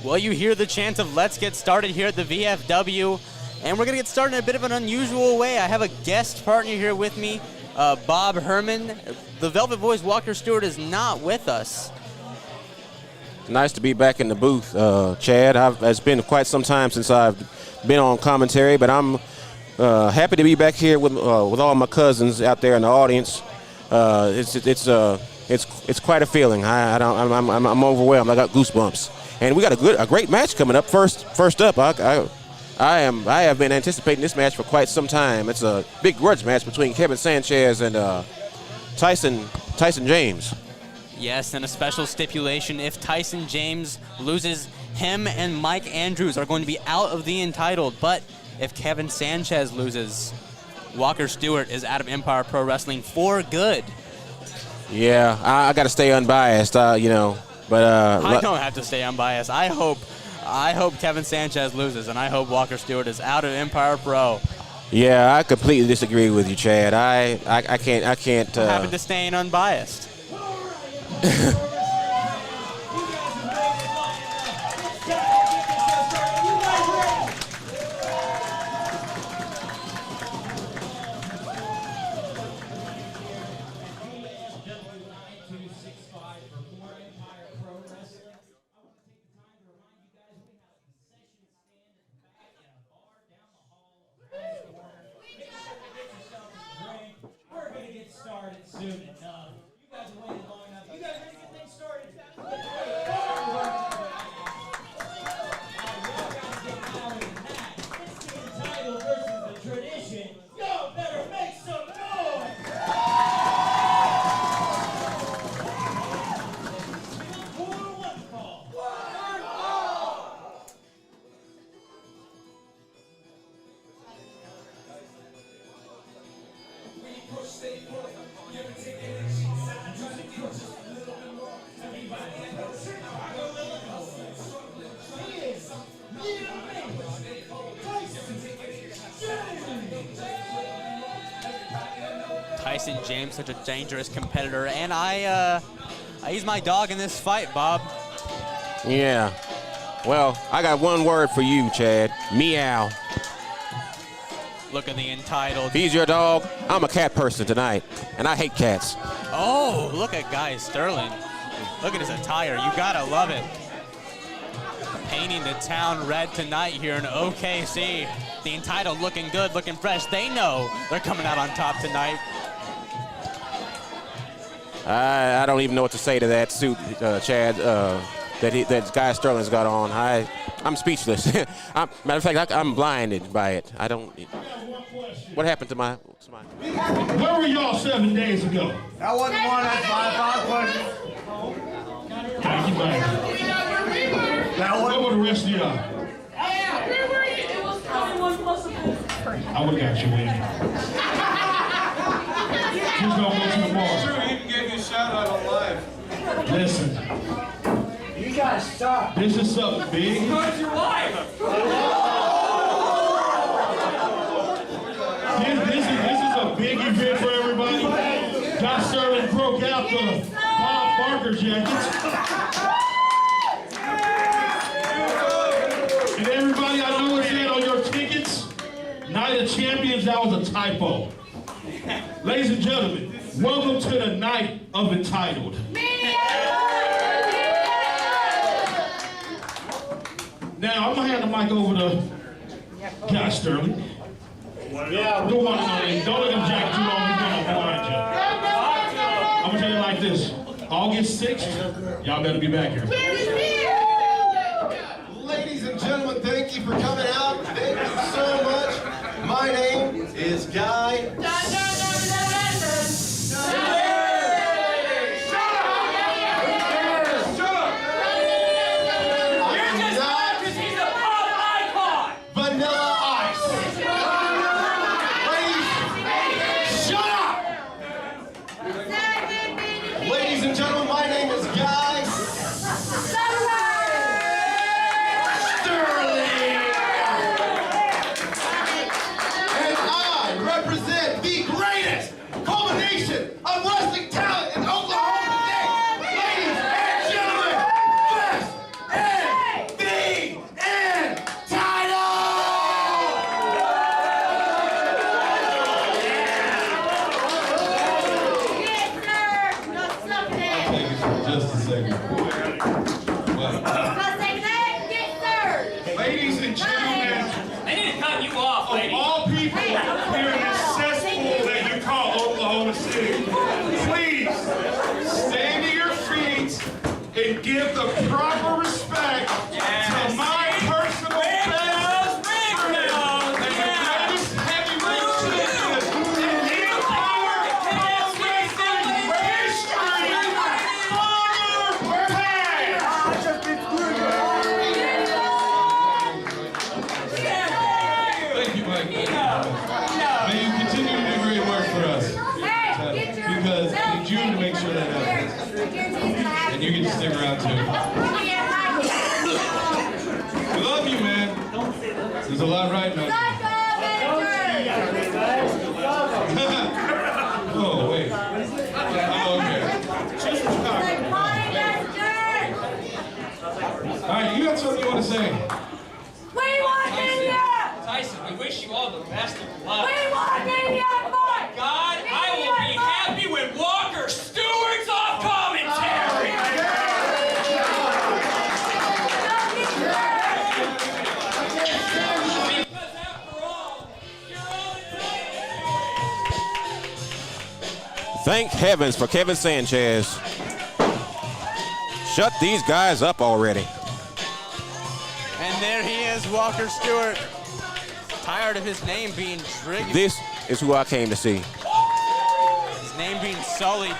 Well, you hear the chant of let's get started here at the VFW, and we're going to get started in a bit of an unusual way. I have a guest partner here with me, Bob Herman. The Velvet Voice Walker Stewart is not with us. Nice to be back in the booth, Chad. It's been quite some time since I've been on commentary, but I'm happy to be back here with all my cousins out there in the audience. It's quite a feeling. I'm overwhelmed. I got goosebumps. And we got a great match coming up. First up, I have been anticipating this match for quite some time. It's a big grudge match between Kevin Sanchez and Tyson James. Yes, and a special stipulation: if Tyson James loses, him and Mike Andrews are going to be out of the Entitled. But if Kevin Sanchez loses, Walker Stewart is out of Empire Pro Wrestling for good. Yeah, I got to stay unbiased, But I don't have to stay unbiased. I hope Kevin Sanchez loses, and I hope Walker Stewart is out of Empire Pro. Yeah, I completely disagree with you, Chad. I can't. I'm happy to stay unbiased. Tyson James, such a dangerous competitor, and I use my dog in this fight, Bob. Yeah. Well, I got one word for you, Chad. Meow. Look at the Entitled. He's your dog. I'm a cat person tonight, and I hate cats. Oh, look at Guy Sterling. Look at his attire. You gotta love it. Painting the town red tonight here in OKC. The Entitled looking good, looking fresh. They know they're coming out on top tonight. I don't even know what to say to that suit, Chad, that Guy Sterling's got on. I'm speechless. Matter of fact, I'm blinded by it. I don't. What happened to my? Where were y'all 7 days ago? That wasn't one. That's 5 questions. Thank you, man. Where were the rest of y'all? It was 21 plus a I would have got you in. Who's gonna go to the bar? Sure, he even gave you a shout out on live. Listen. You guys stop. This is something big. Where's your wife? This is a big event for everybody. Guy Sterling broke out the Bob Barker jackets. And everybody, I know it said on your tickets, Night of Champions, that was a typo. Ladies and gentlemen, welcome to the Night of Entitled. Now, I'm going to hand the mic over to Guy Sterling. Yeah, don't let him jack too long, he's going to blind you. I'm going to tell you like this. August 6th, y'all better be back here. Ladies and gentlemen, thank you for coming out. Thank you so much. My name is Guy. segment. What? Because they didn't get third. Ladies and gentlemen, They need to cut you off, of lady. all people here in this cesspool that you call Oklahoma City, please stand to your feet and give the proper respect to my personal best friend and the greatest heavyweight champion in the entire pro wrestling history, Father Pay. Thank you, Mike. May you continue to do great work for us. Because we need you to make sure that happens. And you get to stick around too. We love you, man. There's a lot riding on you. Oh, wait. Oh, okay. All right, you got something you want to say? We want India! Tyson, we wish you all the best of luck. We want India fight! God, I will be happy when Walker Stewart's off commentary. Because after all, you're all Thank heavens for Kevin Sanchez. Shut these guys up already. And there he is, Walker Stewart. Tired of his name being triggered. This is who I came to see. His name being sullied.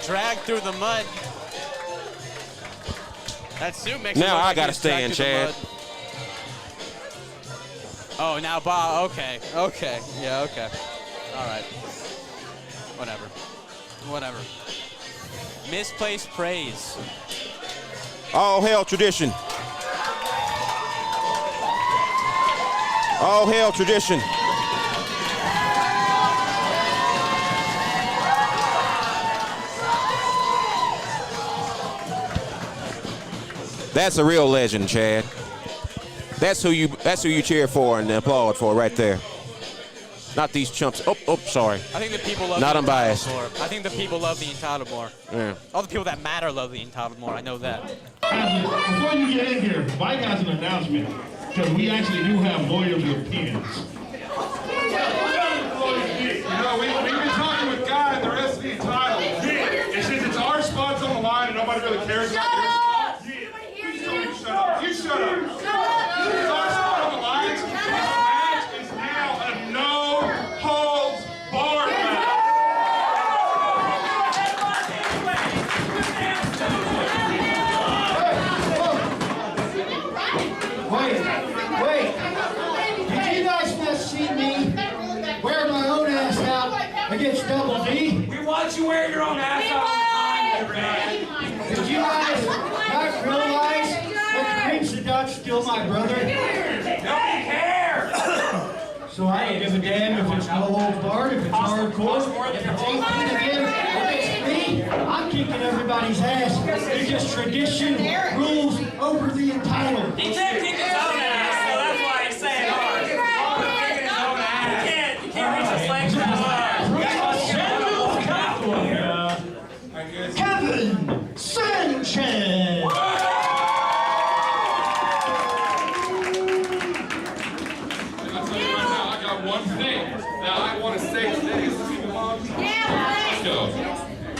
Dragged through the mud. That suit makes Now it look I like gotta he's stay dragged in, through the Chad. mud. Oh, now Bob. Okay. Okay. Yeah, okay. All right. Whatever. Misplaced praise. All hail tradition. All hail tradition. That's a real legend, Chad. That's who you cheer for and applaud for right there. Not these chumps. Oh, sorry. I think the people love Not the unbiased. entitled more. I think the people love the entitled more. Yeah. All the people that matter love the entitled more. I know that. Before you get in here, Mike has an announcement, because we actually do have lawyers with pens. You know, we've been talking with Guy and the rest of the entitled. And since it's our spots on the line and nobody really cares about your spot, you shut up. You shut up. Since it's our spot on the line, this match is now a no-holds barred match. Wait. Did you guys just see me wear my own ass out against Double D? We watch you wear your own ass out all the time, man. Did you guys not realize that Kareem Sadat's still my brother? Nobody cares. So I don't give a damn if it's no holds barred, if it's hardcore, if it's 18 again, if it's me, I'm kicking everybody's ass. It's just tradition rules over the entitled. He can't kick his own ass, so that's why he's saying ours. Walker's kicking his own ass. You can't reach his legs that hard. Kevin Sanchez! I'll tell you right now, I got one thing that I want to say today. Let's go.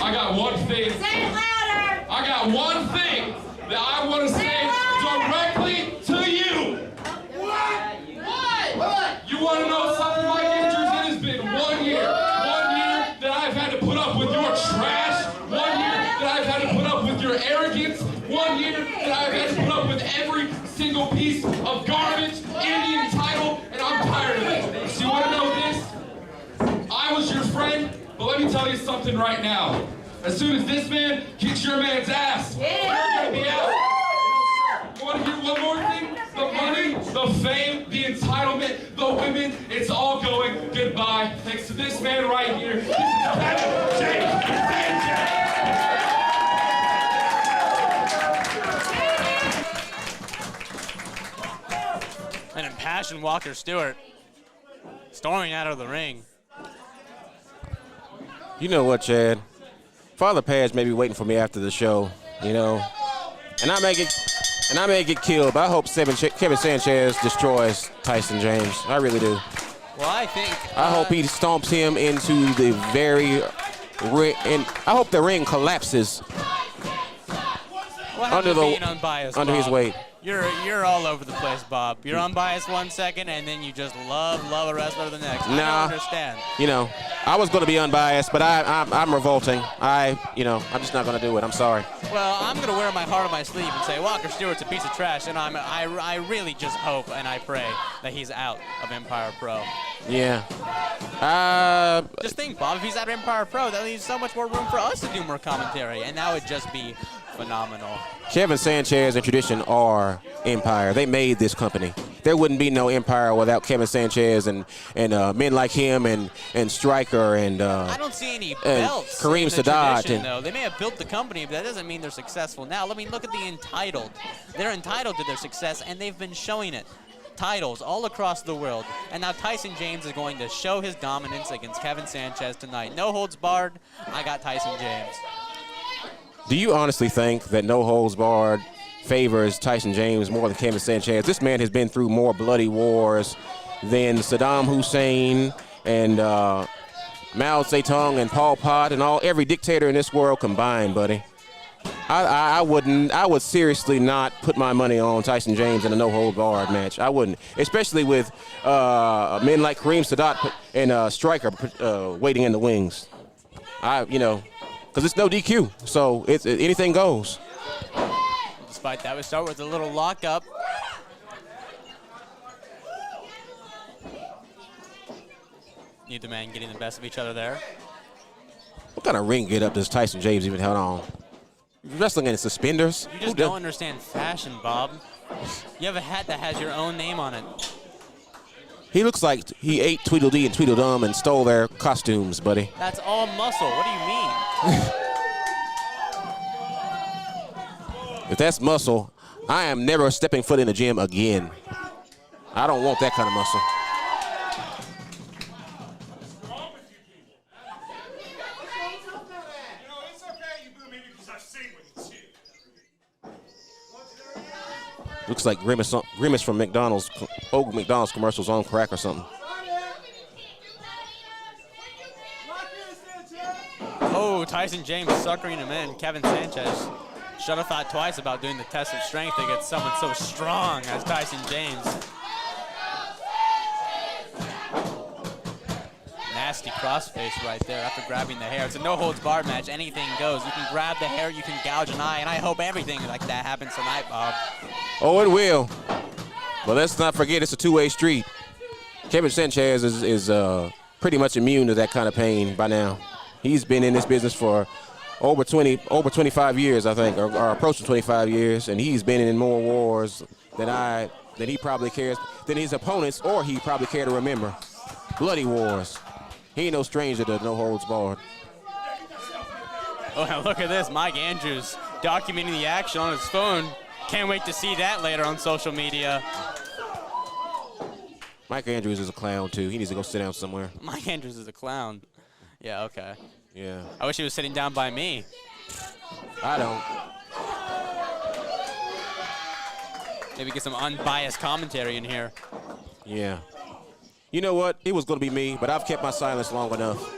I got one thing. Say it louder! I got one thing that I want to say directly to you. What? You want to know something, Mike Andrews? It has been 1 year. 1 year that I've had to put up with your trash. 1 year that I've had to put up with your arrogance. 1 year that I've had to put up with every single piece of garbage in the entitled, and I'm tired of it. So you want to know this? I was your friend, but let me tell you something right now. As soon as this man kicks your man's ass, you're gonna be out. You want to hear one more thing? The money, the fame, the entitlement, the women, it's all going goodbye. Thanks to this man right here. This is Kevin Sanchez. An impassioned Walker Stewart storming out of the ring. You know what, Chad? Father Page may be waiting for me after the show, you know, and I may get killed, but I hope Kevin Sanchez destroys Tyson James. I really do. Well, I think. I hope he stomps him into the very ring, and I hope the ring collapses under his weight. You're all over the place, Bob. You're unbiased one second, and then you just love a wrestler the next. I don't understand. You know, I was going to be unbiased, but I'm revolting. I'm just not going to do it. I'm sorry. Well, I'm going to wear my heart on my sleeve and say Walker Stewart's a piece of trash, and I really just hope and I pray that he's out of Empire Pro. Yeah. Just think, Bob, if he's out of Empire Pro, that leaves so much more room for us to do more commentary, and that would just be phenomenal. Kevin Sanchez and Tradition are Empire. They made this company. There wouldn't be no Empire without Kevin Sanchez and men like him and Stryker and I don't see any belts. Kareem Sadat. Though. They may have built the company, but that doesn't mean they're successful now. Look at the Entitled. They're entitled to their success, and they've been showing it. Titles all across the world. And now Tyson James is going to show his dominance against Kevin Sanchez tonight. No holds barred. I got Tyson James. Do you honestly think that No Holds Barred favors Tyson James more than Kevin Sanchez? This man has been through more bloody wars than Saddam Hussein and Mao Zedong and Pol Pot and every dictator in this world combined, buddy. I would seriously not put my money on Tyson James in a No Holds Barred match. I wouldn't, especially with men like Kareem Sadat and Stryker waiting in the wings. Because it's no DQ, so anything goes. Despite that, we start with a little lockup. Neither man getting the best of each other there. What kind of ring get up does Tyson James even have on? Wrestling in suspenders? You just don't understand fashion, Bob. You have a hat that has your own name on it. He looks like he ate Tweedledee and Tweedledum and stole their costumes, buddy. That's all muscle. What do you mean? If that's muscle, I am never stepping foot in the gym again. I don't want that kind of muscle. Looks like Grimace from McDonald's, old McDonald's commercials on crack or something. Oh, Tyson James suckering him in. Kevin Sanchez should have thought twice about doing the test of strength against someone so strong as Tyson James. Nasty crossface right there after grabbing the hair. It's a no-holds-barred match. Anything goes. You can grab the hair, you can gouge an eye, and I hope everything like that happens tonight, Bob. Oh, it will. But let's not forget it's a two-way street. Kevin Sanchez is pretty much immune to that kind of pain by now. He's been in this business for over 25 years, I think, or approaching 25 years, and he's been in more wars than he probably cares, than his opponents, or he probably care to remember. Bloody wars. He ain't no stranger to No Holds Barred. Oh, now look at this. Mike Andrews documenting the action on his phone. Can't wait to see that later on social media. Mike Andrews is a clown, too. He needs to go sit down somewhere. Mike Andrews is a clown. Yeah, okay. Yeah. I wish he was sitting down by me. I don't. Maybe get some unbiased commentary in here. Yeah. You know what? It was going to be me, but I've kept my silence long enough.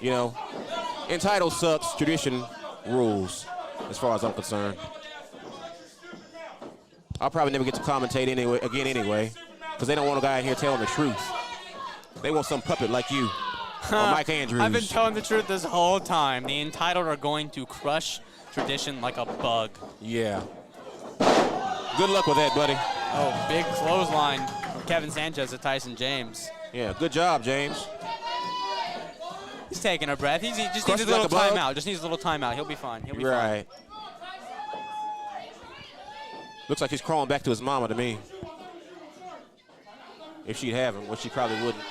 You know, entitled sucks, tradition rules, as far as I'm concerned. I'll probably never get to commentate anyway, because they don't want a guy in here telling the truth. They want some puppet like you, or Mike Andrews. I've been telling the truth this whole time. The entitled are going to crush tradition like a bug. Yeah. Good luck with that, buddy. Oh, big clothesline from Kevin Sanchez to Tyson James. Yeah, good job, James. He's taking a breath. He just needs a little timeout. Just needs a little timeout. He'll be fine. He'll be fine. Right. Looks like he's crawling back to his mama to me. If she'd have him, which she probably wouldn't.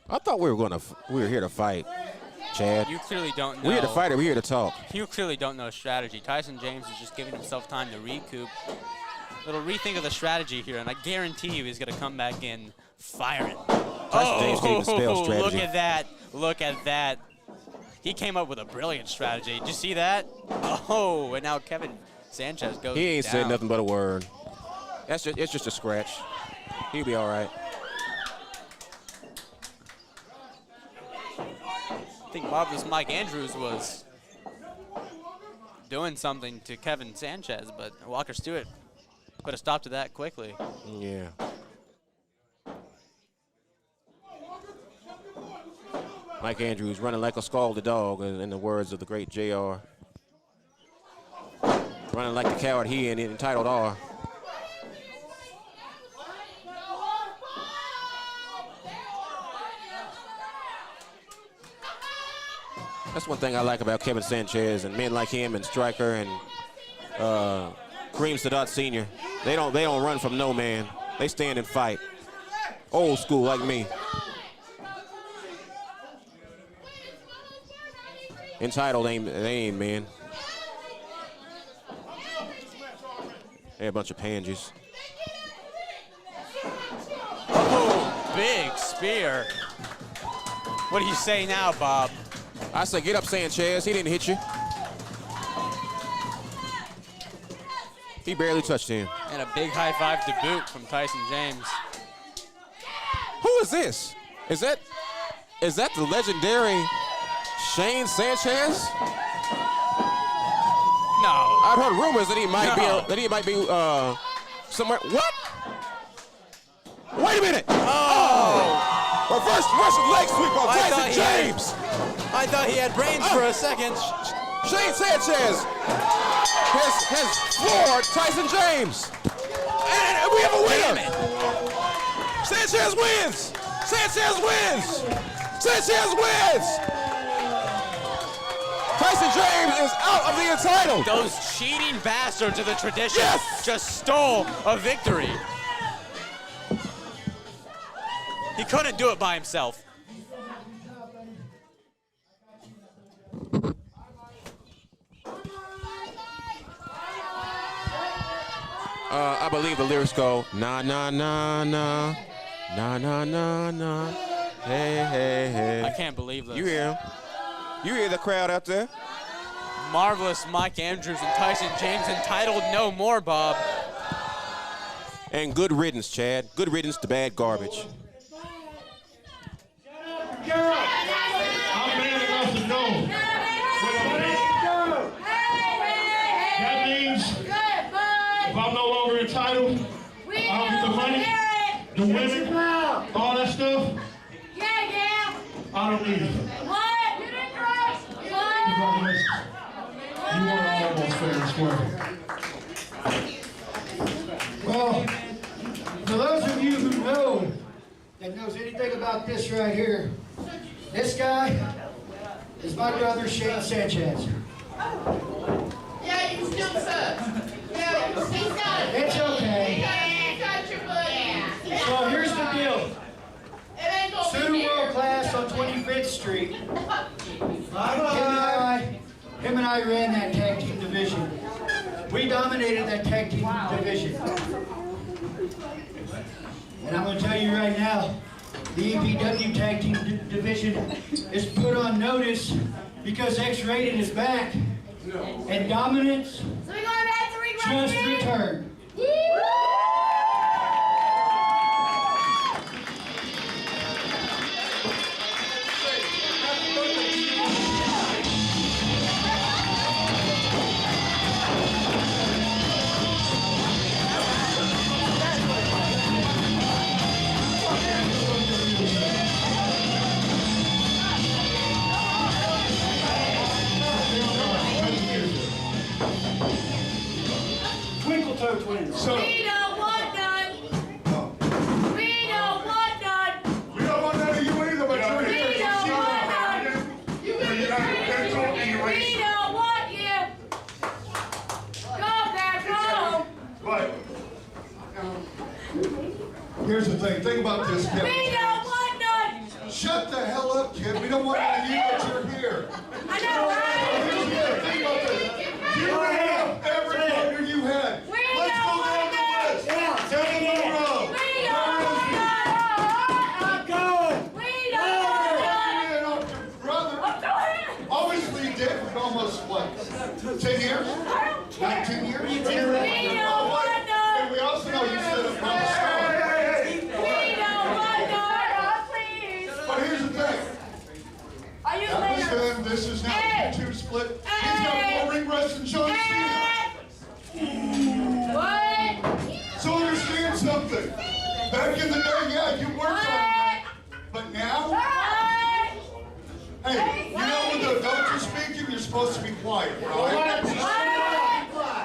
I thought we were here to fight, Chad. You clearly don't know. We're here to fight or we're here to talk? You clearly don't know strategy. Tyson James is just giving himself time to recoup. Little rethink of the strategy here, and I guarantee you he's going to come back in firing. Tyson James can't even spell strategy. Look at that. Look at that. He came up with a brilliant strategy. Did you see that? Oh, and now Kevin Sanchez goes He ain't down. said nothing but a word. It's just a scratch. He'll be all right. I think Marvelous Mike Andrews was doing something to Kevin Sanchez, but Walker Stewart put a stop to that quickly. Yeah. Mike Andrews running like a scalded dog, in the words of the great JR. Running like the coward he and entitled R. That's one thing I like about Kevin Sanchez and men like him and Stryker and Kareem Sadat Sr. They don't run from no man. They stand and fight. Old school like me. Entitled they ain't man. They're a bunch of pansies. Oh, big spear. What do you say now, Bob? I say get up, Sanchez. He didn't hit you. He barely touched him. And a big high five to boot from Tyson James. Who is this? Is that the legendary Shane Sanchez? No. I've heard rumors that he might be somewhere. What? Wait a minute. Oh. Reverse Russian leg sweep on Tyson James. I thought he had brains for a second. Shane Sanchez has floored Tyson James. And we have a winner. Sanchez wins. Sanchez wins. Sanchez wins. Tyson James is out of the entitled. Those cheating bastards of the tradition just stole a victory. He couldn't do it by himself. I believe the lyrics go, na na na na, na na na na, hey hey hey. I can't believe this. You hear him? You hear the crowd out there? Marvelous Mike Andrews and Tyson James entitled no more, Bob. And good riddance, Chad. Good riddance to bad garbage. I'm man enough to know. That means if I'm no longer entitled, I don't get the money, the women, all that stuff. I don't need it. Congratulations. You were almost fair and square. Well, for those of you who know, that knows anything about this right here, this guy is my brother Shane Sanchez. Yeah, you still suck. Yeah, you still suck. It's okay. Got your butt. So here's the deal. It ain't gonna Pseudo be World Class on 25th Street. Him and I ran that tag team division. We dominated that tag team division. And I'm going to tell you right now, the EPW tag team division is put on notice because X-Rated is back. And dominance So we going back to ring just returned. Twinkle Toe Twins. So, We don't want none. We don't want none. we don't want none of you either, but you're We here. don't want none. You You're not pencil and We erase. don't want you. Go back home. But here's the thing. Think about this, We Kevin. don't want none. Shut the hell up, kid. We don't want to hear that you're here. I know, right? Here's the thing about this. You have every partner you had. Let's go down the list. Down the road. Keep going. Brother, obviously you did for almost, what, 10 years? 19 years? And we also know you stood up on the start. But here's the thing. Understand this is now 2 split. He's got more ring rust than John Cena. So understand something. Back in the day, yeah, you worked on that. But now, hey, you know when the adults are speaking, you're supposed to be quiet, right?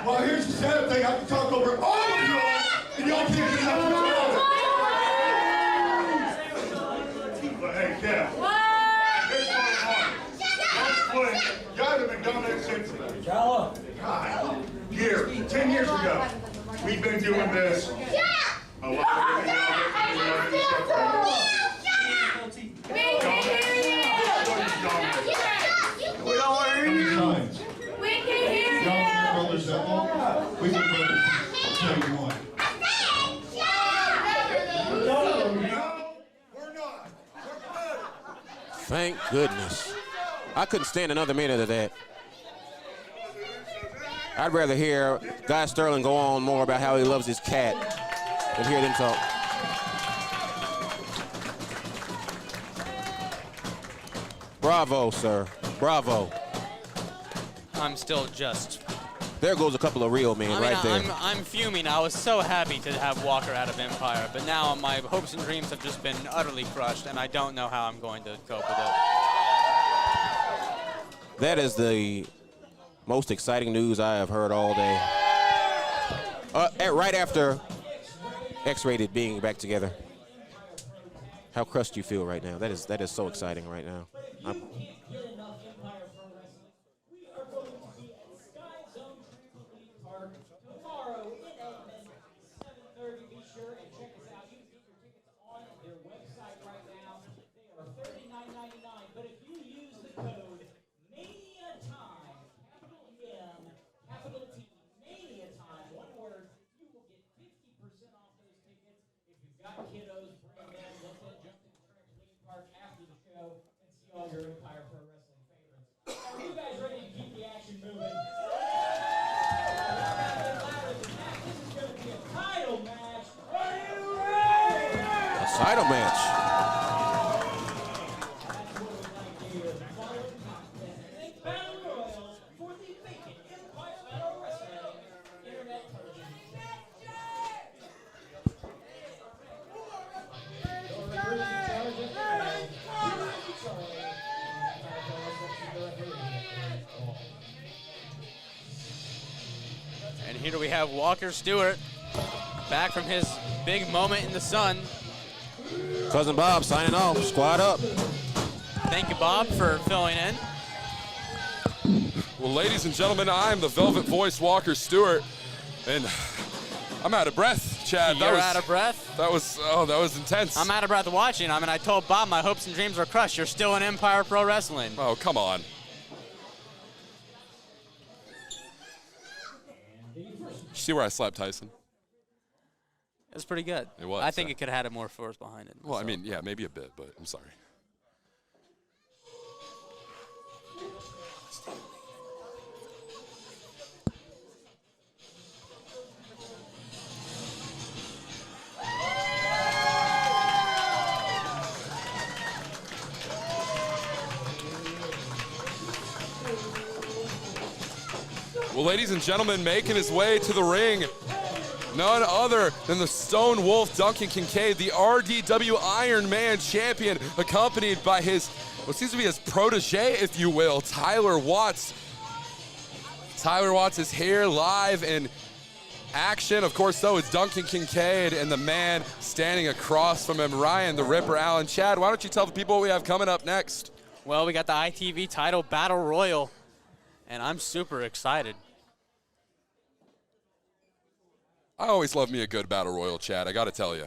Well, here's the sad thing. I can talk over all of y'all, and y'all can't get nothing about it. But hey, Kev, here's my heart. One split. Y'all have been doing this since God, 10 years ago. We've been doing this. A lot of we don't want to hear you. We can hear you. Y'all been brothers that long? We've been brothers since day one. No, we're not. We're good. Thank goodness. I couldn't stand another minute of that. I'd rather hear Guy Sterling go on more about how he loves his cat than hear them talk. Bravo, sir. Bravo. I'm still just. There goes a couple of real men right there. I'm fuming. I was so happy to have Walker out of Empire, but now my hopes and dreams have just been utterly crushed, and I don't know how I'm going to cope with it. That is the most exciting news I have heard all day. Right after X-Rated being back together. How crushed you feel right now? That is so exciting right now. Tomorrow in Edmond, 7:30. Be sure and check us out. You can get your tickets on their website right now. They are $39.99. But if you use the code MANIATIME, capital M, capital T, MANIATIME, one word, you will get 50% off those tickets. If you've got kiddos, bring them. Let them jump in the trampoline park after the show and see all your Empire Pro Wrestling favorites. Are you guys ready to keep the action moving? Title match. Are you ready? A title match. That's what we like to hear. Following contest is a battle royal for the vacant Empire Pro Wrestling Internet Television. And here we have Walker Stewart back from his big moment in the sun. Cousin Bob signing off. Squad up. Thank you, Bob, for filling in. Well, ladies and gentlemen, I'm the Velvet Voice Walker Stewart, and I'm out of breath, Chad. You're out of breath? That was intense. I'm out of breath watching. I mean, I told Bob my hopes and dreams were crushed. You're still in Empire Pro Wrestling. Oh, come on. See where I slapped Tyson? It was pretty good. It was. I think it could have had more force behind it. Well, I mean, yeah, maybe a bit, but I'm sorry. Well, ladies and gentlemen, making his way to the ring, none other than the Stone Wolf Duncan Kincaid, the RDW Iron Man champion, accompanied by his, what seems to be his protege, if you will, Tyler Watts. Tyler Watts is here live in action. Of course, so is Duncan Kincaid and the man standing across from him, Ryan the Ripper Allen. Chad, why don't you tell the people what we have coming up next? Well, we got the ITV title battle royal, and I'm super excited. I always love me a good battle royal, Chad, I got to tell you.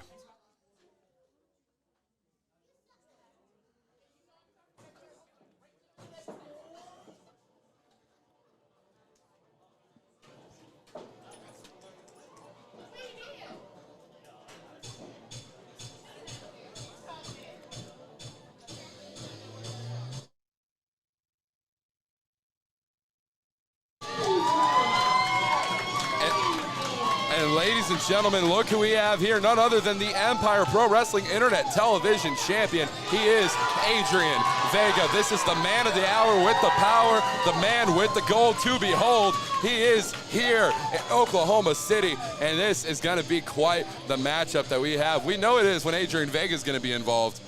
And ladies and gentlemen, look who we have here. None other than the Empire Pro Wrestling Internet Television Champion. He is Adrian Vega. This is the man of the hour with the power, the man with the gold to behold. He is here in Oklahoma City, and this is going to be quite the matchup that we have. We know it is when Adrian Vega is going to be involved.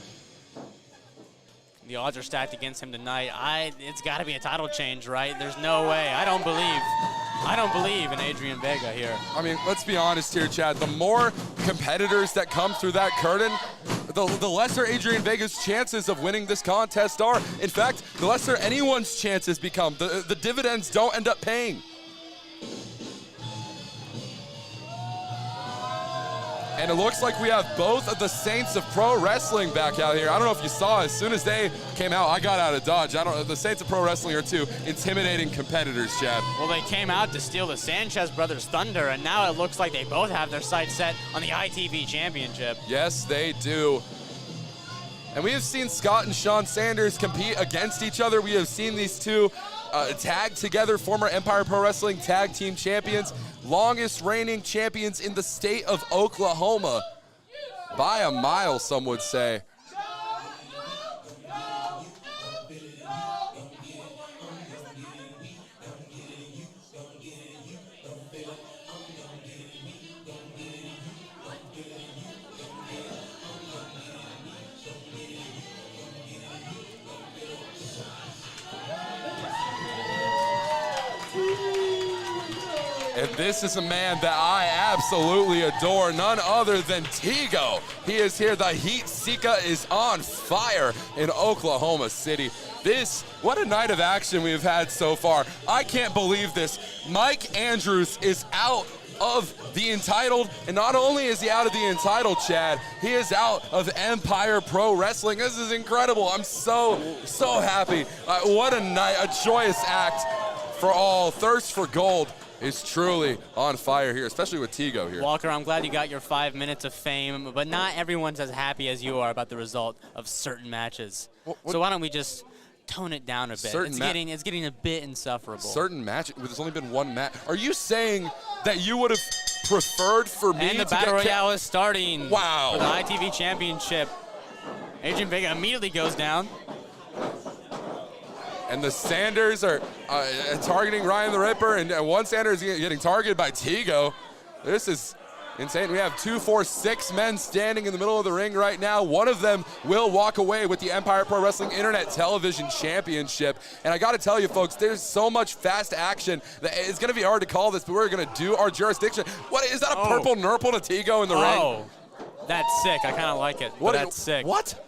The odds are stacked against him tonight. It's got to be a title change, right? There's no way. I don't believe in Adrian Vega here. I mean, let's be honest here, Chad. The more competitors that come through that curtain, the lesser Adrian Vega's chances of winning this contest are. In fact, the lesser anyone's chances become. The dividends don't end up paying. And it looks like we have both of the Saints of Pro Wrestling back out here. I don't know if you saw, as soon as they came out, I got out of Dodge. The Saints of Pro Wrestling are two intimidating competitors, Chad. Well, they came out to steal the Sanchez brothers' thunder, and now it looks like they both have their sights set on the ITV Championship. Yes, they do. And we have seen Scott and Sean Sanders compete against each other. We have seen these two tag together, former Empire Pro Wrestling Tag Team Champions, longest reigning champions in the state of Oklahoma. By a mile, some would say. And this is a man that I absolutely adore, none other than Tigo. He is here. The Heat Seeker is on fire in Oklahoma City. What a night of action we've had so far. I can't believe this. Mike Andrews is out of the Entitled, and not only is he out of the Entitled, Chad, he is out of Empire Pro Wrestling. This is incredible. I'm so happy. What a night, a joyous act for all. Thirst for gold is truly on fire here, especially with Tigo here. Walker, I'm glad you got your 5 minutes of fame, but not everyone's as happy as you are about the result of certain matches. So why don't we just tone it down a bit? It's getting a bit insufferable. Certain match? There's only been one match. Are you saying that you would have preferred for me to And the Battle Royale is starting. Wow. For the ITV Championship. Adrian Vega immediately goes down. And the Sanders are targeting Ryan the Ripper, and one Sanders is getting targeted by Tigo. This is insane. We have 2, 4, 6 men standing in the middle of the ring right now. One of them will walk away with the Empire Pro Wrestling Internet Television Championship. And I got to tell you, folks, there's so much fast action that it's going to be hard to call this, but we're going to do our jurisdiction. What is that? A purple nurple to Tigo in the ring? Oh, that's sick. I kind of like it. But that's sick. What?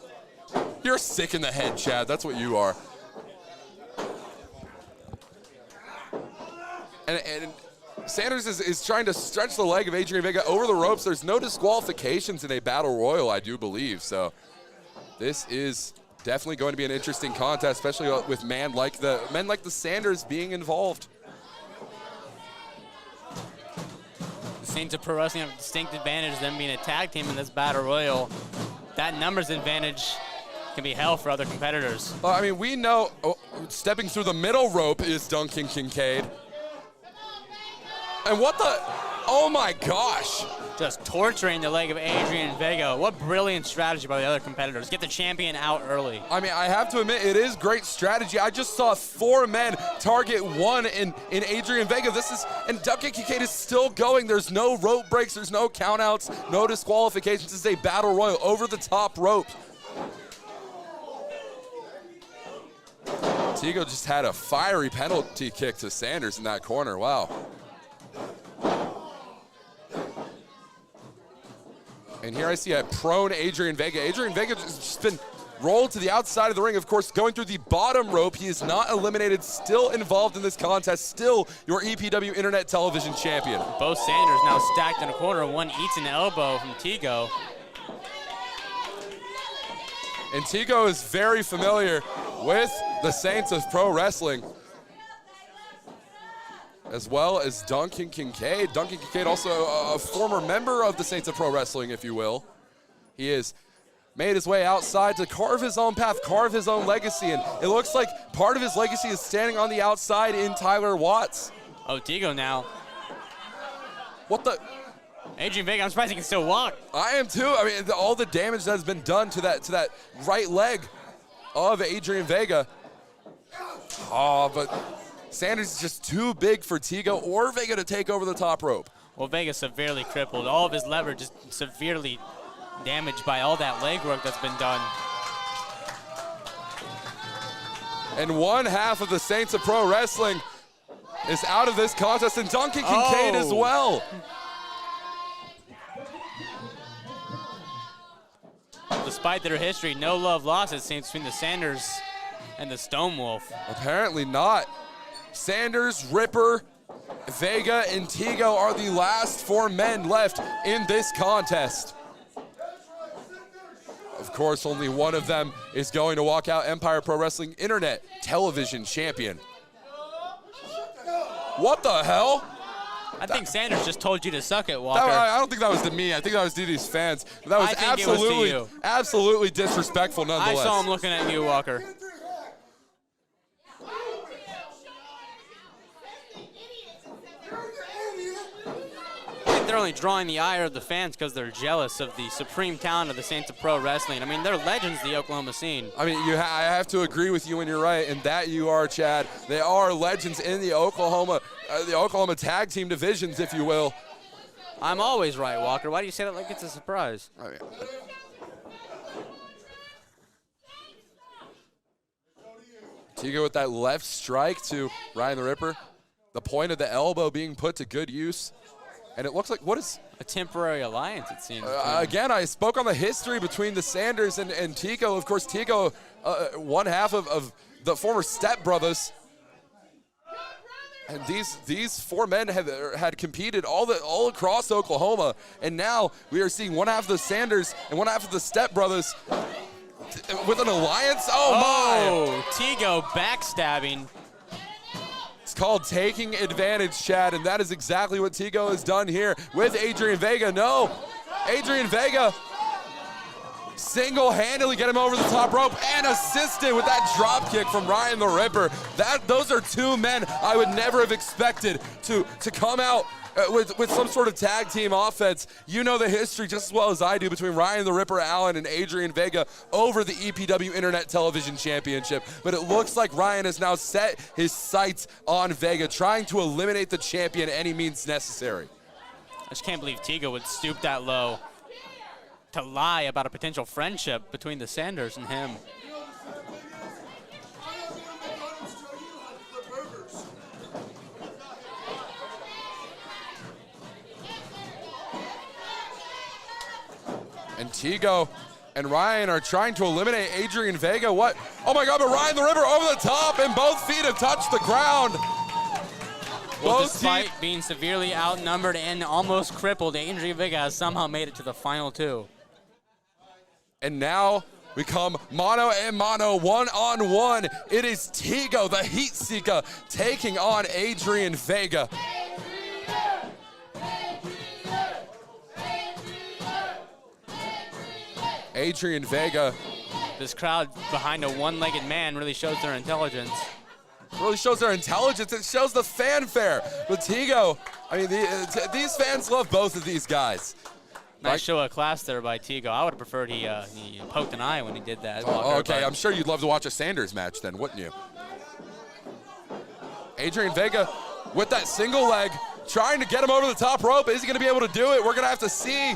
You're sick in the head, Chad. That's what you are. And Sanders is trying to stretch the leg of Adrian Vega over the ropes. There's no disqualifications in a battle royal, I do believe. So this is definitely going to be an interesting contest, especially with men like the Sanders being involved. The Saints of Pro Wrestling have a distinct advantage, them being a tag team in this battle royal. That numbers advantage can be hell for other competitors. I mean, we know stepping through the middle rope is Duncan Kincaid. And what the? Oh my gosh. Just torturing the leg of Adrian Vega. What brilliant strategy by the other competitors. Get the champion out early. I mean, I have to admit, it is great strategy. I just saw 4 men target one in Adrian Vega. And Duncan Kincaid is still going. There's no rope breaks, there's no countouts, no disqualifications. This is a battle royal over the top rope. Tigo just had a fiery penalty kick to Sanders in that corner. Wow. And here I see a prone Adrian Vega. Adrian Vega just been rolled to the outside of the ring. Of course, going through the bottom rope. He is not eliminated, still involved in this contest, still your EPW Internet Television Champion. Both Sanders now stacked in a corner. One eats an elbow from Tigo. And Tigo is very familiar with the Saints of Pro Wrestling, as well as Duncan Kincaid. Duncan Kincaid, also a former member of the Saints of Pro Wrestling, if you will. He has made his way outside to carve his own path, carve his own legacy, and it looks like part of his legacy is standing on the outside in Tyler Watts. Oh, Tigo now. What the? Adrian Vega, I'm surprised he can still walk. I am too. I mean, all the damage that has been done to that right leg of Adrian Vega. Oh, but Sanders is just too big for Tigo or Vega to take over the top rope. Well, Vega's severely crippled. All of his leverage is severely damaged by all that leg work that's been done. And one half of the Saints of Pro Wrestling is out of this contest, and Duncan Kincaid as well. Despite their history, no love lost, it seems, between the Sanders and the Stone Wolf. Apparently not. Sanders, Ripper, Vega, and Tigo are the last 4 men left in this contest. Of course, only one of them is going to walk out Empire Pro Wrestling Internet Television Champion. What the hell? I think Sanders just told you to suck it, Walker. I don't think that was to me. I think that was to these fans. That was absolutely disrespectful nonetheless. I saw him looking at you, Walker. They're only drawing the ire of the fans because they're jealous of the supreme talent of the Saints of Pro Wrestling. I mean, they're legends of the Oklahoma scene. I mean, I have to agree with you, and you're right, and that you are, Chad. They are legends in the Oklahoma tag team divisions, if you will. I'm always right, Walker. Why do you say that like it's a surprise? I mean, Tigo with that left strike to Ryan the Ripper. The point of the elbow being put to good use. And it looks like, what is? A temporary alliance, it seems. Again, I spoke on the history between the Sanders and Tigo. Of course, Tigo, one half of the former Step Brothers. And these 4 men had competed all across Oklahoma. And now we are seeing one half of the Sanders and one half of the Step Brothers with an alliance. Oh my! Tigo backstabbing. It's called taking advantage, Chad, and that is exactly what Tigo has done here with Adrian Vega. No, Adrian Vega single-handedly get him over the top rope and assisted with that drop kick from Ryan the Ripper. Those are 2 men I would never have expected to come out with some sort of tag team offense. You know the history just as well as I do between Ryan the Ripper Allen and Adrian Vega over the EPW Internet Television Championship. But it looks like Ryan has now set his sights on Vega, trying to eliminate the champion any means necessary. I just can't believe Tigo would stoop that low to lie about a potential friendship between the Sanders and him. And Tigo and Ryan are trying to eliminate Adrian Vega. What? Oh my God, but Ryan the Ripper over the top, and both feet have touched the ground. Well, despite being severely outnumbered and almost crippled, Adrian Vega has somehow made it to the final 2. And now we come mano a mano, 1-on-1. It is Tigo, the Heat Seeker, taking on Adrian Vega. Adrian Vega. This crowd behind a one-legged man really shows their intelligence. Really shows their intelligence. It shows the fanfare. But Tigo, I mean, these fans love both of these guys. Nice show of class there by Tigo. I would have preferred he poked an eye when he did that. Okay, I'm sure you'd love to watch a Sanders match then, wouldn't you? Adrian Vega with that single leg, trying to get him over the top rope. Is he going to be able to do it? We're going to have to see.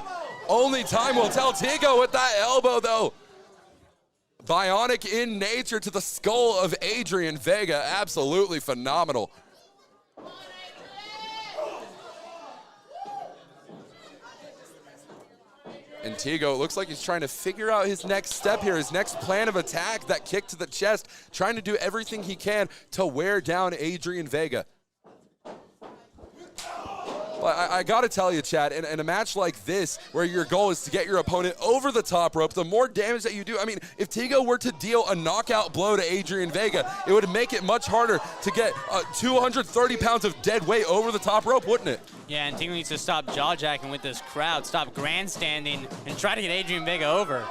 Only time will tell. Tigo with that elbow, though. Bionic in nature to the skull of Adrian Vega. Absolutely phenomenal. And Tigo, it looks like he's trying to figure out his next step here, his next plan of attack, that kick to the chest, trying to do everything he can to wear down Adrian Vega. But I got to tell you, Chad, in a match like this, where your goal is to get your opponent over the top rope, the more damage that you do, I mean, if Tigo were to deal a knockout blow to Adrian Vega, it would make it much harder to get 230 pounds of dead weight over the top rope, wouldn't it? Yeah, and Tigo needs to stop jaw-jacking with this crowd, stop grandstanding, and try to get Adrian Vega over.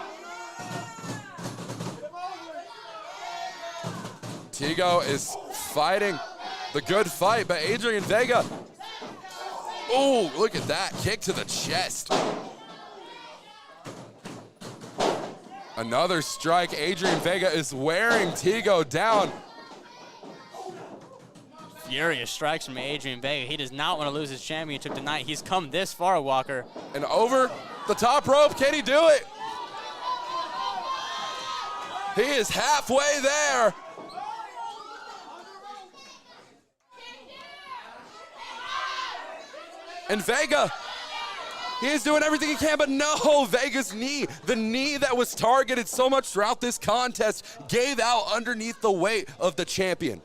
Tigo is fighting the good fight, but Adrian Vega, oh, look at that, kick to the chest. Another strike. Adrian Vega is wearing Tigo down. Furious strikes from Adrian Vega. He does not want to lose his championship tonight. He's come this far, Walker. And over the top rope, can he do it? He is halfway there. And Vega, he is doing everything he can, but no, Vega's knee, the knee that was targeted so much throughout this contest, gave out underneath the weight of the champion.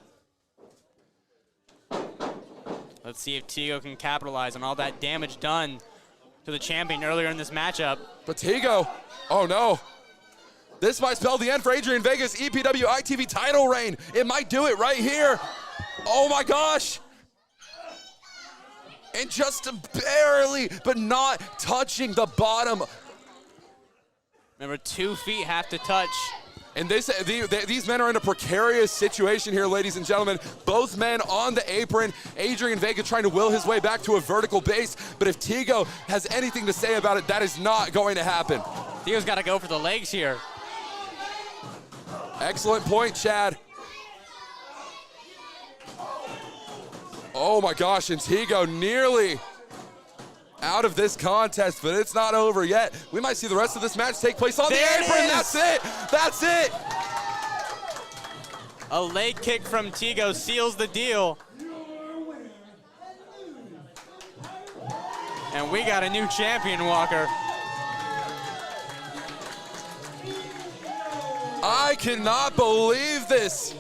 Let's see if Tigo can capitalize on all that damage done to the champion earlier in this matchup. But Tigo, oh no. This might spell the end for Adrian Vega's EPW ITV title reign. It might do it right here. Oh my gosh. And just barely, but not touching the bottom. Remember, 2 feet have to touch. And these men are in a precarious situation here, ladies and gentlemen. Both men on the apron. Adrian Vega trying to will his way back to a vertical base. But if Tigo has anything to say about it, that is not going to happen. Tigo's got to go for the legs here. Excellent point, Chad. Oh my gosh, and Tigo nearly out of this contest, but it's not over yet. We might see the rest of this match take place on the apron. That's it. That's it. A leg kick from Tigo seals the deal. And we got a new champion, Walker. I cannot believe this.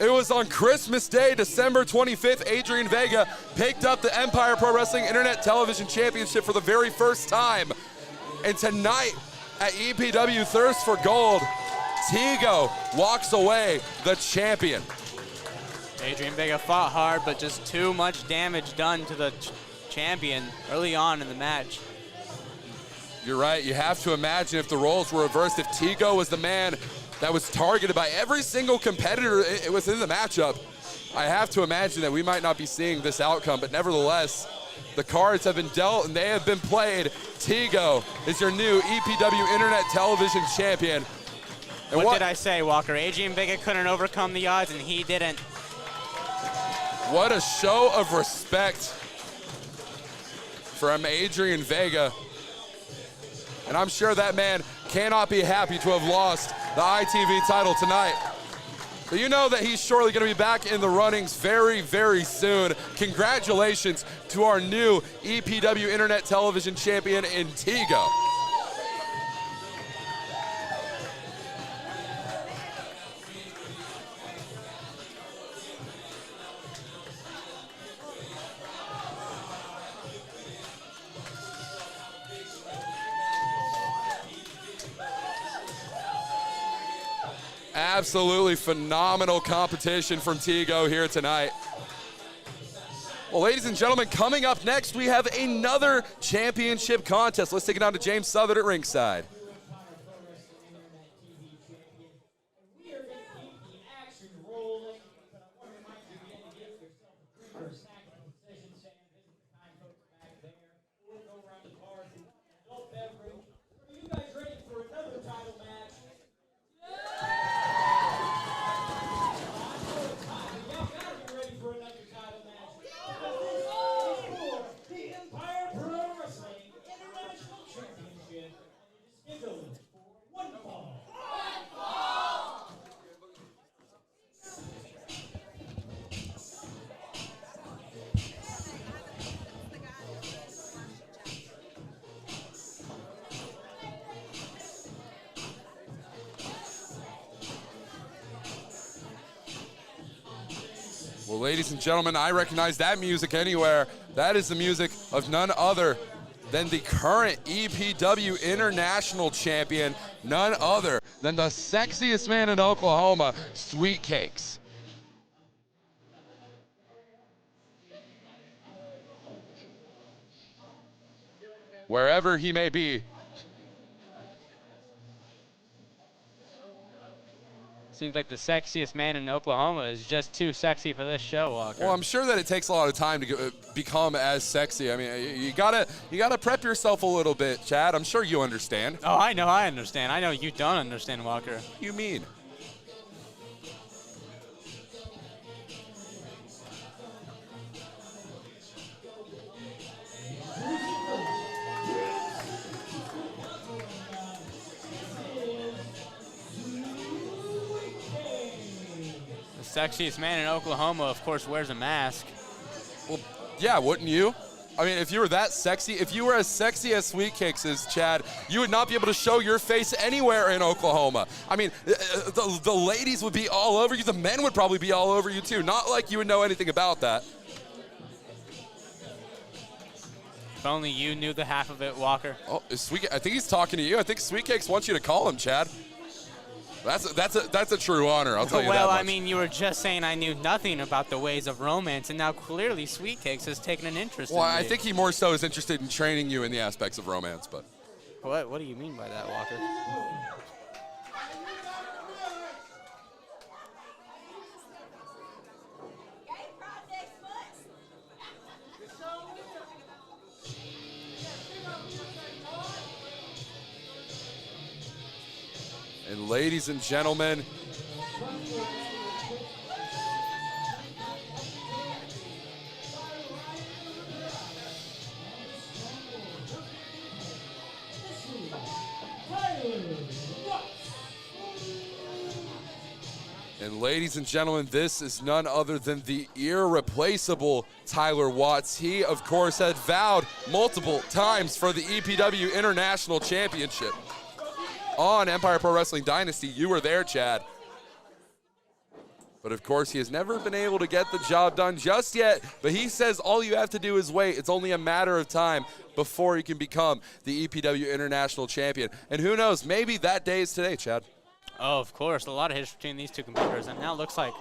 It was on Christmas Day, December 25th, Adrian Vega picked up the Empire Pro Wrestling Internet Television Championship for the very first time. And tonight at EPW Thirst for Gold, Tigo walks away the champion. Adrian Vega fought hard, but just too much damage done to the champion early on in the match. You're right, you have to imagine if the roles were reversed, if Tigo was the man that was targeted by every single competitor within the matchup, I have to imagine that we might not be seeing this outcome, but nevertheless, the cards have been dealt and they have been played. Tigo is your new EPW Internet Television Champion. And what did I say, Walker? Adrian Vega couldn't overcome the odds, and he didn't. What a show of respect from Adrian Vega. And I'm sure that man cannot be happy to have lost the ITV title tonight. But you know that he's surely going to be back in the runnings very, very soon. Congratulations to our new EPW Internet Television Champion in Tigo. Absolutely phenomenal competition from Tigo here tonight. Well, ladies and gentlemen, coming up next, we have another championship contest. Let's take it down to James Southern at ringside. Well, ladies and gentlemen, I recognize that music anywhere. That is the music of none other than the current EPW International Champion, none other than the sexiest man in Oklahoma, Sweet Cakes. Wherever he may be. Seems like the sexiest man in Oklahoma is just too sexy for this show, Walker. Well, I'm sure that it takes a lot of time to become as sexy. I mean, you gotta prep yourself a little bit, Chad. I'm sure you understand. Oh, I know, I understand. I know you don't understand, Walker. What do you mean? The sexiest man in Oklahoma, of course, wears a mask. Well, yeah, wouldn't you? I mean, if you were that sexy, if you were as sexy as Sweet Cakes is, Chad, you would not be able to show your face anywhere in Oklahoma. I mean, the ladies would be all over you. The men would probably be all over you, too. Not like you would know anything about that. If only you knew the half of it, Walker. Oh, I think he's talking to you. I think Sweet Cakes wants you to call him, Chad. That's a true honor, I'll tell you that Well, much. I mean, you were just saying I knew nothing about the ways of romance, and now clearly Sweet Cakes has taken an interest in me. I think he more so is interested in training you in the aspects of romance, but. What do you mean by that, Walker? And ladies and gentlemen, this is none other than the irreplaceable Tyler Watts. He, of course, had vowed multiple times for the EPW International Championship on Empire Pro Wrestling Dynasty. You were there, Chad. But of course, he has never been able to get the job done just yet. But he says all you have to do is wait. It's only a matter of time before he can become the EPW International Champion. And who knows, maybe that day is today, Chad. Oh, of course. A lot of history between these two competitors. And now it looks like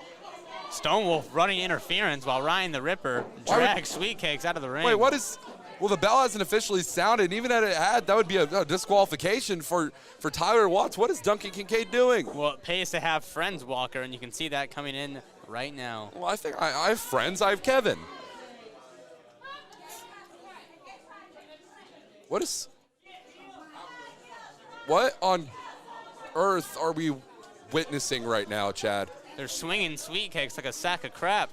Stone Wolf running interference while Ryan the Ripper drags Sweet Cakes out of the ring. Wait, what is... Well, the bell hasn't officially sounded, and even if it had, that would be a disqualification for Tyler Watts. What is Duncan Kincaid doing? Well, it pays to have friends, Walker, and you can see that coming in right now. Well, I think I have friends. I have Kevin. What on earth are we witnessing right now, Chad? They're swinging Sweet Cakes like a sack of crap.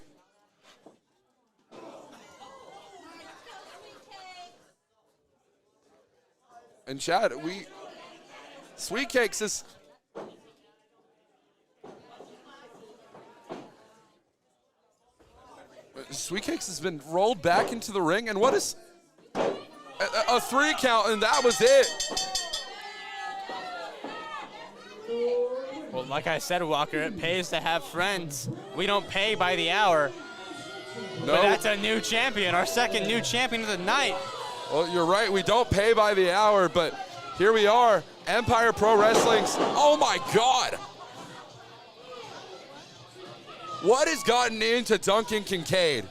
And Chad, Sweet Cakes is... Sweet Cakes has been rolled back into the ring, and what is... A 3 count, and that was it. Well, like I said, Walker, it pays to have friends. We don't pay by the hour. No. But that's a new champion, our second new champion of the night. Well, you're right. We don't pay by the hour, but here we are. Empire Pro Wrestling's. Oh, my God. What has gotten into Duncan Kincaid?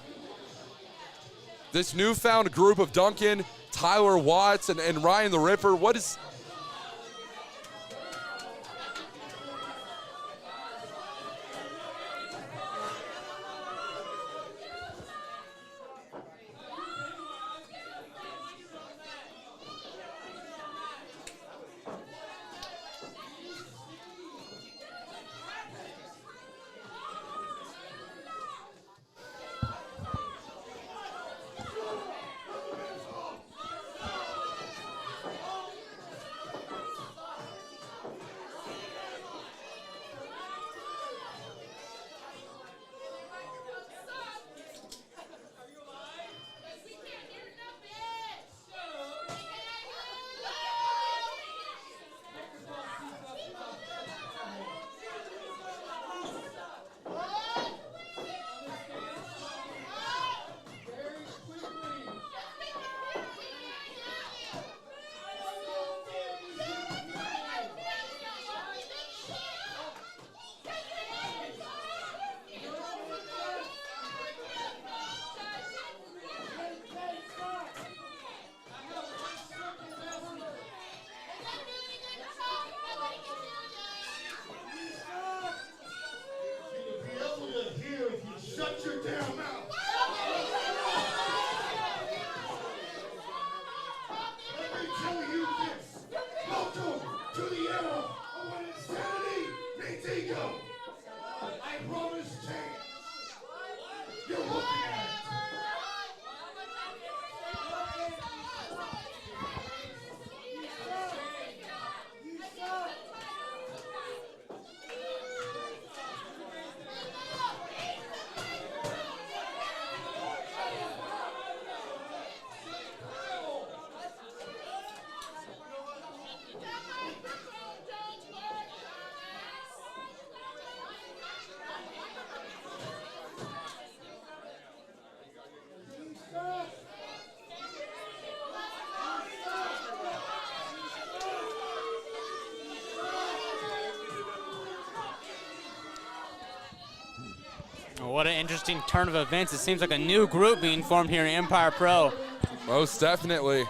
This newfound group of Duncan, Tyler Watts, and Ryan the Ripper. What is... What an interesting turn of events. It seems like a new group being formed here in Empire Pro. Most definitely.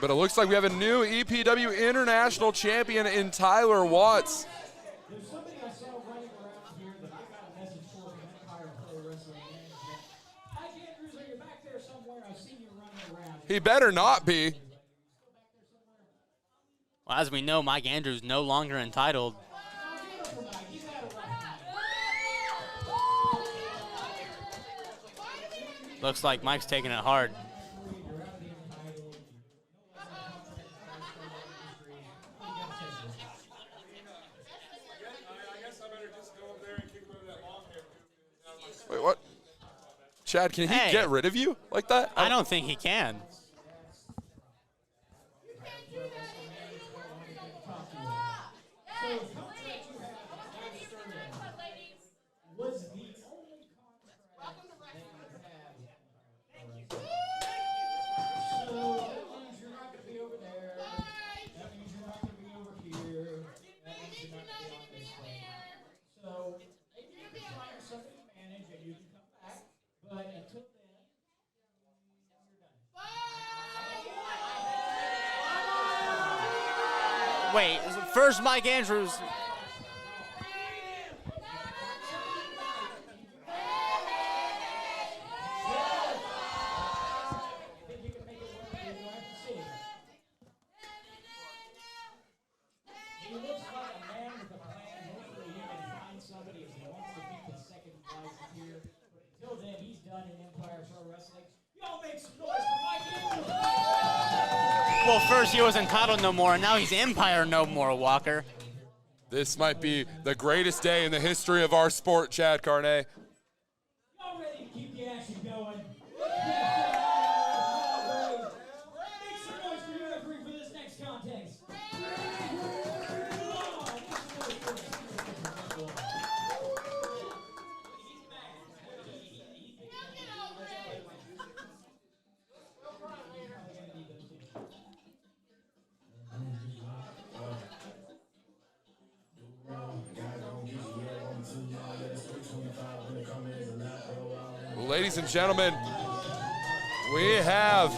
But it looks like we have a new EPW International Champion in Tyler Watts. There's somebody I saw running around here that I got a message for from Empire Pro Wrestling Management. Mike Andrews, are you back there somewhere? I've seen you running around. He better not be. Well, as we know, Mike Andrews no longer entitled. Looks like Mike's taking it hard. Wait, what? Chad, can he Hey. get rid of you like that? I don't think he can. Was the only contract that you have. So that means you're not going to be over there. That means you're not going to be over here. That means you're not going to be on this thing. So maybe you can find somebody to manage and you can come back. But until then, you're done. Wait, first Mike Andrews. He looks like a man with a plan. Hopefully he can find somebody if he wants to be the second Viceroy. But until then, he's done in Empire Pro Wrestling. Y'all make some noise for Mike Andrews. Well, first he was entitled no more, and now he's Empire no more, Walker. This might be the greatest day in the history of our sport, Chad Carnet. Y'all ready to keep the action going? Make some noise for your referee for this next contest. Ladies and gentlemen, we have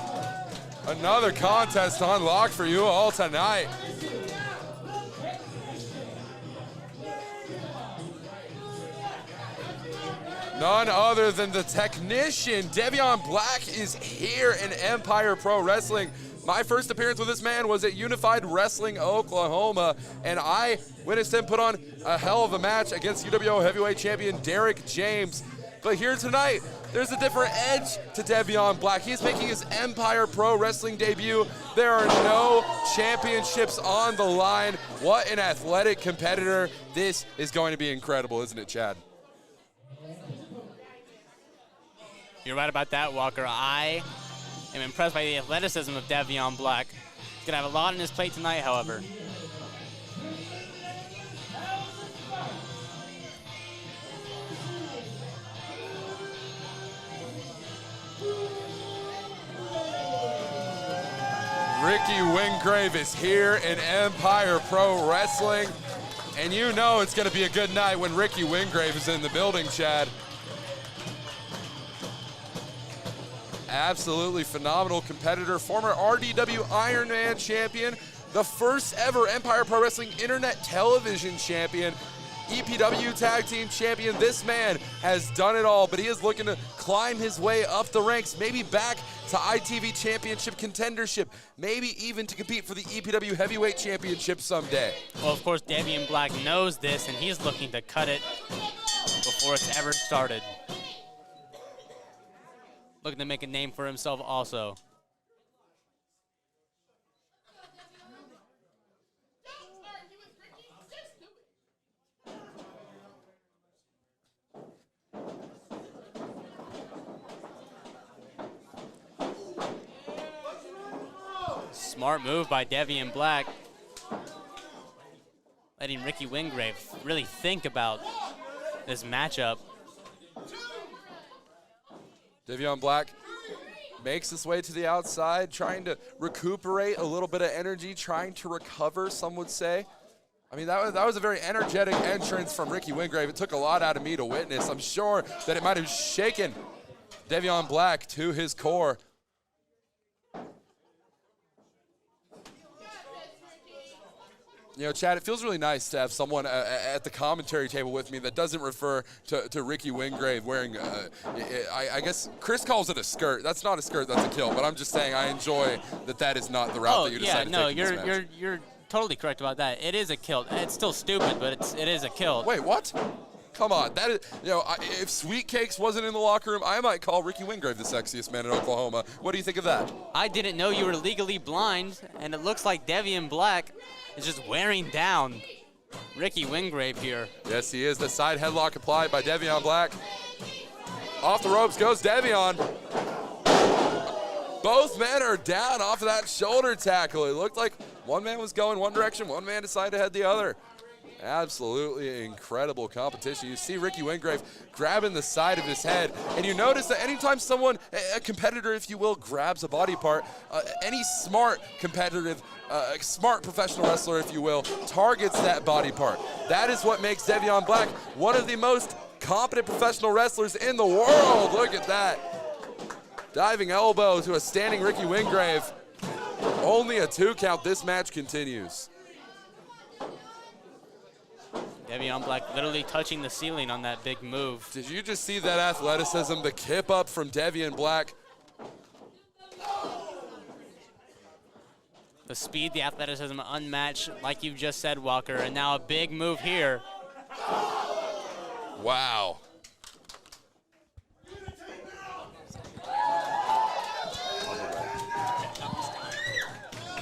another contest on lock for you all tonight. None other than the technician, Devion Black, is here in Empire Pro Wrestling. My first appearance with this man was at Unified Wrestling Oklahoma, and I witnessed him put on a hell of a match against UWO heavyweight champion Derek James. But here tonight, there's a different edge to Devion Black. He is making his Empire Pro Wrestling debut. There are no championships on the line. What an athletic competitor. This is going to be incredible, isn't it, Chad? You're right about that, Walker. I am impressed by the athleticism of Devion Black. He's going to have a lot on his plate tonight, however. Ricky Wingrave is here in Empire Pro Wrestling, and you know it's going to be a good night when Ricky Wingrave is in the building, Chad. Absolutely phenomenal competitor, former RDW Ironman champion, the first ever Empire Pro Wrestling Internet Television champion, EPW Tag Team champion. This man has done it all, but he is looking to climb his way up the ranks, maybe back to ITV Championship contendership, maybe even to compete for the EPW Heavyweight Championship someday. Well, of course, Devion Black knows this, and he's looking to cut it before it's ever started. Looking to make a name for himself also. Smart move by Devion Black. Letting Ricky Wingrave really think about this matchup. Devion Black makes his way to the outside, trying to recuperate a little bit of energy, trying to recover, some would say. I mean, that was a very energetic entrance from Ricky Wingrave. It took a lot out of me to witness. I'm sure that it might have shaken Devion Black to his core. You know, Chad, it feels really nice to have someone at the commentary table with me that doesn't refer to Ricky Wingrave wearing, I guess Chris calls it a skirt. That's not a skirt, that's a kilt. But I'm just saying I enjoy that is not the route that you decided to take in this match. You're totally correct about that. It is a kilt. It's still stupid, but it is a kilt. Wait, what? Come on, that is, you know, if Sweet Cakes wasn't in the locker room, I might call Ricky Wingrave the sexiest man in Oklahoma. What do you think of that? I didn't know you were legally blind, and it looks like Devion Black is just wearing down Ricky Wingrave here. Yes, he is. The side headlock applied by Devion Black. Off the ropes goes Devion. Both men are down off of that shoulder tackle. It looked like one man was going one direction, one man decided to head the other. Absolutely incredible competition. You see Ricky Wingrave grabbing the side of his head, and you notice that anytime someone, a competitor, if you will, grabs a body part, any smart competitive, smart professional wrestler, if you will, targets that body part. That is what makes Devion Black one of the most competent professional wrestlers in the world. Look at that. Diving elbow to a standing Ricky Wingrave. Only a 2 count. This match continues. Devion Black literally touching the ceiling on that big move. Did you just see that athleticism, the kip up from Devion Black? The speed, the athleticism unmatched, like you just said, Walker. And now a big move here. Wow.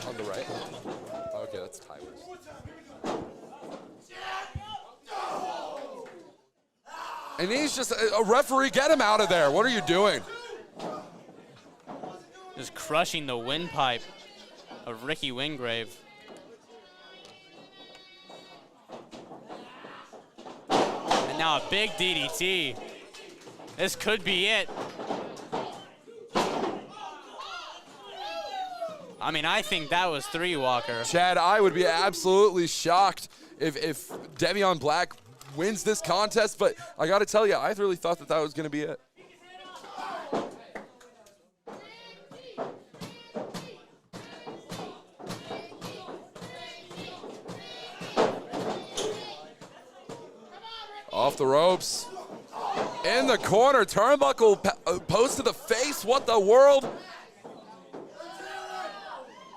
On the right? Okay, that's Tyler's. And he's just a referee. Get him out of there. What are you doing? Just crushing the windpipe of Ricky Wingrave. And now a big DDT. This could be it. I mean, I think that was 3, Walker. Chad, I would be absolutely shocked if Devion Black wins this contest, but I got to tell you, I really thought that was going to be it. Off the ropes. In the corner, turnbuckle post to the face. What the world?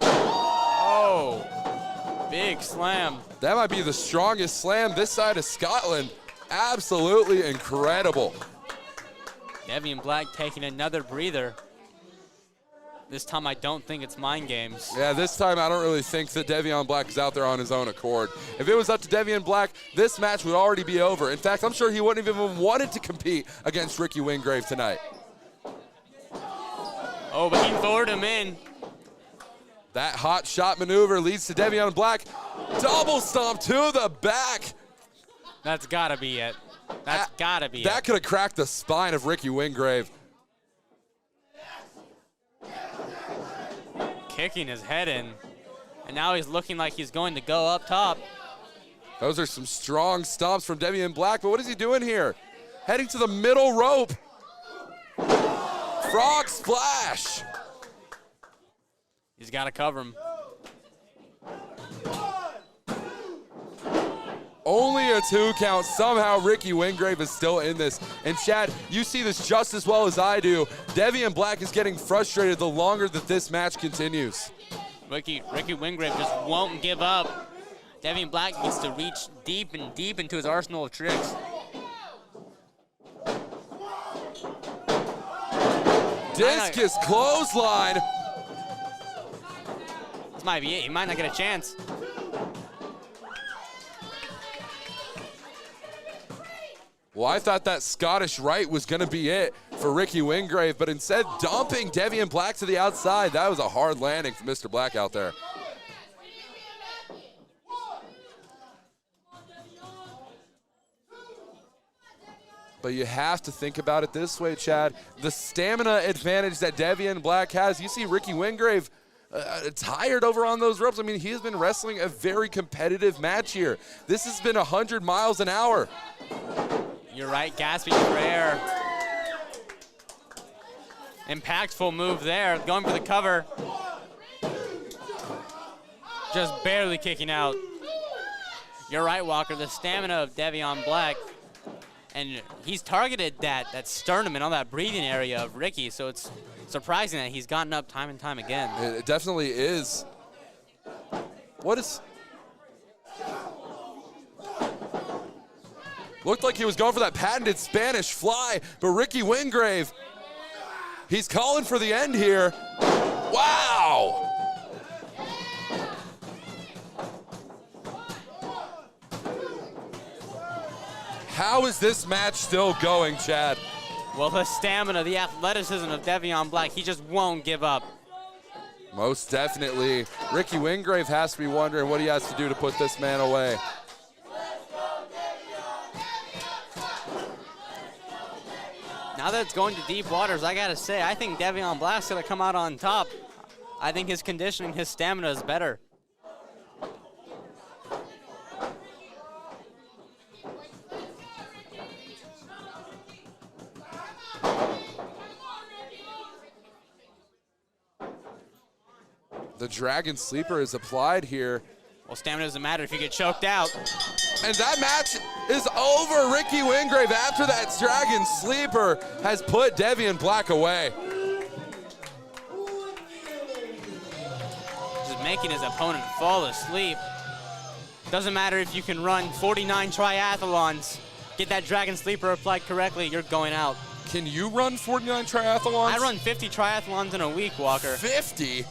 Oh, big slam. That might be the strongest slam this side of Scotland. Absolutely incredible. Devion Black taking another breather. This time I don't think it's mind games. Yeah, this time I don't really think that Devion Black is out there on his own accord. If it was up to Devion Black, this match would already be over. In fact, I'm sure he wouldn't have even wanted to compete against Ricky Wingrave tonight. Oh, but he lured him in. That hot shot maneuver leads to Devion Black. Double stomp to the back. That's gotta be it. That's gotta be it. That could have cracked the spine of Ricky Wingrave. Kicking his head in. And now he's looking like he's going to go up top. Those are some strong stomps from Devion Black, but what is he doing here? Heading to the middle rope. Frog splash. He's got to cover him. Only a 2 count. Somehow Ricky Wingrave is still in this. And Chad, you see this just as well as I do. Devion Black is getting frustrated the longer that this match continues. Ricky Wingrave just won't give up. Devion Black needs to reach deep and deep into his arsenal of tricks. Discus clothesline. This might be it. He might not get a chance. Well, I thought that Scottish right was going to be it for Ricky Wingrave, but instead dumping Devion Black to the outside. That was a hard landing for Mr. Black out there. But you have to think about it this way, Chad. The stamina advantage that Devion Black has, you see Ricky Wingrave tired over on those ropes. I mean, he has been wrestling a very competitive match here. This has been 100 miles an hour. You're right, gasping for air. Impactful move there, going for the cover. Just barely kicking out. You're right, Walker, the stamina of Devion Black. And he's targeted that sternum and all that breathing area of Ricky, so it's surprising that he's gotten up time and time again. It definitely is. What is... Looked like he was going for that patented Spanish fly, but Ricky Wingrave, he's calling for the end here. Wow! How is this match still going, Chad? Well, the stamina, the athleticism of Devion Black, he just won't give up. Most definitely. Ricky Wingrave has to be wondering what he has to do to put this man away. Now that it's going to deep waters, I gotta say, I think Devion Black's gonna come out on top. I think his conditioning, his stamina is better. The Dragon Sleeper is applied here. Well, stamina doesn't matter if you get choked out. And that match is over. Ricky Wingrave, after that Dragon Sleeper, has put Devion Black away. Just making his opponent fall asleep. Doesn't matter if you can run 49 triathlons. Get that Dragon Sleeper applied correctly, you're going out. Can you run 49 triathlons? I run 50 triathlons in a week, Walker. 50?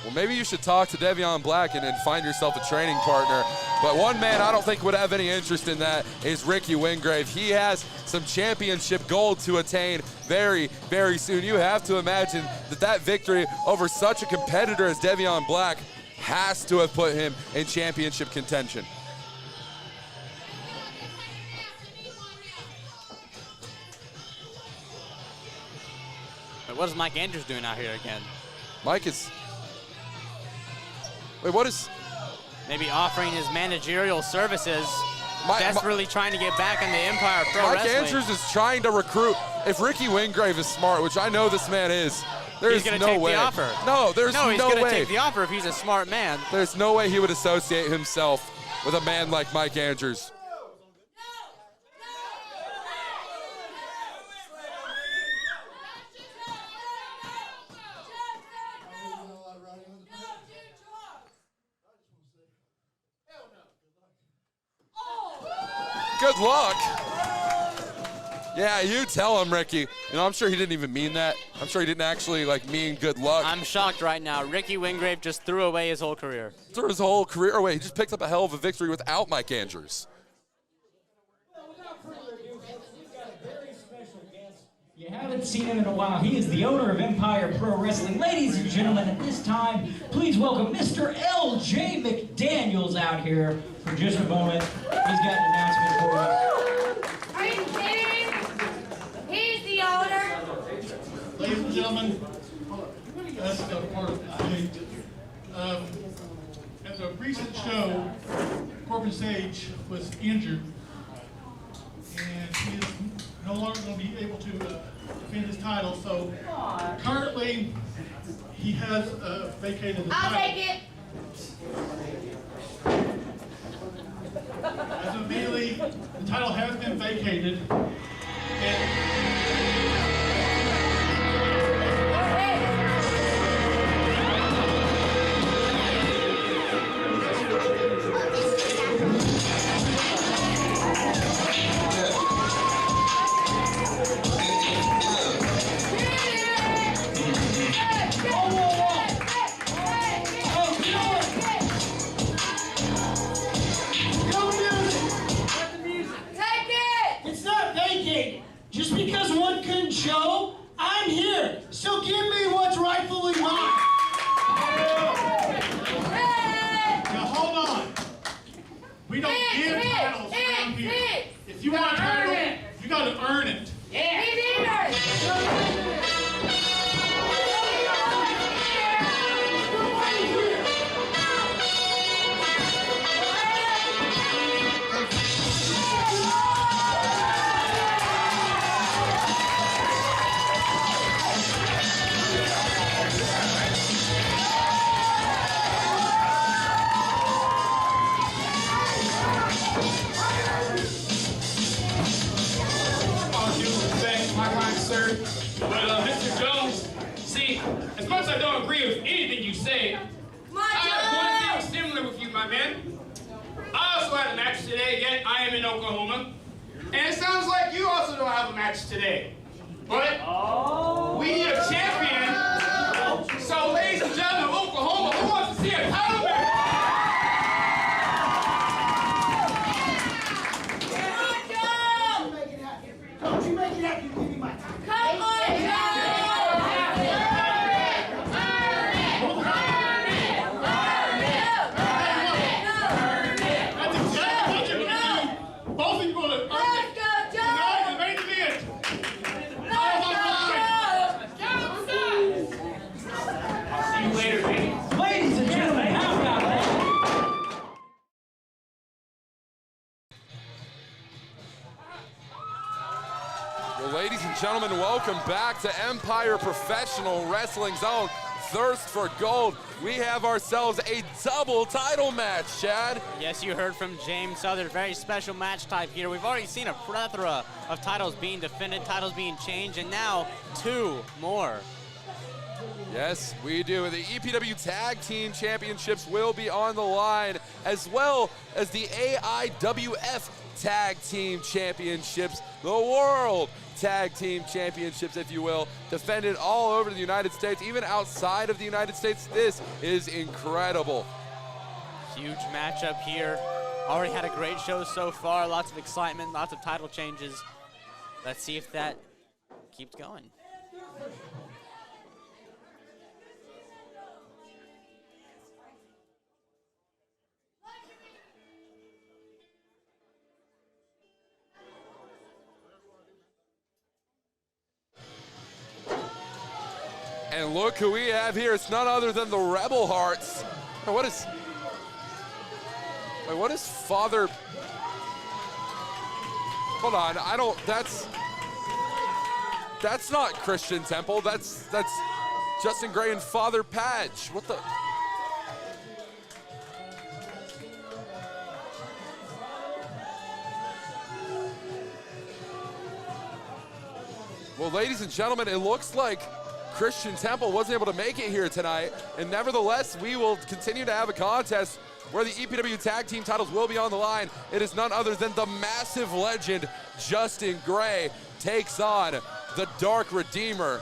Well, maybe you should talk to Devion Black and find yourself a training partner. But one man I don't think would have any interest in that is Ricky Wingrave. He has some championship gold to attain very, very soon. You have to imagine that victory over such a competitor as Devion Black has to have put him in championship contention. But what is Mike Andrews doing out here again? Mike is... Wait, what is... Maybe offering his managerial services, desperately trying to get back in the Empire Pro Wrestling. Mike Andrews is trying to recruit. If Ricky Wingrave is smart, which I know this man is, there's no way. He's going to take the offer. No, there's no way. No, he's going to take the offer if he's a smart man. There's no way he would associate himself with a man like Mike Andrews. Good luck. Yeah, you tell him, Ricky. You know, I'm sure he didn't even mean that. I'm sure he didn't actually mean good luck. I'm shocked right now. Ricky Wingrave just threw away his whole career. Threw his whole career away. He just picked up a hell of a victory without Mike Andrews. Without further ado, folks, we've got a very special guest. You haven't seen him in a while. He is the owner of Empire Pro Wrestling. Ladies and gentlemen, at this time, please welcome Mr. L.J. McDaniels out here for just a moment. He's got an announcement for us. Are you kidding? He's the owner. Ladies and gentlemen, that's the part I hate. At the recent show, Corbin Sage was injured, and he is no longer going to be able to defend his title. So currently, he has vacated the title. I'll take it. As of immediately, the title has been vacated. Just because one couldn't show, I'm here. So give me what's rightfully mine. Now hold on. We don't give titles around here. If you want a title, you got to earn it. Yeah. Walker. But Mr. Jones, see, as much as I don't agree with anything you say, I have one thing similar with you, my man. I also had a match today, yet I am in Oklahoma. And it sounds like you also don't have a match today. But we need a champion. So, ladies and gentlemen of Oklahoma, who wants to see a title match? Don't you make it happen, give me my time. Come on, Both of you going to Let's go, Joe! tonight the main event. I'll see you later, baby. Ladies and gentlemen, how about that? Well, ladies and gentlemen, welcome back to Empire Professional Wrestling Zone. Thirst for gold. We have ourselves a double title match, Chad. Yes, you heard from James Southern. Very special match type here. We've already seen a plethora of titles being defended, titles being changed, and now 2 more. Yes, we do. The EPW Tag Team Championships will be on the line, as well as the AIWF Tag Team Championships, the World Tag Team Championships, if you will, defended all over the United States, even outside of the United States. This is incredible. Huge matchup here. Already had a great show so far. Lots of excitement, lots of title changes. Let's see if that keeps going. And look who we have here. It's none other than the Rebel Hearts. What is Father? Hold on, that's not Christian Temple. That's Justin Gray and Father Patch. What the? Well, ladies and gentlemen, it looks like Christian Temple wasn't able to make it here tonight, and nevertheless, we will continue to have a contest where the EPW Tag Team titles will be on the line. It is none other than the massive legend, Justin Gray, takes on the Dark Redeemer.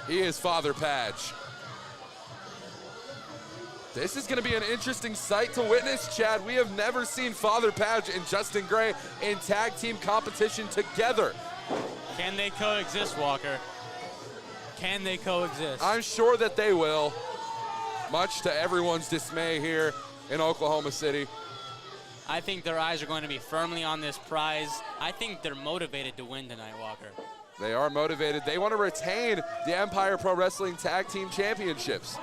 He is Father Patch. This is going to be an interesting sight to witness, Chad. We have never seen Father Patch and Justin Gray in tag team competition together. Can they coexist, Walker? Can they coexist? I'm sure that they will, much to everyone's dismay here in Oklahoma City. I think their eyes are going to be firmly on this prize. I think they're motivated to win tonight, Walker. They are motivated. They want to retain the Empire Pro Wrestling Tag Team Championships.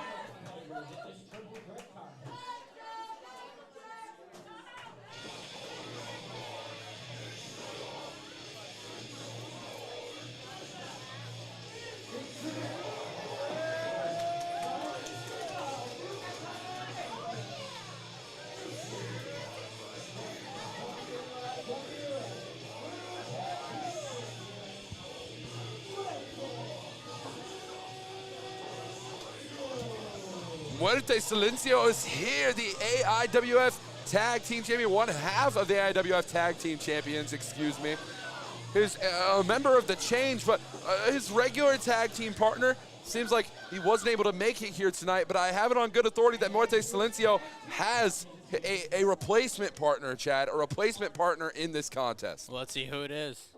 Muerte Silencio is here, the AIWF Tag Team Champion, one half of the AIWF Tag Team Champions, excuse me. He's a member of the Change, but his regular tag team partner seems like he wasn't able to make it here tonight, but I have it on good authority that Muerte Silencio has a replacement partner, Chad, a replacement partner in this contest. Well, let's see who it is.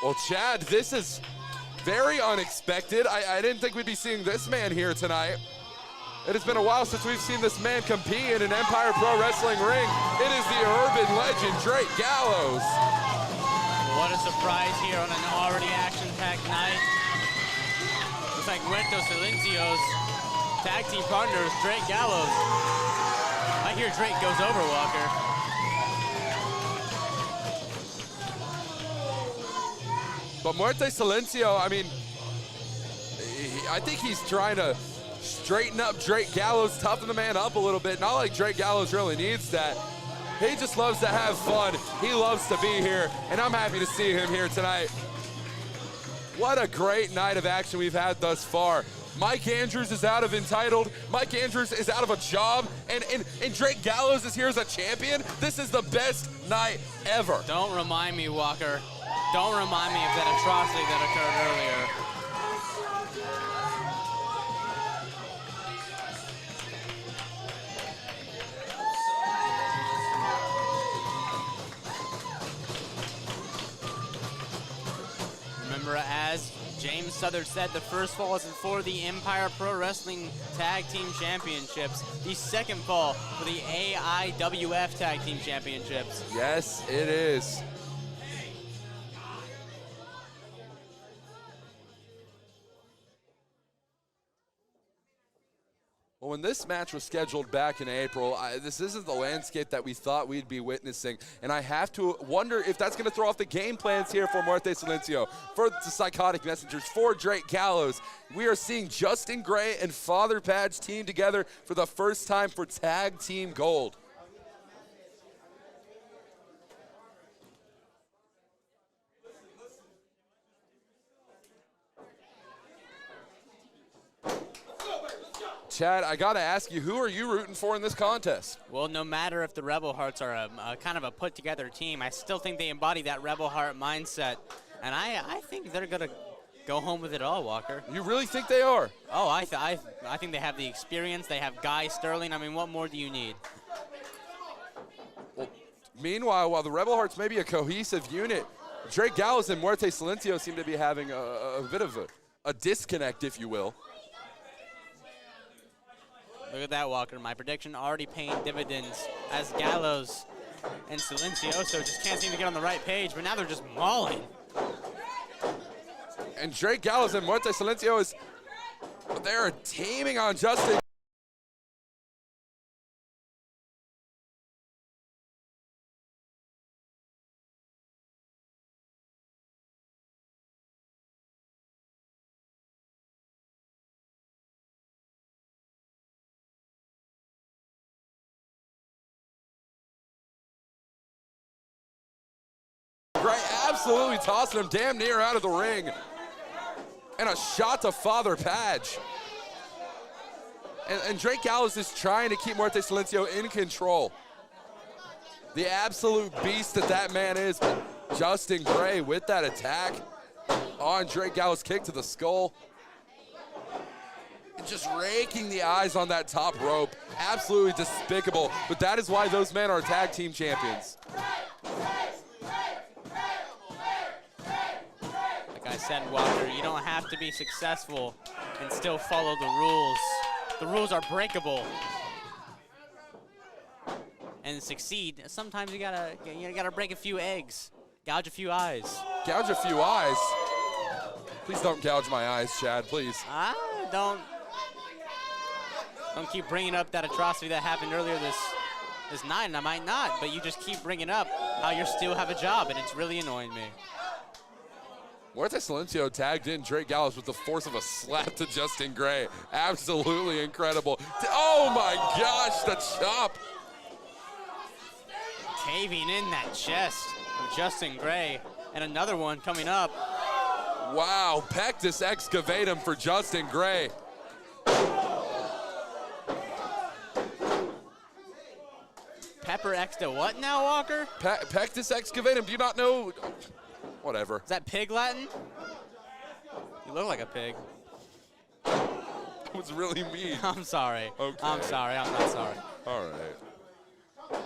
Well, Chad, this is very unexpected. I didn't think we'd be seeing this man here tonight. It has been a while since we've seen this man compete in an Empire Pro Wrestling ring. It is the urban legend, Drake Gallows. What a surprise here on an already action-packed night. Looks like Muerto Silencio's tag team partner is Drake Gallows. I hear Drake goes over, Walker. But Muerte Silencio, I mean, I think he's trying to straighten up Drake Gallows, toughen the man up a little bit. Not like Drake Gallows really needs that. He just loves to have fun. He loves to be here, and I'm happy to see him here tonight. What a great night of action we've had thus far. Mike Andrews is out of Entitled. Mike Andrews is out of a job, and Drake Gallows is here as a champion. This is the best night ever. Don't remind me, Walker. Don't remind me of that atrocity that occurred earlier. Remember, as James Southern said, the first fall is for the Empire Pro Wrestling Tag Team Championships. The second fall for the AIWF Tag Team Championships. Yes, it is. Well, when this match was scheduled back in April, this isn't the landscape that we thought we'd be witnessing. And I have to wonder if that's going to throw off the game plans here for Muerte Silencio, for the Psychotic Messengers, for Drake Gallows. We are seeing Justin Gray and Father Padge team together for the first time for Tag Team Gold. Chad, I got to ask you, who are you rooting for in this contest? Well, no matter if the Rebel Hearts are a kind of a put-together team, I still think they embody that Rebel Heart mindset. And I think they're going to go home with it all, Walker. You really think they are? Oh, I think they have the experience. They have Guy Sterling. I mean, what more do you need? Well, meanwhile, while the Rebel Hearts may be a cohesive unit, Drake Gallows and Muerte Silencio seem to be having a bit of a disconnect, if you will. Look at that, Walker. My prediction already paying dividends as Gallows and Silencioso just can't seem to get on the right page, but now they're just mauling. And Drake Gallows and Muerte Silencio they're teaming on Justin. Gray absolutely tossing him damn near out of the ring. And a shot to Father Padge. And Drake Gallows is trying to keep Muerte Silencio in control. The absolute beast that man is. Justin Gray with that attack on Drake Gallows' kick to the skull. And just raking the eyes on that top rope. Absolutely despicable. But that is why those men are tag team champions. Like I said, Walker, you don't have to be successful and still follow the rules. The rules are breakable. And succeed, sometimes you gotta break a few eggs, gouge a few eyes. Gouge a few eyes? Please don't gouge my eyes, Chad, please. Don't keep bringing up that atrocity that happened earlier this night, and I might not, but you just keep bringing up how you still have a job, and it's really annoying me. Muerte Silencio tagged in Drake Gallows with the force of a slap to Justin Gray. Absolutely incredible. Oh my gosh, the chop. Caving in that chest of Justin Gray, and another one coming up. Wow, Pectus excavatum for Justin Gray. Pepper X to what now, Walker? Pectus excavatum, do you not know? Whatever. Is that pig Latin? You look like a pig. That was really mean. I'm sorry. Okay. I'm sorry, I'm not sorry. All right.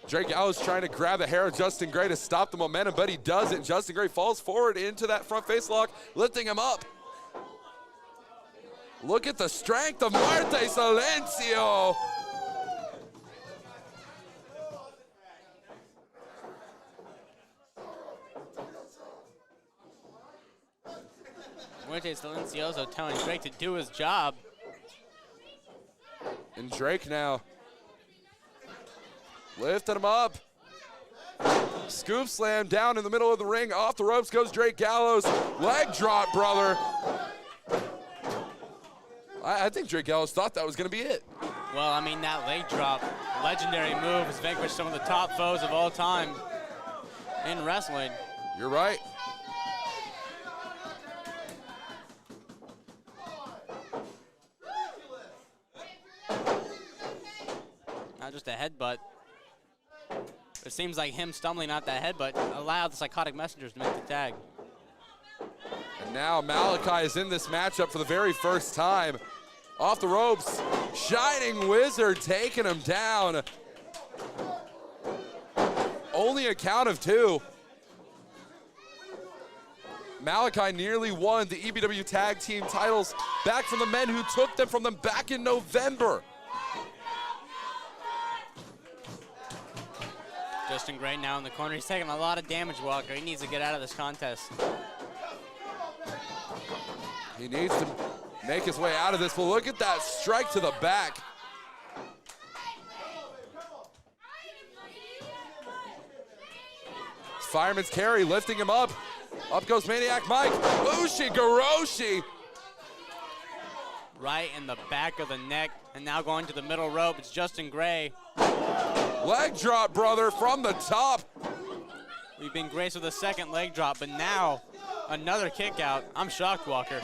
Drake Gallows trying to grab the hair of Justin Gray to stop the momentum, but he doesn't. Justin Gray falls forward into that front face lock, lifting him up. Look at the strength of Muerte Silencio. Muerte Silencioso telling Drake to do his job. And Drake now lifting him up. Scoop slam down in the middle of the ring. Off the ropes goes Drake Gallows. Leg drop, brother. I think Drake Ellis thought that was going to be it. Well, I mean, that leg drop, legendary move, has vanquished some of the top foes of all time in wrestling. You're right. Not just a headbutt. It seems like him stumbling out that headbutt allowed the Psychotic Messengers to make the tag. And now Malachi is in this matchup for the very first time. Off the ropes, Shining Wizard taking him down. Only a count of 2. Malachi nearly won the EPW Tag Team titles back from the men who took them from them back in November. Justin Gray now in the corner. He's taking a lot of damage, Walker. He needs to get out of this contest. He needs to make his way out of this, but look at that strike to the back. Fireman's carry lifting him up. Up goes Maniac Mike. Ushigoroshi. Right in the back of the neck, and now going to the middle rope. It's Justin Gray. Leg drop, brother, from the top. We've been graced with a second leg drop, but now another kick out. I'm shocked, Walker.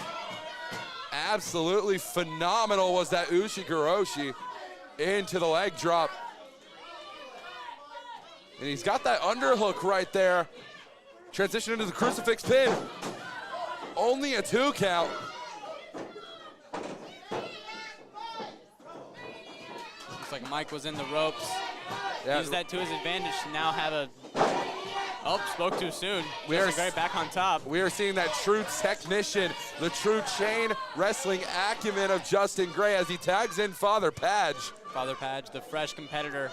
Absolutely phenomenal was that Ushigoroshi into the leg drop. And he's got that underhook right there. Transition into the crucifix pin. Only a 2 count. Looks like Mike was in the ropes. Yeah. Used that to his advantage to now have a... Oh, spoke too soon. Justin Gray back on top. We are seeing that true technician, the true chain wrestling acumen of Justin Gray as he tags in Father Padge. Father Padge, the fresh competitor.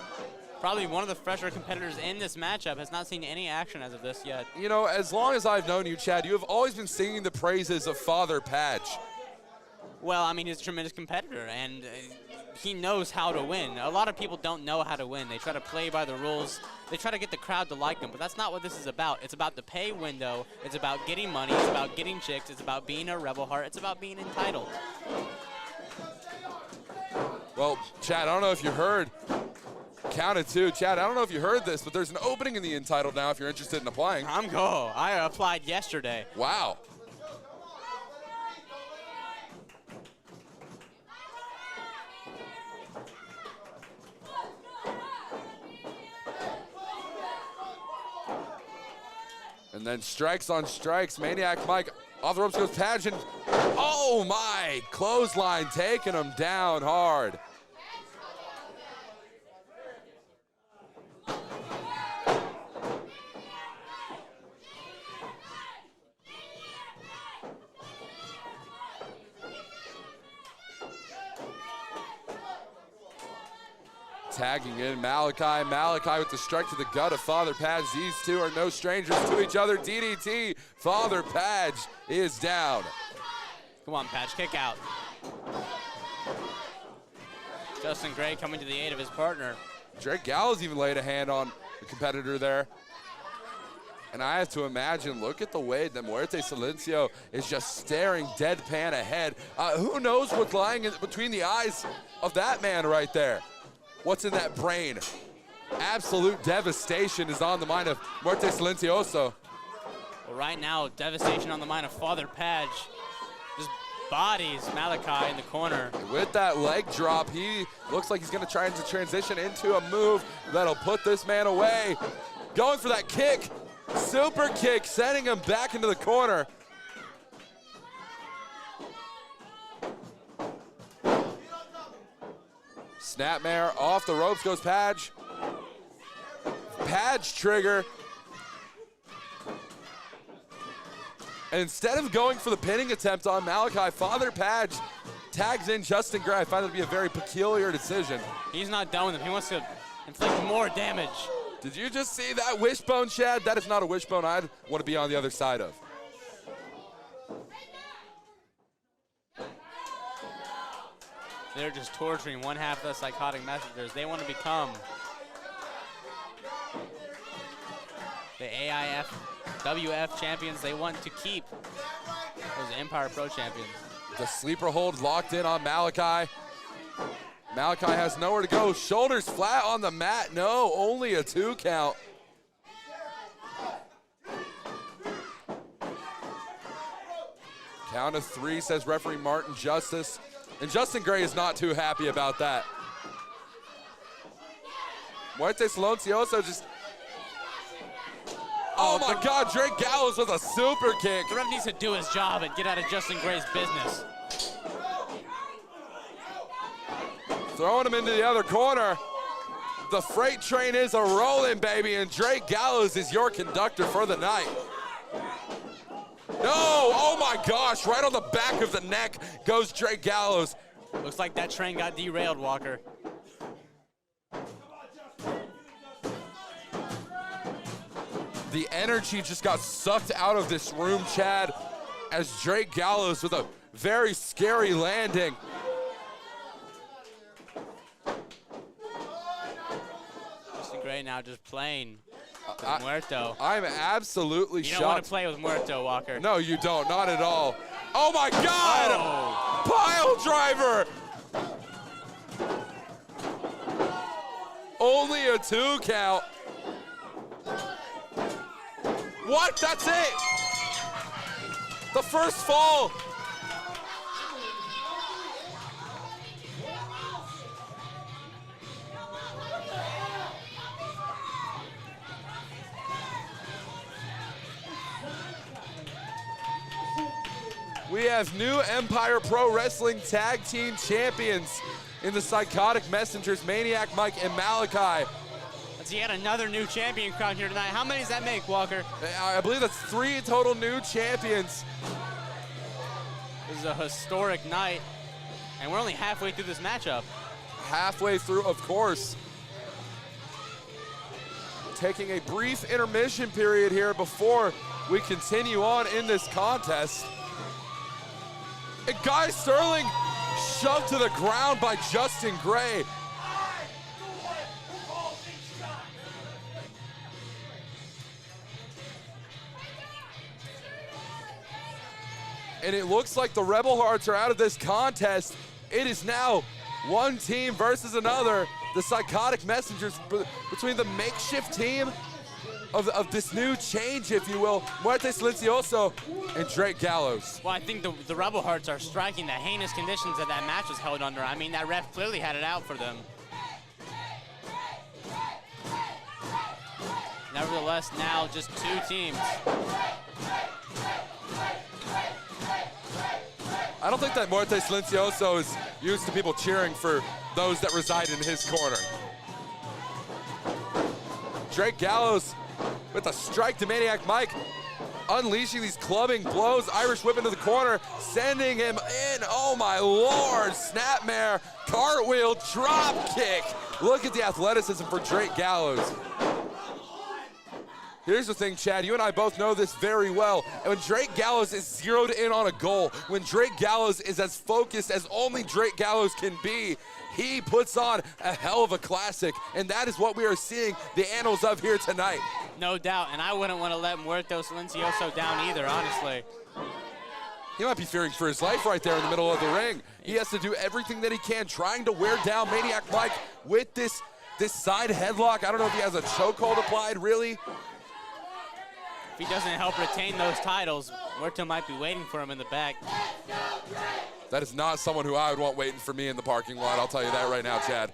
Probably one of the fresher competitors in this matchup, has not seen any action as of this yet. You know, as long as I've known you, Chad, you have always been singing the praises of Father Padge. Well, I mean, he's a tremendous competitor, and he knows how to win. A lot of people don't know how to win. They try to play by the rules. They try to get the crowd to like them, but that's not what this is about. It's about the pay window. It's about getting money. It's about getting chicks. It's about being a rebel heart. It's about being entitled. Well, Chad, I don't know if you heard. Counted 2. Chad, I don't know if you heard this, but there's an opening in the Entitled now if you're interested in applying. I'm go. I applied yesterday. Wow. And then strikes on strikes. Maniac Mike off the ropes goes Pageant. Oh my! Clothesline taking him down hard. Tagging in Malachi. Malachi with the strike to the gut of Father Padge. These two are no strangers to each other. DDT. Father Padge is down. Come on, Padge, kick out. Justin Gray coming to the aid of his partner. Drake Gallows even laid a hand on the competitor there. And I have to imagine, look at the way that Muerte Silencio is just staring deadpan ahead. Who knows what's lying in between the eyes of that man right there? What's in that brain? Absolute devastation is on the mind of Muerte Silencioso. Well, right now, devastation on the mind of Father Padge. Just bodies Malachi in the corner. With that leg drop, he looks like he's going to try to transition into a move that'll put this man away. Going for that kick. Super kick, sending him back into the corner. Snapmare off the ropes goes Padge. Padge trigger. And instead of going for the pinning attempt on Malachi, Father Padge tags in Justin Gray. I find it to be a very peculiar decision. He's not done with him. He wants to inflict more damage. Did you just see that wishbone, Chad? That is not a wishbone I'd want to be on the other side of. They're just torturing one half of the Psychotic Messengers. They want to become the AIF, WF champions. They want to keep those Empire Pro champions. The sleeper hold locked in on Malachi. Malachi has nowhere to go. Shoulders flat on the mat. No, only a 2 count. Count of 3, says referee Martin Justice. And Justin Gray is not too happy about that. Muerte Silencioso just... Oh my God, Drake Gallows with a super kick. The ref needs to do his job and get out of Justin Gray's business. Throwing him into the other corner. The freight train is a-rolling, baby, and Drake Gallows is your conductor for the night. No, oh my gosh, right on the back of the neck goes Drake Gallows. Looks like that train got derailed, Walker. The energy just got sucked out of this room, Chad, as Drake Gallows with a very scary landing. Justin Gray now just playing with Muerto. I'm absolutely shocked. shocked. You don't want to play with Muerto, Walker. No, you don't, not at all. Oh my God! Oh. Pile driver! Only a 2 count. What? That's it! The first fall. We have new Empire Pro Wrestling Tag Team Champions in the Psychotic Messengers, Maniac Mike and Malachi. That's yet another new champion crowned here tonight. How many does that make, Walker? I believe that's 3 total new champions. This is a historic night, and we're only halfway through this matchup. Halfway through, of course. Taking a brief intermission period here before we continue on in this contest. And Guy Sterling shoved to the ground by Justin Gray. And it looks like the Rebel Hearts are out of this contest. It is now one team versus another. The Psychotic Messengers between the makeshift team of this new change, if you will, Muerte Silencioso and Drake Gallows. Well, I think the Rebel Hearts are striking the heinous conditions that match was held under. I mean, that ref clearly had it out for them. Nevertheless, now just 2 teams. I don't think that Muerte Silencioso is used to people cheering for those that reside in his corner. Drake Gallows with a strike to Maniac Mike, unleashing these clubbing blows. Irish whip into the corner, sending him in. Oh my Lord, snapmare, cartwheel, drop kick. Look at the athleticism for Drake Gallows. Here's the thing, Chad, you and I both know this very well. And when Drake Gallows is zeroed in on a goal, when Drake Gallows is as focused as only Drake Gallows can be, he puts on a hell of a classic. And that is what we are seeing the annals of here tonight. No doubt, and I wouldn't want to let Muerto Silencioso down either, honestly. He might be fearing for his life right there in the middle of the ring. He has to do everything that he can, trying to wear down Maniac Mike with this side headlock. I don't know if he has a chokehold applied, really. If he doesn't help retain those titles, Muerto might be waiting for him in the back. That is not someone who I would want waiting for me in the parking lot. I'll tell you that right now, Chad.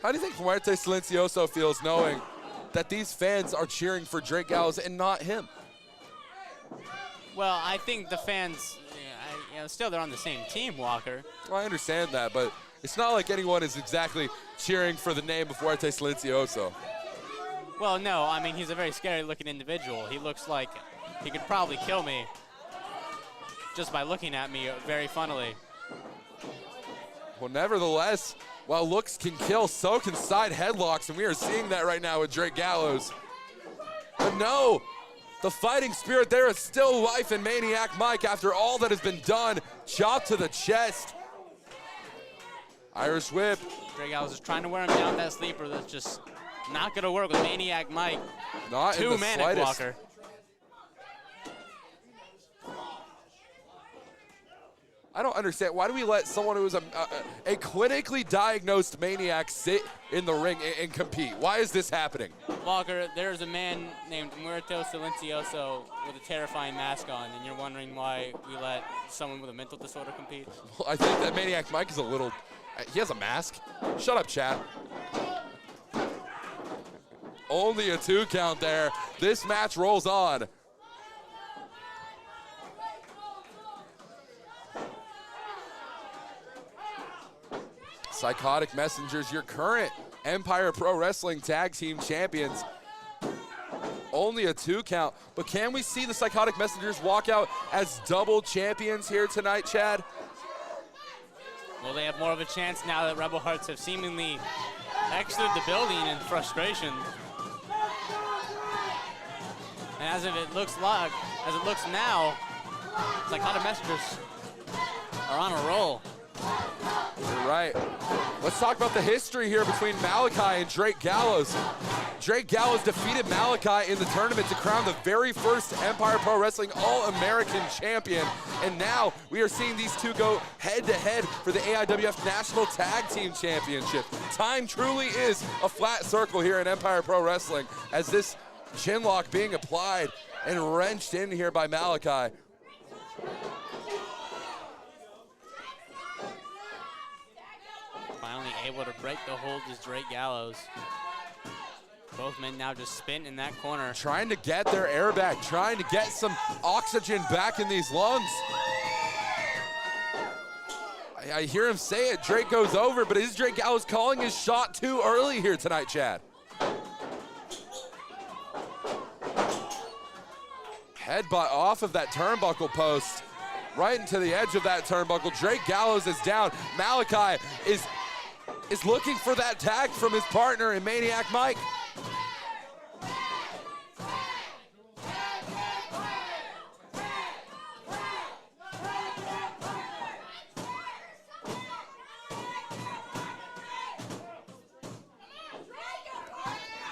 How do you think Muerte Silencioso feels knowing that these fans are cheering for Drake Gallows and not him? Well, I think the fans, still they're on the same team, Walker. Well, I understand that, but it's not like anyone is exactly cheering for the name of Muerte Silencioso. Well, no, I mean, he's a very scary-looking individual. He looks like he could probably kill me just by looking at me very funnily. Well, nevertheless, while looks can kill, so can side headlocks, and we are seeing that right now with Drake Gallows. But no, the fighting spirit, there is still life in Maniac Mike after all that has been done. Chop to the chest. Irish whip. Drake Gallows is trying to wear him down with that sleeper. That's just not going to work with Maniac Mike. Not in the Two-Manic slightest. Walker. I don't understand. Why do we let someone who is a clinically diagnosed maniac sit in the ring and compete? Why is this happening? Walker, there's a man named Muerto Silencioso with a terrifying mask on, and you're wondering why we let someone with a mental disorder compete? Well, I think that Maniac Mike is a little... He has a mask. Shut up, Chad. Only a 2 count there. This match rolls on. Psychotic Messengers, your current Empire Pro Wrestling Tag Team Champions. Only a 2 count, but can we see the Psychotic Messengers walk out as double champions here tonight, Chad? Well, they have more of a chance now that Rebel Hearts have seemingly exited the building in frustration. And as it looks now, Psychotic Messengers are on a roll. You're right. Let's talk about the history here between Malachi and Drake Gallows. Drake Gallows defeated Malachi in the tournament to crown the very first Empire Pro Wrestling All-American Champion. And now we are seeing these two go head-to-head for the AIWF National Tag Team Championship. Time truly is a flat circle here in Empire Pro Wrestling as this chin lock being applied and wrenched in here by Malachi. Finally able to break the hold is Drake Gallows. Both men now just spin in that corner. Trying to get their air back, trying to get some oxygen back in these lungs. I hear him say it, Drake goes over, but is Drake Gallows calling his shot too early here tonight, Chad? Headbutt off of that turnbuckle post, right into the edge of that turnbuckle. Drake Gallows is down. Malachi is looking for that tag from his partner in Maniac Mike.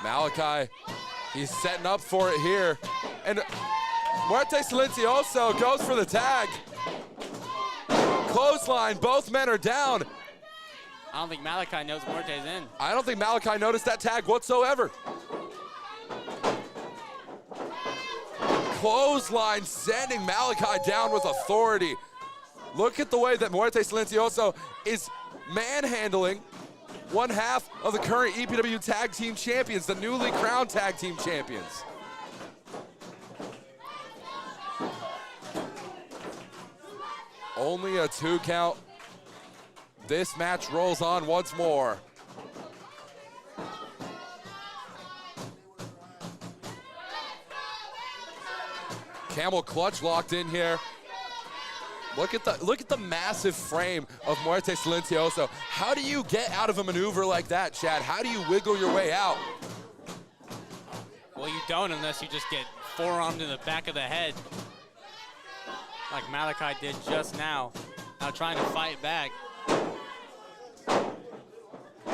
Malachi, he's setting up for it here. And Muerte Silencioso goes for the tag. Clothesline, both men are down. I don't think Malachi knows Muerte's in. I don't think Malachi noticed that tag whatsoever. Clothesline sending Malachi down with authority. Look at the way that Muerte Silencioso is manhandling one half of the current EPW Tag Team Champions, the newly crowned Tag Team Champions. Only a 2 count. This match rolls on once more. Camel clutch locked in here. Look at the massive frame of Muerte Silencioso. How do you get out of a maneuver like that, Chad? How do you wiggle your way out? Well, you don't unless you just get forearmed in the back of the head, like Malachi did just now. Now trying to fight back.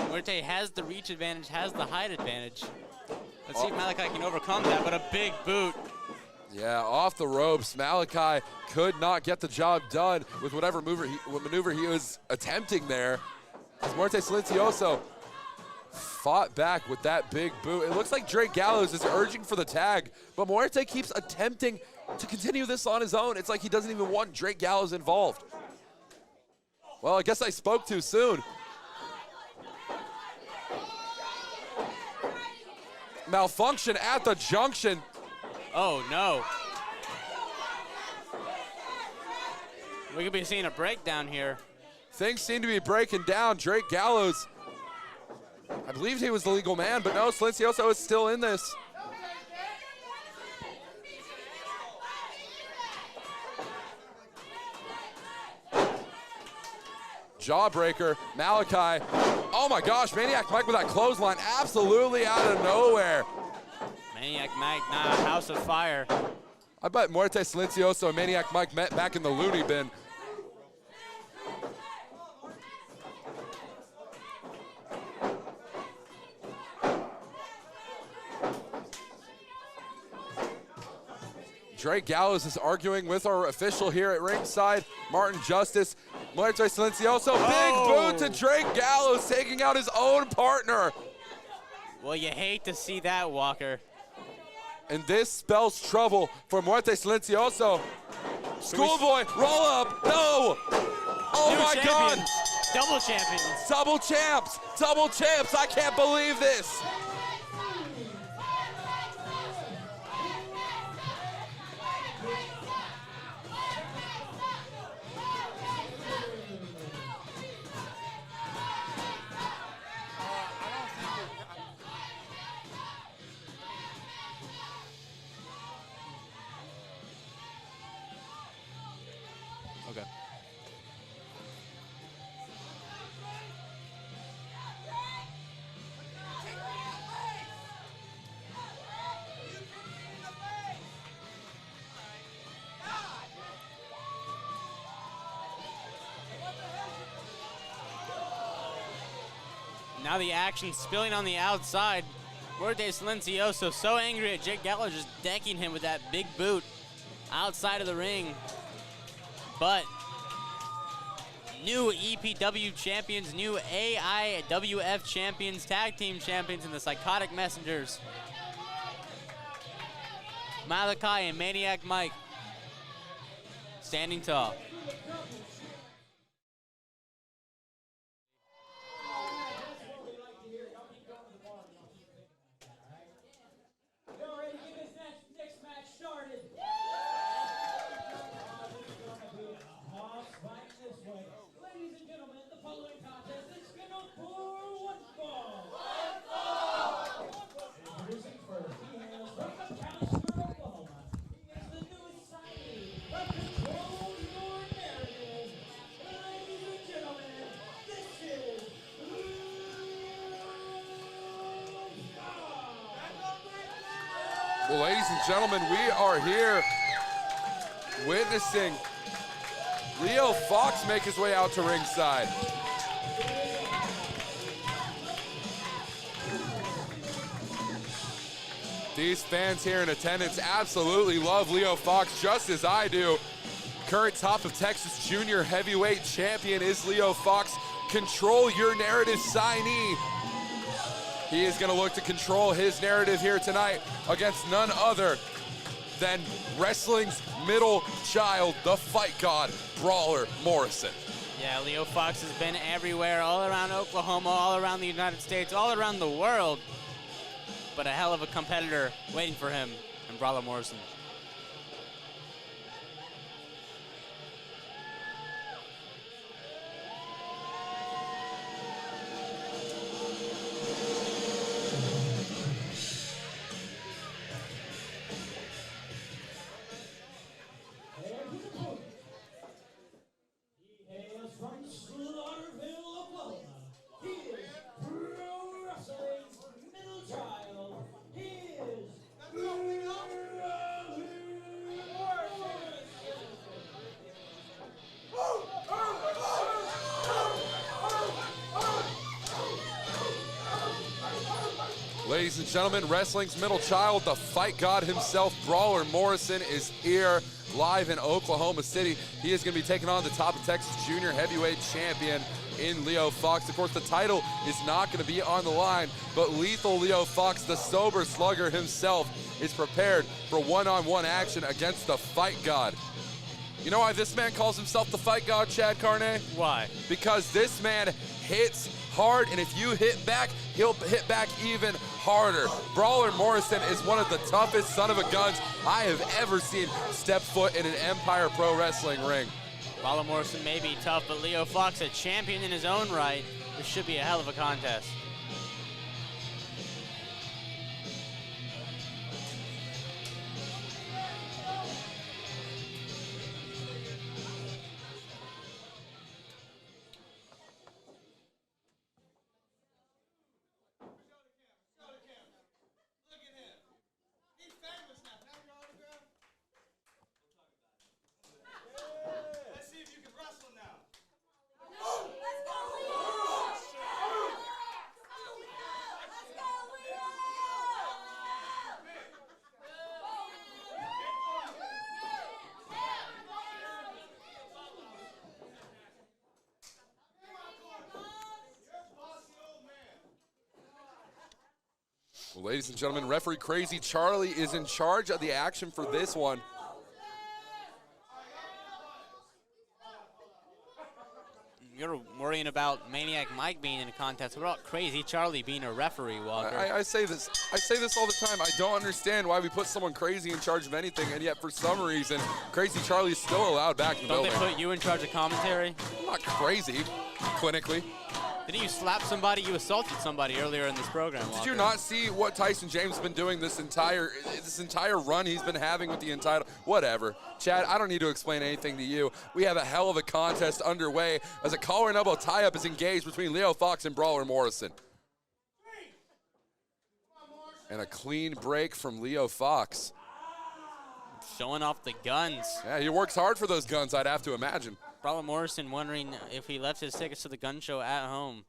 Muerte has the reach advantage, has the height advantage. Let's see if Malachi can overcome that, but a big boot. Yeah, off the ropes. Malachi could not get the job done with whatever maneuver he was attempting there. As Muerte Silencioso fought back with that big boot. It looks like Drake Gallows is urging for the tag, but Muerte keeps attempting to continue this on his own. It's like he doesn't even want Drake Gallows involved. Well, I guess I spoke too soon. Malfunction at the junction. Oh, no. We could be seeing a breakdown here. Things seem to be breaking down. Drake Gallows, I believed he was the legal man, but no, Silencioso is still in this. Jawbreaker, Malachi. Oh my gosh, Maniac Mike with that clothesline absolutely out of nowhere. Maniac Mike, not a house of fire. I bet Muerte Silencioso and Maniac Mike met back in the loony bin. Drake Gallows is arguing with our official here at ringside, Martin Justice. Muerte Silencioso, big boot to Drake Gallows, taking out his own partner. Well, you hate to see that, Walker. And this spells trouble for Muerte Silencioso. Schoolboy, roll up, no! Oh New my God! Double champions. Double champs, double champs, I can't believe this. Okay. Now the action spilling on the outside. Muerte Silencioso so angry at Jake Gallows just decking him with that big boot outside of the ring. But new EPW champions, new AIWF champions, tag team champions in the Psychotic Messengers. Malachi and Maniac Mike standing tall. Well, ladies and gentlemen, we are here witnessing Leo Fox make his way out to ringside. These fans here in attendance absolutely love Leo Fox, just as I do. Current top of Texas Junior Heavyweight Champion is Leo Fox. Control Your Narrative signee. He is going to look to control his narrative here tonight against none other than wrestling's middle child, the fight god, Brawler Morrison. Yeah, Leo Fox has been everywhere, all around Oklahoma, all around the United States, all around the world. But a hell of a competitor waiting for him in Brawler Morrison. Ladies and gentlemen, wrestling's middle child, the fight god himself, Brawler Morrison, is here live in Oklahoma City. He is going to be taking on the top of Texas Junior Heavyweight Champion in Leo Fox. Of course, the title is not going to be on the line, but lethal Leo Fox, the sober slugger himself, is prepared for one-on-one action against the fight god. You know why this man calls himself the fight god, Chad Carney? Why? Because this man hits hard, and if you hit back, he'll hit back even harder. Brawler Morrison is one of the toughest son of a guns I have ever seen step foot in an Empire Pro Wrestling ring. Brawler Morrison may be tough, but Leo Fox, a champion in his own right. This should be a hell of a contest. Well, ladies and gentlemen, referee Crazy Charlie is in charge of the action for this one. You're worrying about Maniac Mike being in a contest. What about Crazy Charlie being a referee, Walker? I say this all the time. I don't understand why we put someone crazy in charge of anything, and yet for some reason, Crazy Charlie is still allowed back in the building. Don't they put you in charge of commentary? I'm not crazy, clinically. Didn't you slap somebody? You assaulted somebody earlier in this program, Walker. Did you not see what Tyson James has been doing this entire run he's been having with the entitled? Whatever. Chad, I don't need to explain anything to you. We have a hell of a contest underway as a collar and elbow tie-up is engaged between Leo Fox and Brawler Morrison. And a clean break from Leo Fox. Showing off the guns. Yeah, he works hard for those guns, I'd have to imagine. Brawler Morrison wondering if he left his tickets to the gun show at home.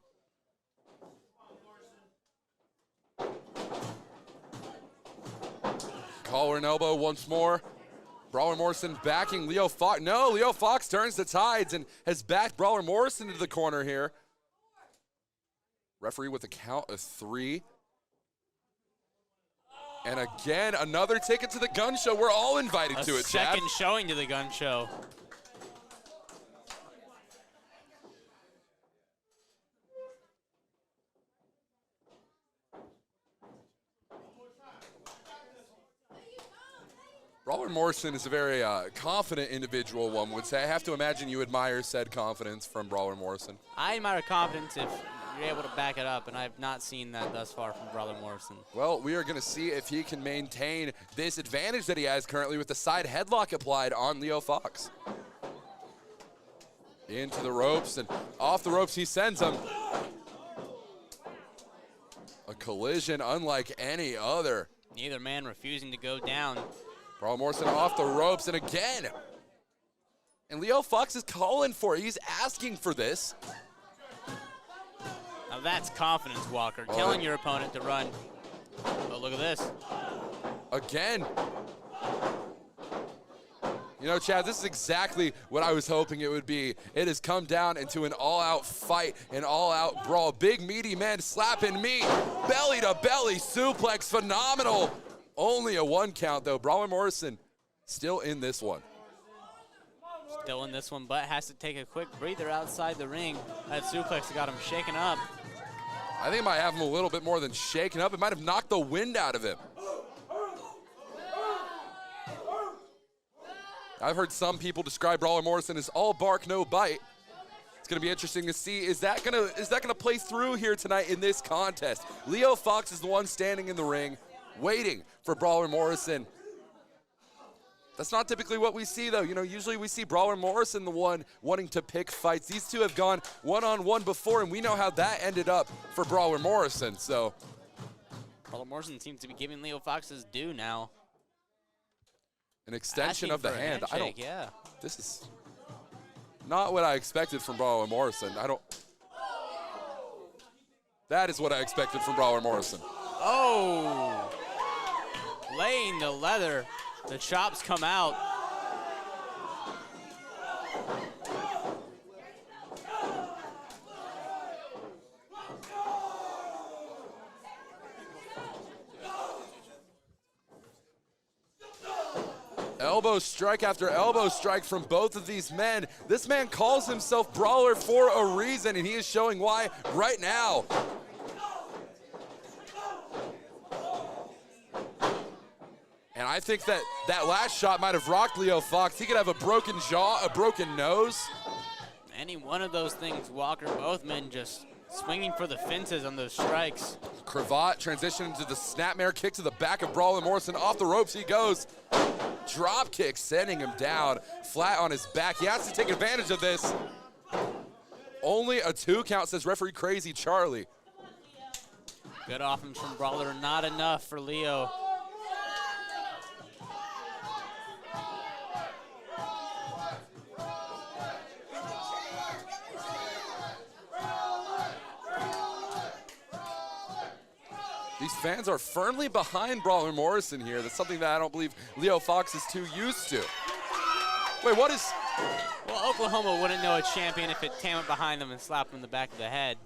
Collar and elbow once more. Brawler Morrison backing Leo Fox. No, Leo Fox turns the tides and has backed Brawler Morrison into the corner here. Referee with a count of 3. And again, another ticket to the gun show. We're all invited to it, Chad. Second showing to the gun show. Brawler Morrison is a very confident individual, one would say. I have to imagine you admire said confidence from Brawler Morrison. I admire confidence if you're able to back it up, and I have not seen that thus far from Brawler Morrison. Well, we are going to see if he can maintain this advantage that he has currently with the side headlock applied on Leo Fox. Into the ropes, and off the ropes he sends him. A collision unlike any other. Neither man refusing to go down. Brawler Morrison off the ropes, and again. And Leo Fox is calling for it. He's asking for this. Now that's confidence, Walker. Telling your opponent to run. But look at this. Again. You know, Chad, this is exactly what I was hoping it would be. It has come down into an all-out fight, an all-out brawl. Big, meaty men slapping meat. Belly-to-belly suplex. Phenomenal. Only a 1 count, though. Brawler Morrison still in this one. Still in this one, but has to take a quick breather outside the ring. That suplex got him shaken up. I think it might have him a little bit more than shaken up. It might have knocked the wind out of him. I've heard some people describe Brawler Morrison as all bark, no bite. It's going to be interesting to see, is that gonna play through here tonight in this contest? Leo Fox is the one standing in the ring, waiting for Brawler Morrison. That's not typically what we see, though. You know, usually we see Brawler Morrison the one wanting to pick fights. These two have gone one-on-one before, and we know how that ended up for Brawler Morrison, so. Brawler Morrison seems to be giving Leo Fox his due now. An extension of the hand. Yeah. This is not what I expected from Brawler Morrison. That is what I expected from Brawler Morrison. Oh! Laying the leather. The chops come out. Elbow strike after elbow strike from both of these men. This man calls himself Brawler for a reason, and he is showing why right now. And I think that last shot might have rocked Leo Fox. He could have a broken jaw, a broken nose. Any one of those things, Walker. Both men just swinging for the fences on those strikes. Cravat transitioning to the snapmare kick to the back of Brawler Morrison. Off the ropes he goes. Drop kick sending him down flat on his back. He has to take advantage of this. Only a 2 count, says referee Crazy Charlie. Good offense from Brawler, not enough for Leo. These fans are firmly behind Brawler Morrison here. That's something that I don't believe Leo Fox is too used to. Wait, what is? Well, Oklahoma wouldn't know a champion if it came up behind them and slapped him in the back of the head.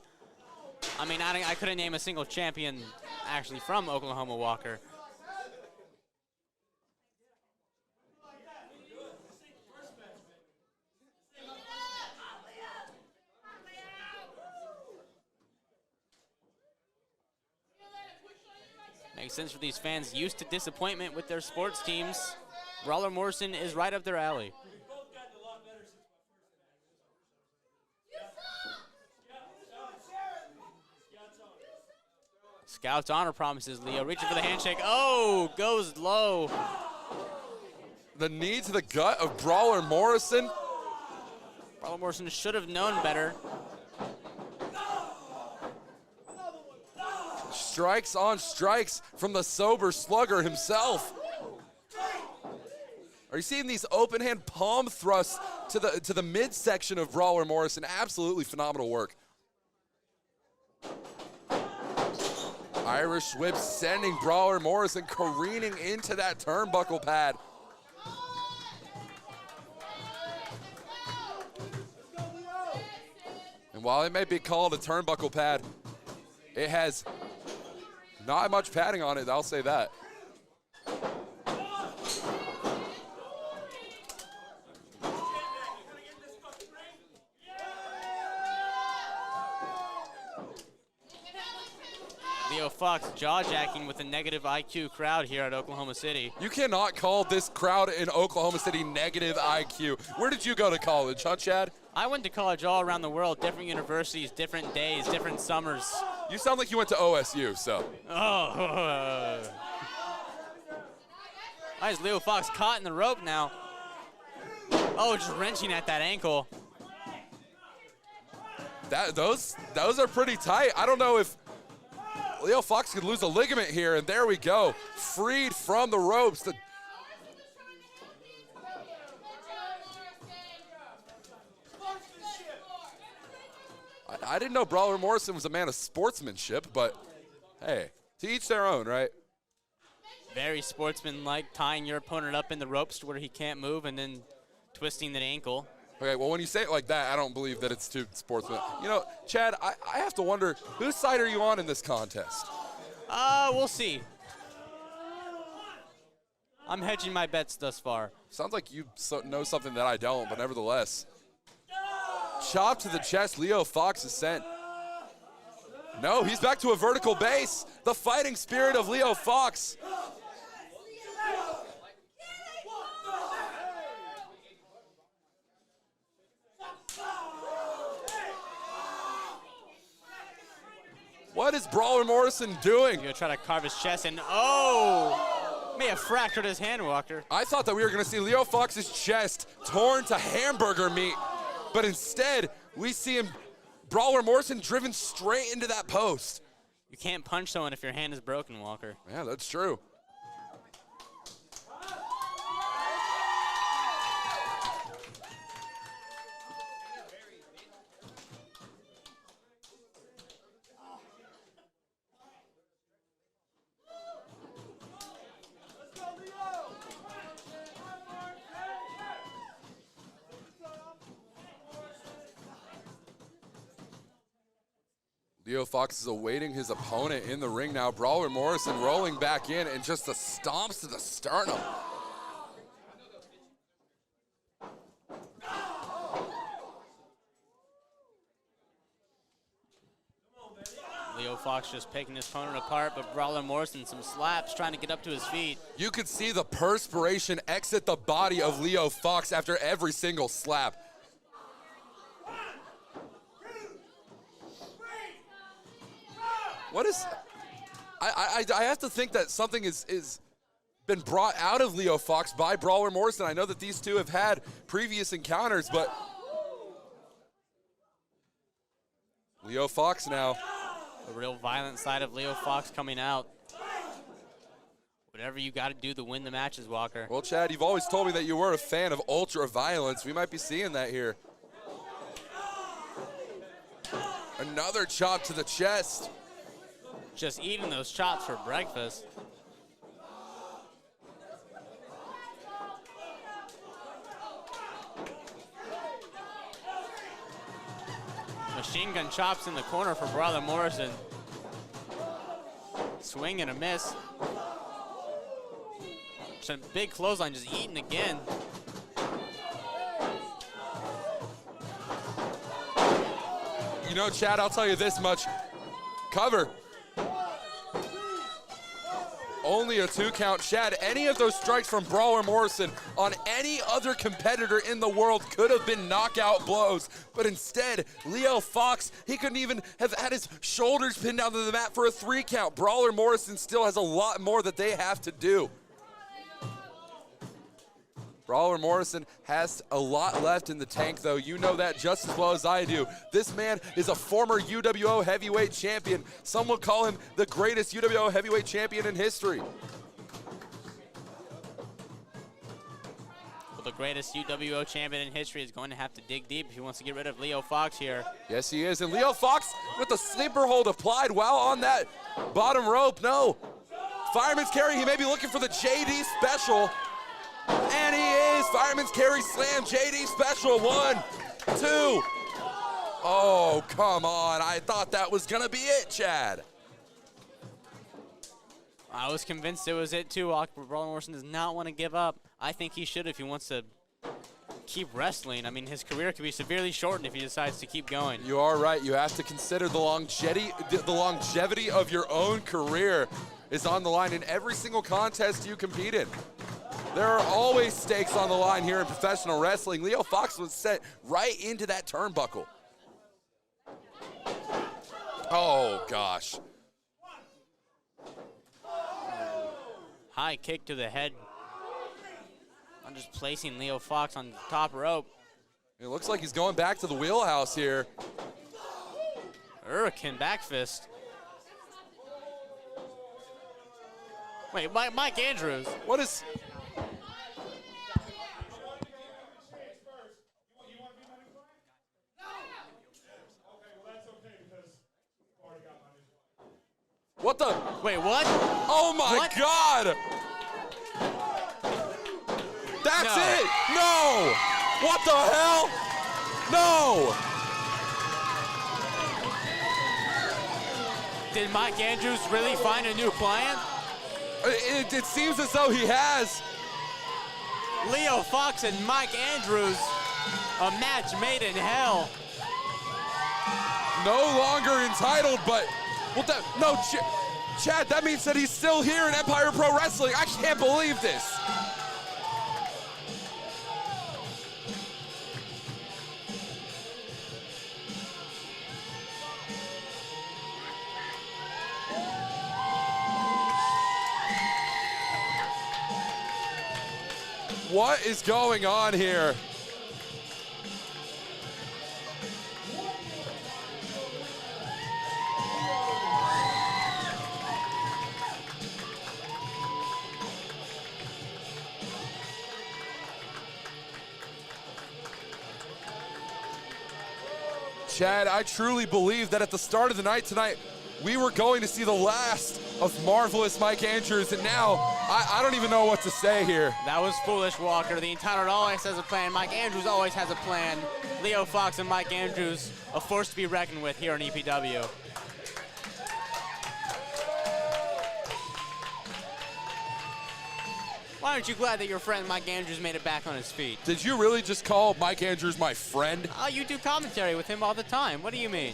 I mean, I couldn't name a single champion actually from Oklahoma, Walker. Makes sense for these fans used to disappointment with their sports teams. Brawler Morrison is right up their alley. Scout's honor promises Leo. Reaching for the handshake. Oh, goes low. The knee to the gut of Brawler Morrison. Brawler Morrison should have known better. Strikes on strikes from the sober slugger himself. Are you seeing these open hand palm thrusts to the midsection of Brawler Morrison? Absolutely phenomenal work. Irish whip sending Brawler Morrison careening into that turnbuckle pad. And while it may be called a turnbuckle pad, it has not much padding on it, I'll say that. Leo Fox jaw-jacking with a negative IQ crowd here at Oklahoma City. You cannot call this crowd in Oklahoma City negative IQ. Where did you go to college, huh, Chad? I went to college all around the world, different universities, different days, different summers. You sound like you went to OSU, so. Oh. Why is Leo Fox caught in the rope now? Oh, just wrenching at that ankle. Those are pretty tight. I don't know if Leo Fox could lose a ligament here, and there we go. Freed from the ropes. I didn't know Brawler Morrison was a man of sportsmanship, but hey, to each their own, right? Very sportsman-like, tying your opponent up in the ropes to where he can't move and then twisting the ankle. Okay, well, when you say it like that, I don't believe that it's too sportsman. You know, Chad, I have to wonder, whose side are you on in this contest? We'll see. I'm hedging my bets thus far. Sounds like you know something that I don't, but nevertheless. Chop to the chest, Leo Fox is sent. No, he's back to a vertical base. The fighting spirit of Leo Fox. What is Brawler Morrison doing? He's gonna try to carve his chest and may have fractured his hand, Walker. I thought that we were gonna see Leo Fox's chest torn to hamburger meat, but instead we see him, Brawler Morrison, driven straight into that post. You can't punch someone if your hand is broken, Walker. Yeah, that's true. Leo Fox is awaiting his opponent in the ring now. Brawler Morrison rolling back in and just the stomps to the sternum. Leo Fox just picking his opponent apart, but Brawler Morrison some slaps trying to get up to his feet. You could see the perspiration exit the body of Leo Fox after every single slap. What is... I have to think that something is been brought out of Leo Fox by Brawler Morrison. I know that these two have had previous encounters, but... Leo Fox now. The real violent side of Leo Fox coming out. Whatever you got to do to win the matches, Walker. Well, Chad, you've always told me that you were a fan of ultra violence. We might be seeing that here. Another chop to the chest. Just eating those chops for breakfast. Machine gun chops in the corner for Brother Morrison. Swing and a miss. Just a big clothesline, just eaten again. You know, Chad, I'll tell you this much. Cover. Only a 2 count. Chad, any of those strikes from Brawler Morrison on any other competitor in the world could have been knockout blows. But instead, Leo Fox, he couldn't even have had his shoulders pinned down to the mat for a 3 count. Brawler Morrison still has a lot more that they have to do. Brawler Morrison has a lot left in the tank, though. You know that just as well as I do. This man is a former UWO heavyweight champion. Some would call him the greatest UWO heavyweight champion in history. Well, the greatest UWO champion in history is going to have to dig deep if he wants to get rid of Leo Fox here. Yes, he is. And Leo Fox with the sleeper hold applied while on that bottom rope. No. Fireman's carry. He may be looking for the JD special. And he is. Fireman's carry slam. JD special. 1, 2. Oh, come on. I thought that was going to be it, Chad. I was convinced it was it too. Brawler Morrison does not want to give up. I think he should if he wants to keep wrestling. I mean, his career could be severely shortened if he decides to keep going. You are right. You have to consider the longevity of your own career is on the line in every single contest you compete in. There are always stakes on the line here in professional wrestling. Leo Fox was set right into that turnbuckle. Oh, gosh. High kick to the head. I'm just placing Leo Fox on the top rope. It looks like he's going back to the wheelhouse here. Hurricane back fist. Wait, Mike Andrews. What is... What the? Wait, what? Oh my what? God! That's it! No! What the hell? No! Did Mike Andrews really find a new client? It seems as though he has. Leo Fox and Mike Andrews, a match made in hell. No longer entitled, but well, no, Chad, that means that he's still here in Empire Pro Wrestling. I can't believe this. What is going on here? Chad, I truly believe that at the start of the night tonight, we were going to see the last of Marvelous Mike Andrews, and now I don't even know what to say here. That was foolish, Walker. The Entitled always has a plan. Mike Andrews always has a plan. Leo Fox and Mike Andrews, a force to be reckoned with here in EPW. Why aren't you glad that your friend Mike Andrews made it back on his feet? Did you really just call Mike Andrews my friend? Oh, you do commentary with him all the time. What do you mean?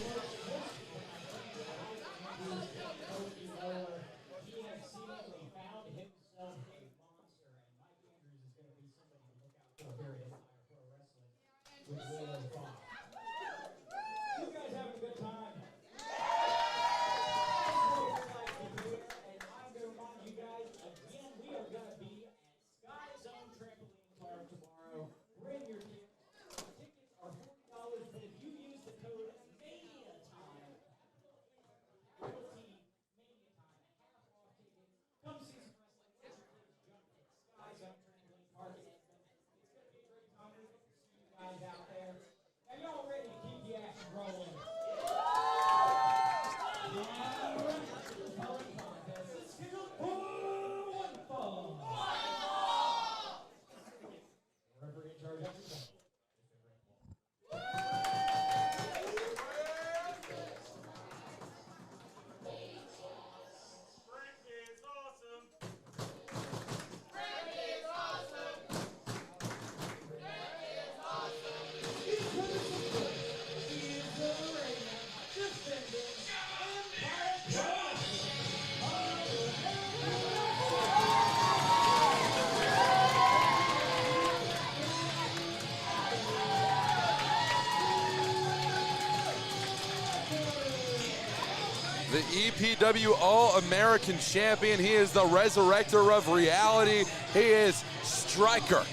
the EPW All-American Champion. He is the resurrector of reality. He is Striker.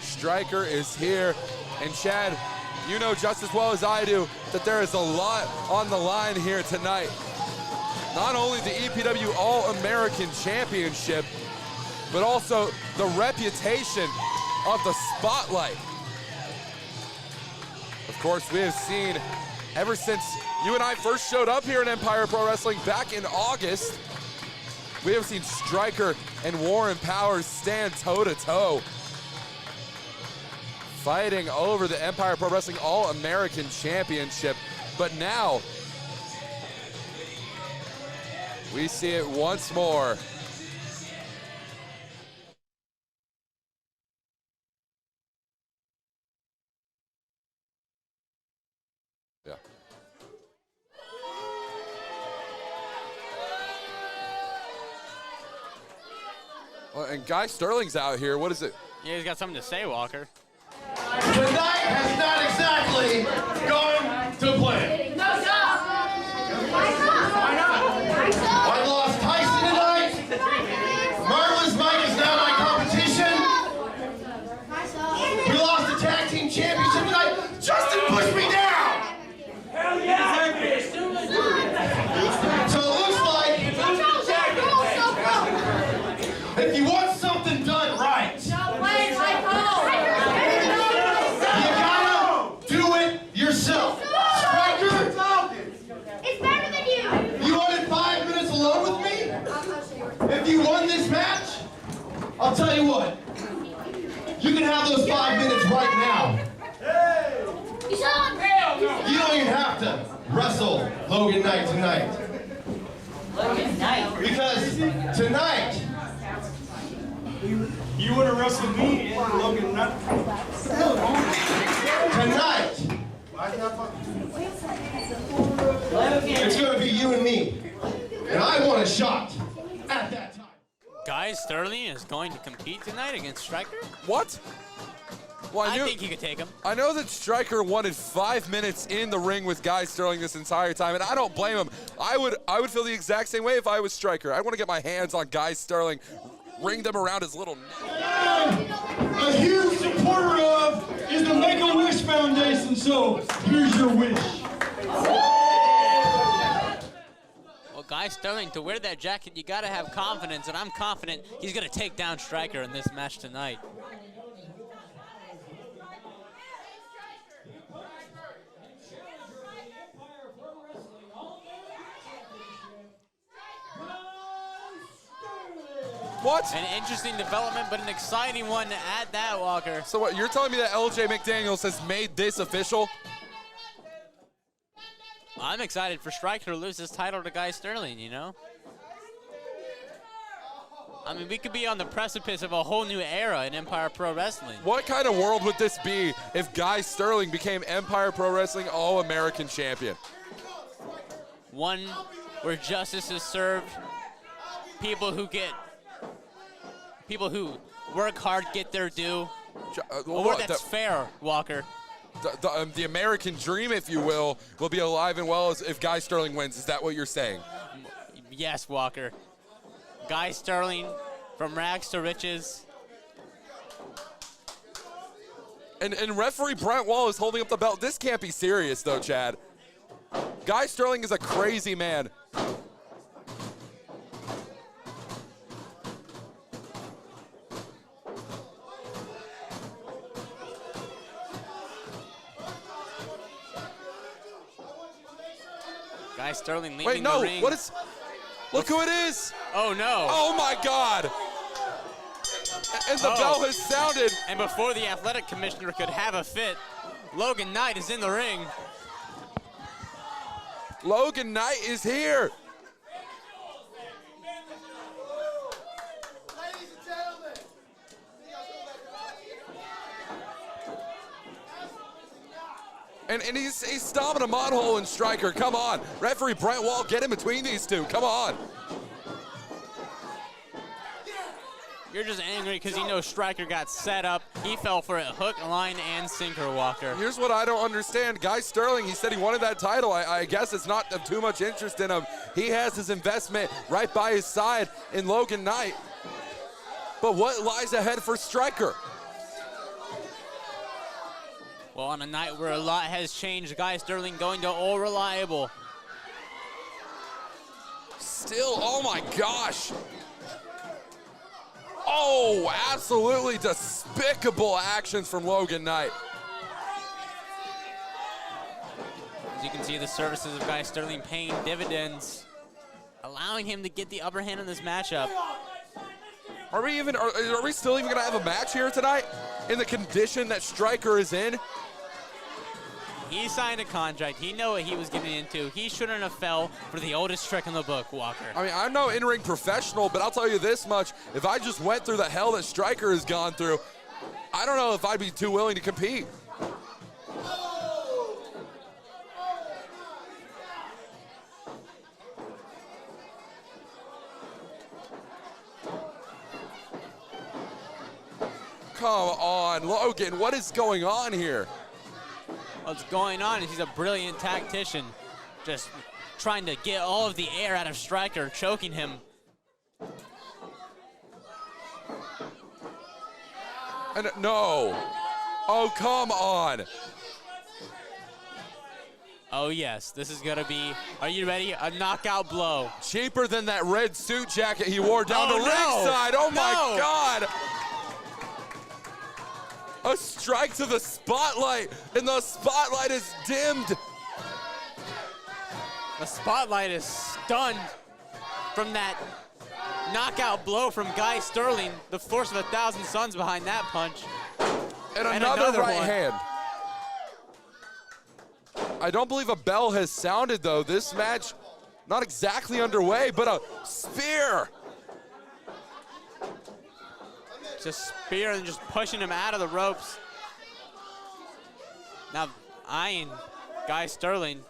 Striker is here. And Chad, you know just as well as I do that there is a lot on the line here tonight. Not only the EPW All-American Championship, but also the reputation of the Spotlight. Of course, we have seen ever since you and I first showed up here in Empire Pro Wrestling back in August, we have seen Striker and Warren Powers stand toe-to-toe, fighting over the Empire Pro Wrestling All-American Championship. But now, we see it once more. Yeah. Well, and Guy Sterling's out here. What is it? Yeah, he's got something to say, Walker. Tonight has not exactly gone to plan. No, stop. Why not? I lost Tyson tonight. Marvelous Mike is now my competition. We lost the tag team championship tonight. Justin pushed me down. Hell yeah. So it looks like if you want something done right, you gotta do it yourself. Striker, It's better than you. you wanted 5 minutes alone with me? If you won this match, I'll tell you what. You can have those 5 minutes right now. You don't even have to wrestle Logan Knight tonight. Because tonight, You would have wrestled me and Logan Knight. tonight, it's going to be you and me. And I want a shot at that time. Guy Sterling is going to compete tonight against Striker? What? Well, I think you could take him. I know that Striker wanted 5 minutes in the ring with Guy Sterling this entire time, and I don't blame him. I would feel the exact same way if I was Striker. I want to get my hands on Guy Sterling, ring them around his little neck. A huge supporter of is the Make-A-Wish Foundation, so here's your wish. Well, Guy Sterling, to wear that jacket, you got to have confidence, and I'm confident he's going to take down Striker in this match tonight. What? An interesting development, but an exciting one at that, Walker. So what, you're telling me that LJ McDaniels has made this official? I'm excited for Striker to lose his title to Guy Sterling, you know? I mean, we could be on the precipice of a whole new era in Empire Pro Wrestling. What kind of world would this be if Guy Sterling became Empire Pro Wrestling All-American Champion? One where justice is served, people who work hard get their due. A world that's fair, Walker. The American dream, if you will be alive and well as if Guy Sterling wins. Is that what you're saying? Yes, Walker. Guy Sterling, from rags to riches. And referee Brent Wall is holding up the belt. This can't be serious, though, Chad. Guy Sterling is a crazy man. Guy Sterling leaving Wait, no, the ring. what is... Look who it is! Oh, no. Oh, my God! And the bell has sounded. And before the athletic commissioner could have a fit, Logan Knight is in the ring. Logan Knight is here. And he's stomping a mud hole in Striker. Come on. Referee Brent Wall, get in between these two. Come on. You're just angry because you know Striker got set up. He fell for it, hook, line, and sinker, Walker. Here's what I don't understand. Guy Sterling, he said he wanted that title. I guess it's not of too much interest in him. He has his investment right by his side in Logan Knight. But what lies ahead for Striker? Well, on a night where a lot has changed, Guy Sterling going to all reliable. Still, oh my gosh. Oh, absolutely despicable actions from Logan Knight. As you can see, the services of Guy Sterling paying dividends, allowing him to get the upper hand in this matchup. Are we still even gonna have a match here tonight in the condition that Striker is in? He signed a contract. He knew what he was getting into. He shouldn't have fell for the oldest trick in the book, Walker. I mean, I'm no in-ring professional, but I'll tell you this much. If I just went through the hell that Striker has gone through, I don't know if I'd be too willing to compete. Come on, Logan, what is going on here? What's going on is he's a brilliant tactician, just trying to get all of the air out of Striker, choking him. And no. Oh, come on. Oh, yes, this is going to be, are you ready? A knockout blow. Cheaper than that red suit jacket he wore down to no. ringside. Oh, my No. God. A strike to the spotlight, and the spotlight is dimmed. The spotlight is stunned from that knockout blow from Guy Sterling. The force of 1,000 suns behind that punch. And another right one. hand. I don't believe a bell has sounded, though. This match, not exactly underway, but a spear. Just spear and just pushing him out of the ropes. Now eyeing Guy Sterling.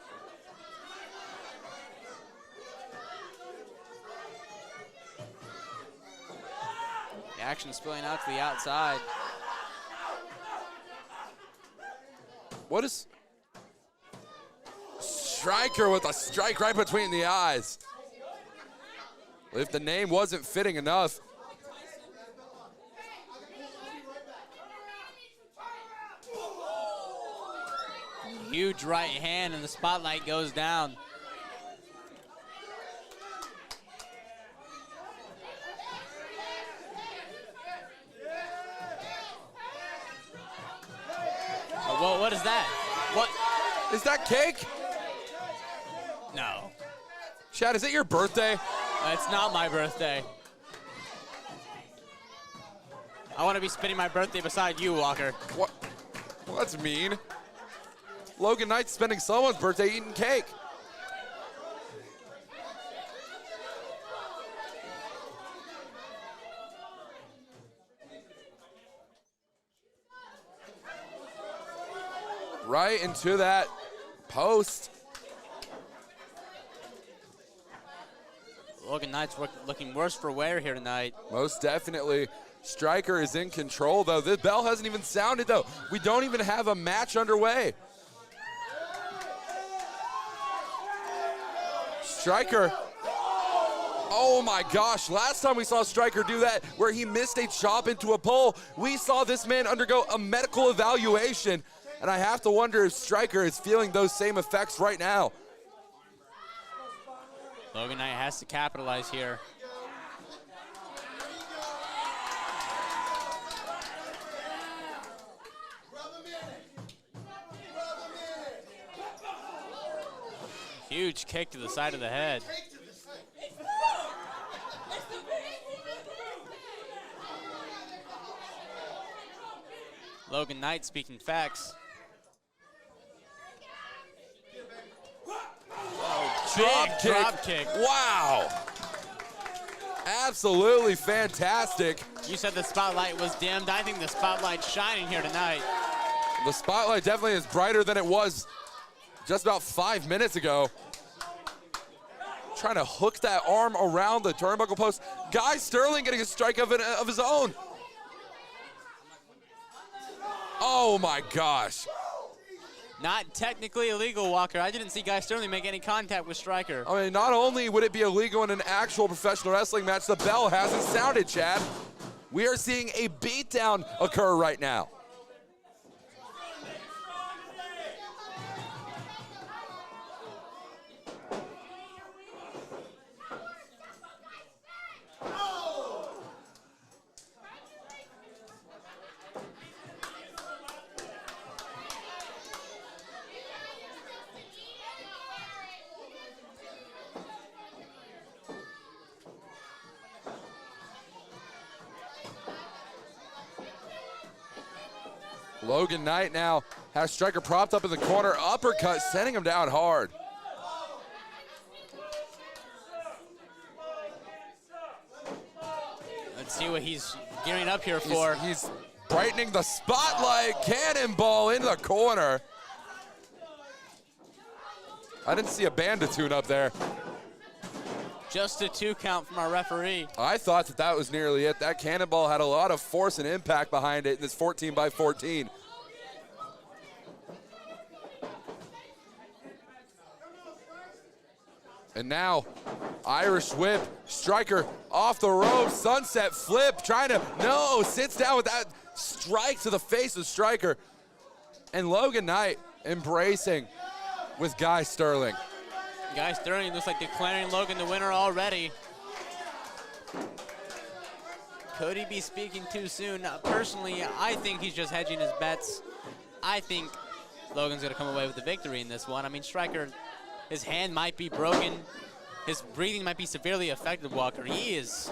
The action spilling out to the outside. What is... Striker with a strike right between the eyes. If the name wasn't fitting enough. Huge right hand and the spotlight goes down. What is that? What? Is that cake? No. Chad, is it your birthday? It's not my birthday. I want to be spending my birthday beside you, Walker. What? Well, that's mean. Logan Knight's spending someone's birthday eating cake. Right into that post. Logan Knight's looking worse for wear here tonight. Most definitely. Striker is in control, though. The bell hasn't even sounded, though. We don't even have a match underway. Striker. Oh my gosh, last time we saw Striker do that where he missed a chop into a pole, we saw this man undergo a medical evaluation, and I have to wonder if Striker is feeling those same effects right now. Logan Knight has to capitalize here. Huge kick to the side of the head. Logan Knight speaking facts. Drop kick. Drop kick. Wow. Absolutely fantastic. You said the spotlight was dimmed. I think the spotlight's shining here tonight. The spotlight definitely is brighter than it was just about 5 minutes ago. trying to hook that arm around the turnbuckle post. Guy Sterling getting a strike of his own. Oh my gosh. Not technically illegal, Walker. I didn't see Guy Sterling make any contact with Stryker. I mean, not only would it be illegal in an actual professional wrestling match, the bell hasn't sounded, Chad. We are seeing a beatdown occur right now. Logan Knight now has Stryker propped up in the corner, uppercut, sending him down hard. Let's see what he's gearing up here for. He's brightening the spotlight, cannonball into the corner. I didn't see a band to tune up there. Just a 2 count from our referee. I thought that was nearly it. That cannonball had a lot of force and impact behind it in this 14-by-14. And now, Irish whip, Stryker off the rope, sunset flip, trying to, sits down with that strike to the face of Stryker. And Logan Knight embracing with Guy Sterling. Guy Sterling looks like declaring Logan the winner already. Could he be speaking too soon? Personally, I think he's just hedging his bets. I think Logan's going to come away with the victory in this one. I mean, Stryker, his hand might be broken. His breathing might be severely affected, Walker. He is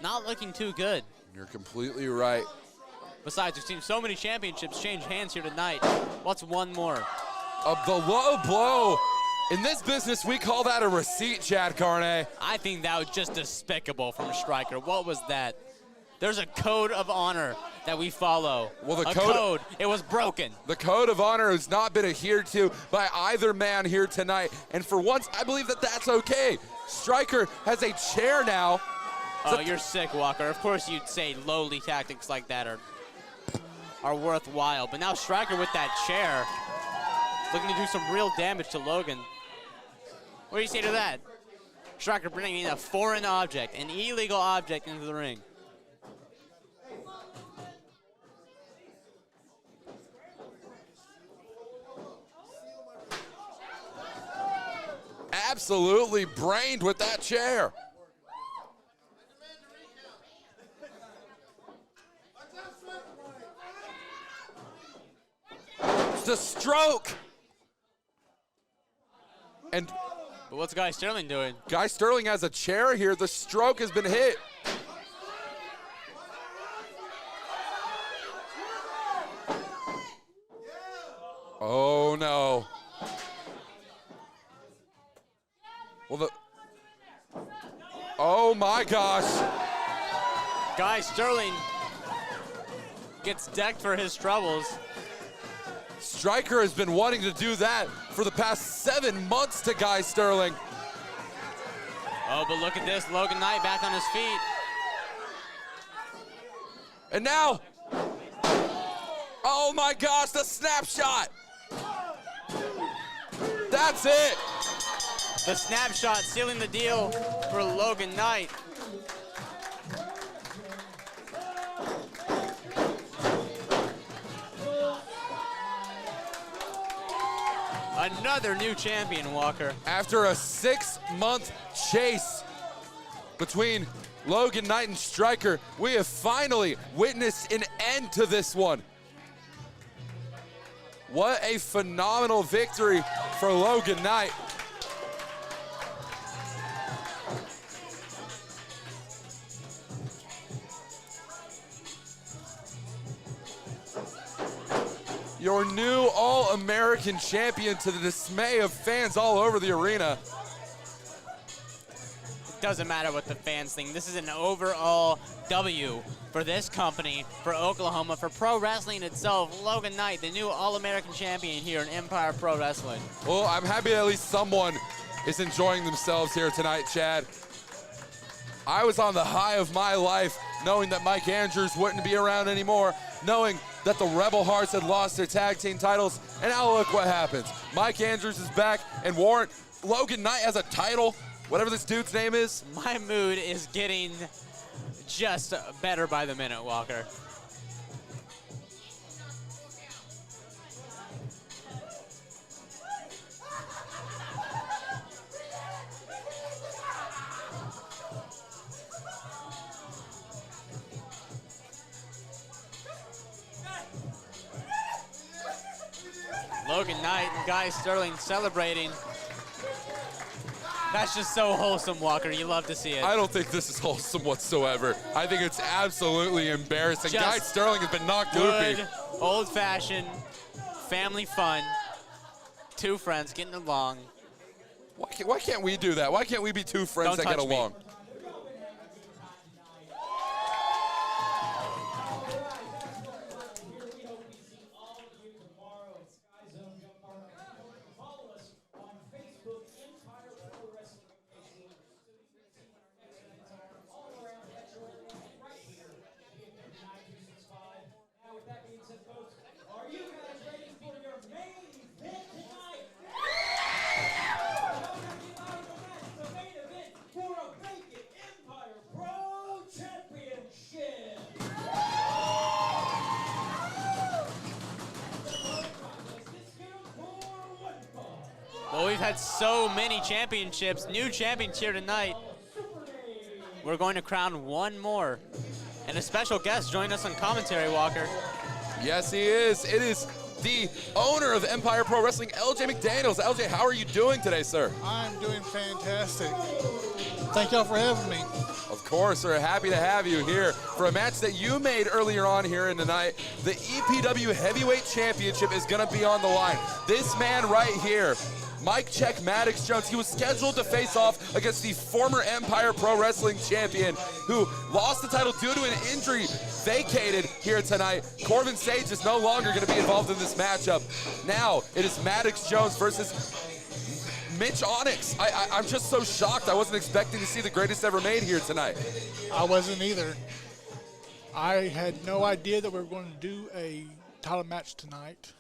not looking too good. You're completely right. Besides, we've seen so many championships change hands here tonight. What's one more? The low blow. In this business, we call that a receipt, Chad Carney. I think that was just despicable from Stryker. What was that? There's a code of honor that we follow. Well, the code, it was broken. The code of honor has not been adhered to by either man here tonight. And for once, I believe that that's okay. Stryker has a chair now. Oh, you're sick, Walker. Of course you'd say lowly tactics like that are worthwhile. But now Stryker with that chair, looking to do some real damage to Logan. What do you say to that? Stryker bringing a foreign object, an illegal object into the ring. Absolutely brained with that chair. It's the stroke. And but what's Guy Sterling doing? Guy Sterling has a chair here. The stroke has been hit. Oh no. Well, oh my gosh. Guy Sterling gets decked for his troubles. Stryker has been wanting to do that for the past 7 months to Guy Sterling. Oh, but look at this. Logan Knight back on his feet. And now, oh my gosh, the snapshot. That's it. The snapshot sealing the deal for Logan Knight. Another new champion, Walker. After a 6-month chase between Logan Knight and Stryker, we have finally witnessed an end to this one. What a phenomenal victory for Logan Knight. Your new All-American champion, to the dismay of fans all over the arena. It doesn't matter what the fans think. This is an overall W for this company, for Oklahoma, for pro wrestling itself. Logan Knight, the new All-American champion here in Empire Pro Wrestling. Well, I'm happy at least someone is enjoying themselves here tonight, Chad. I was on the high of my life knowing that Mike Andrews wouldn't be around anymore, knowing that the Rebel Hearts had lost their tag team titles, and now look what happens. Mike Andrews is back, and Logan Knight has a title, whatever this dude's name is. My mood is getting just better by the minute, Walker. Logan Knight and Guy Sterling celebrating. That's just so wholesome, Walker. You love to see it. I don't think this is wholesome whatsoever. I think it's absolutely embarrassing. Guy Sterling has been knocked goofy. Old-fashioned family fun. Two friends getting along. Why can't we do that? Why can't we be two friends that get along? Well, we've had so many championships, new champions here tonight. We're going to crown one more. And a special guest joining us on commentary, Walker. Yes, he is. It is the owner of Empire Pro Wrestling, LJ McDaniels. LJ, how are you doing today, sir? I'm doing fantastic. Thank y'all for having me. Of course, we're happy to have you here for a match that you made earlier on here in the night. The EPW Heavyweight Championship is going to be on the line. This man right here, Mike Check Maddox Jones, he was scheduled to face off against the former Empire Pro Wrestling champion who lost the title due to an injury, vacated here tonight. Corbin Sage is no longer going to be involved in this matchup. Now it is Maddox Jones versus Mitch Onyx. I'm just so shocked. I wasn't expecting to see the greatest ever made here tonight. I wasn't either. I had no idea that we were going to do a title match tonight.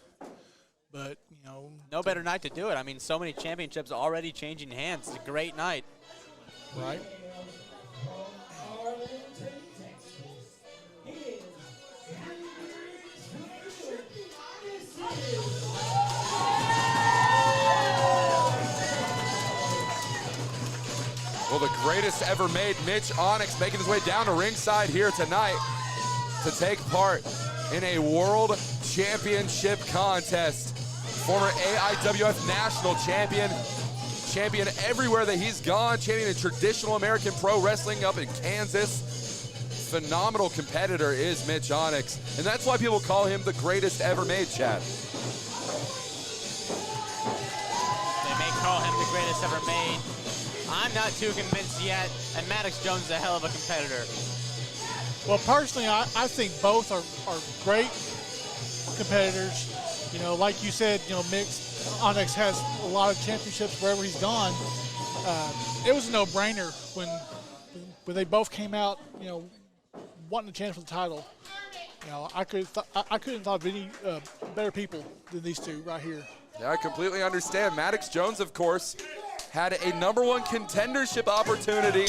But, you know. No better night to do it. I mean, so many championships already changing hands. It's a great night. Right. Well, the greatest ever made, Mitch Onyx, making his way down to ringside here tonight to take part in a World Championship contest. Former AIWF National Champion, champion everywhere that he's gone, champion in traditional American pro wrestling up in Kansas. Phenomenal competitor is Mitch Onyx, and that's why people call him the greatest ever made, Chad. They may call him the greatest ever made. I'm not too convinced yet, and Maddox Jones is a hell of a competitor. Well, personally, I think both are great competitors. You know, like you said, you know, Onyx has a lot of championships wherever he's gone. It was a no-brainer when they both came out, you know, wanting a chance for the title. You know, I couldn't thought of any better people than these two right here. Yeah, I completely understand. Maddox Jones, of course, had a #1 contendership opportunity,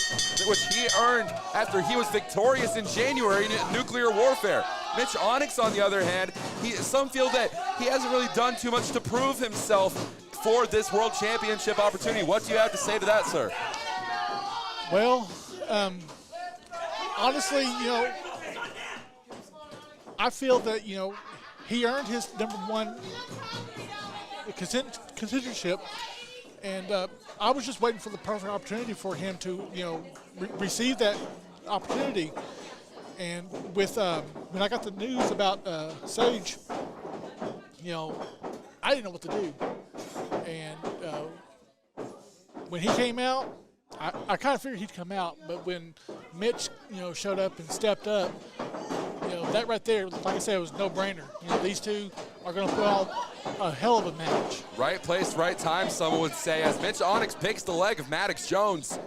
which he earned after he was victorious in January in nuclear warfare. Mitch Onyx, on the other hand, some feel that he hasn't really done too much to prove himself for this World Championship opportunity. What do you have to say to that, sir? Well, honestly, you know, I feel that, you know, he earned his #1 contendership, and I was just waiting for the perfect opportunity for him to, you know, receive that opportunity. And with when I got the news about Sage, you know, I didn't know what to do. And when he came out, I kind of figured he'd come out. But when Mitch, you know, showed up and stepped up, you know, that right there, like I said, it was no-brainer. You know, these two are going to put a hell of a match. Right place, right time, someone would say, as Mitch Onyx picks the leg of Maddox Jones.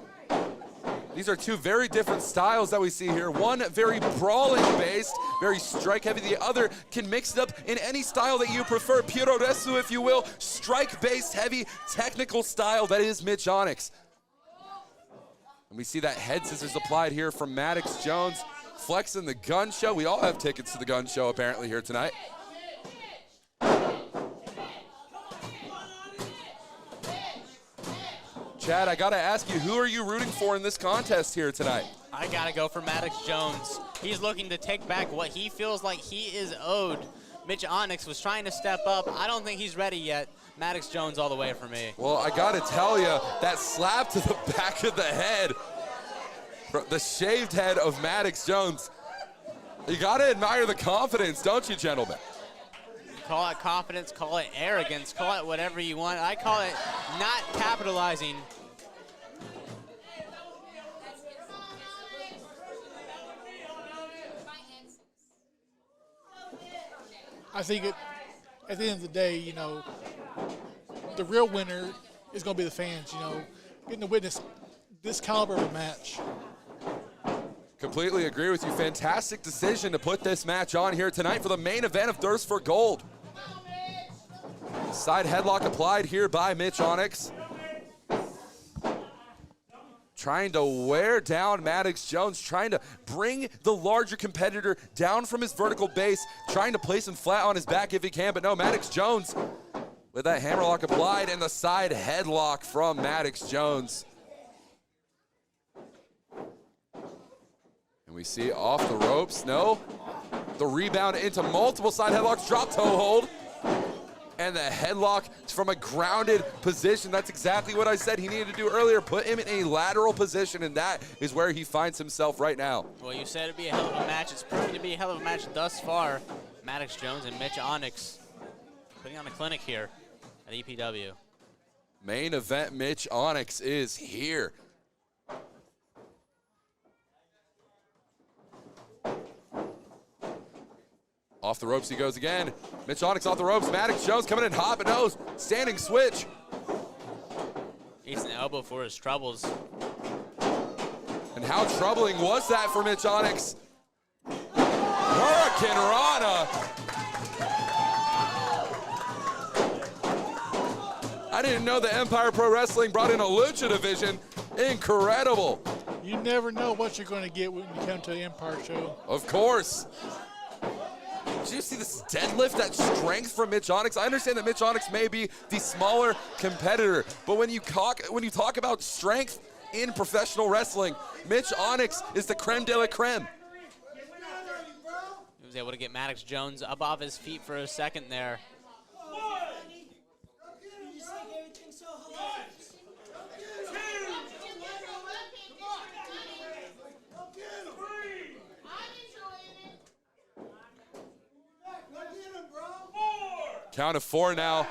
These are two very different styles that we see here. One very brawling based, very strike heavy. The other can mix it up in any style that you prefer. Puroresu, if you will, strike based heavy technical style that is Mitch Onyx. And we see that head scissors applied here from Maddox Jones, flexing the gun show. We all have tickets to the gun show apparently here tonight. Chad, I gotta ask you, who are you rooting for in this contest here tonight? I gotta go for Maddox Jones. He's looking to take back what he feels like he is owed. Mitch Onyx was trying to step up. I don't think he's ready yet. Maddox Jones all the way for me. Well, I gotta tell you, that slap to the back of the head, the shaved head of Maddox Jones, you gotta admire the confidence, don't you, gentlemen? Call it confidence, call it arrogance, call it whatever you want. I call it not capitalizing. I think at the end of the day, you know, the real winner is going to be the fans, you know, getting to witness this caliber of a match. Completely agree with you. Fantastic decision to put this match on here tonight for the main event of Thirst for Gold. Side headlock applied here by Mitch Onyx. Trying to wear down Maddox Jones, trying to bring the larger competitor down from his vertical base, trying to place him flat on his back if he can, but no, Maddox Jones with that hammerlock applied and the side headlock from Maddox Jones. And we see off the ropes, no. The rebound into multiple side headlocks, drop toe hold. And the headlock from a grounded position. That's exactly what I said he needed to do earlier. Put him in a lateral position, and that is where he finds himself right now. Well, you said it'd be a hell of a match. It's proven to be a hell of a match thus far. Maddox Jones and Mitch Onyx putting on a clinic here at EPW. Main event Mitch Onyx is here. Off the ropes he goes again. Mitch Onyx off the ropes. Maddox Jones coming in hot, but no, standing switch. He's an elbow for his troubles. And how troubling was that for Mitch Onyx? Hurricane Rana. I didn't know the Empire Pro Wrestling brought in a lucha division. Incredible. You never know what you're going to get when you come to the Empire show. Of course. Did you see this deadlift, that strength from Mitch Onyx? I understand that Mitch Onyx may be the smaller competitor, but when you talk about strength in professional wrestling, Mitch Onyx is the creme de la creme. He was able to get Maddox Jones up off his feet for a second there. Count of 4 now.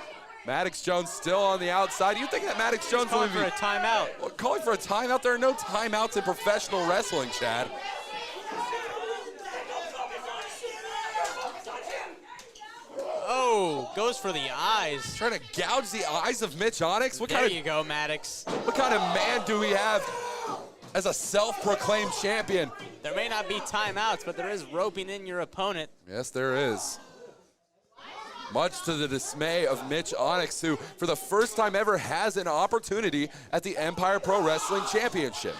Maddox Jones still on the outside. You think that Maddox Jones calling for a timeout? Well, calling for a timeout? There are no timeouts in professional wrestling, Chad. Oh, goes for the eyes. Trying to gouge the eyes of Mitch Onyx. There you go, Maddox. What kind of man do we have as a self-proclaimed champion? There may not be timeouts, but there is roping in your opponent. Yes, there is. Much to the dismay of Mitch Onyx, who for the first time ever has an opportunity at the Empire Pro Wrestling Championship.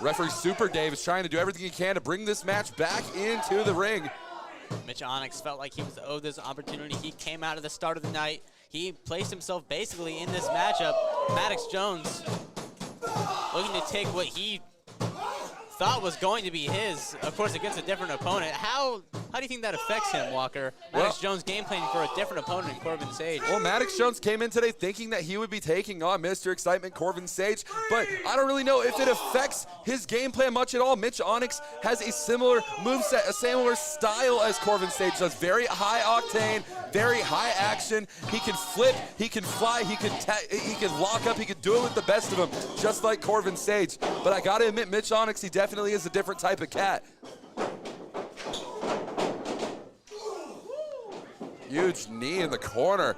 Referee Super Dave is trying to do everything he can to bring this match back into the ring. Mitch Onyx felt like he was owed this opportunity. He came out at the start of the night. He placed himself basically in this matchup. Maddox Jones looking to take what he thought was going to be his, of course, against a different opponent. How do you think that affects him, Walker? Maddox Jones game planning for a different opponent in Corbin Sage. Well, Maddox Jones came in today thinking that he would be taking on Mr. Excitement Corbin Sage, but I don't really know if it affects his game plan much at all. Mitch Onyx has a similar moveset, a similar style as Corbin Sage does. Very high octane, very high action. He can flip, he can fly, he can lock up, he can do it with the best of them, just like Corbin Sage. But I gotta admit, Mitch Onyx, he definitely is a different type of cat. Huge knee in the corner.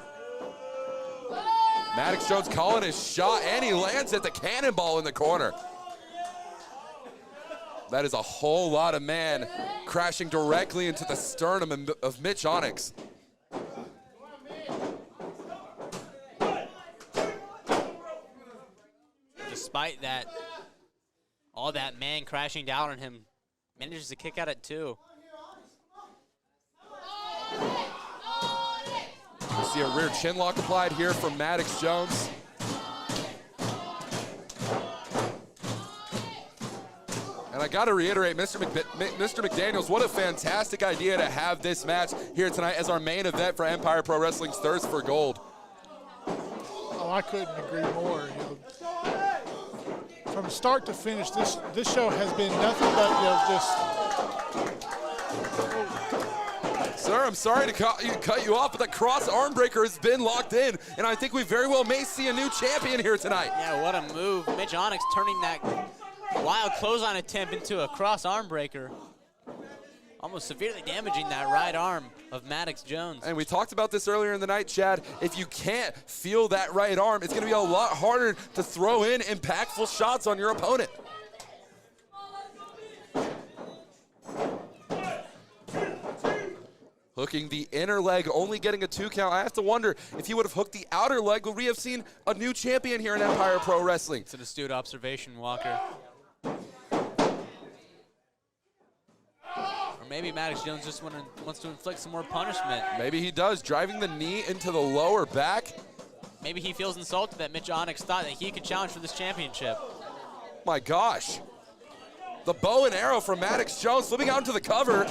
Maddox Jones calling his shot, and he lands at the cannonball in the corner. That is a whole lot of man crashing directly into the sternum of Mitch Onyx. Despite that, all that man crashing down on him, manages to kick out at 2. You see a rear chin lock applied here from Maddox Jones. And I got to reiterate, Mr. McDaniels, what a fantastic idea to have this match here tonight as our main event for Empire Pro Wrestling's Thirst for Gold. Oh, I couldn't agree more. You know, from start to finish, this show has been nothing but, you know, just. Sir, I'm sorry to cut you off, but the cross arm breaker has been locked in, and I think we very well may see a new champion here tonight. Yeah, what a move. Mitch Onyx turning that wild clothesline attempt into a cross arm breaker. Almost severely damaging that right arm of Maddox Jones. And we talked about this earlier in the night, Chad. If you can't feel that right arm, it's going to be a lot harder to throw in impactful shots on your opponent. Hooking the inner leg, only getting a 2 count. I have to wonder if he would have hooked the outer leg, would we have seen a new champion here in Empire Pro Wrestling? It's an astute observation, Walker. Or maybe Maddox Jones just wants to inflict some more punishment. Maybe he does, driving the knee into the lower back. Maybe he feels insulted that Mitch Onyx thought that he could challenge for this championship. My gosh. The bow and arrow from Maddox Jones slipping out into the cover.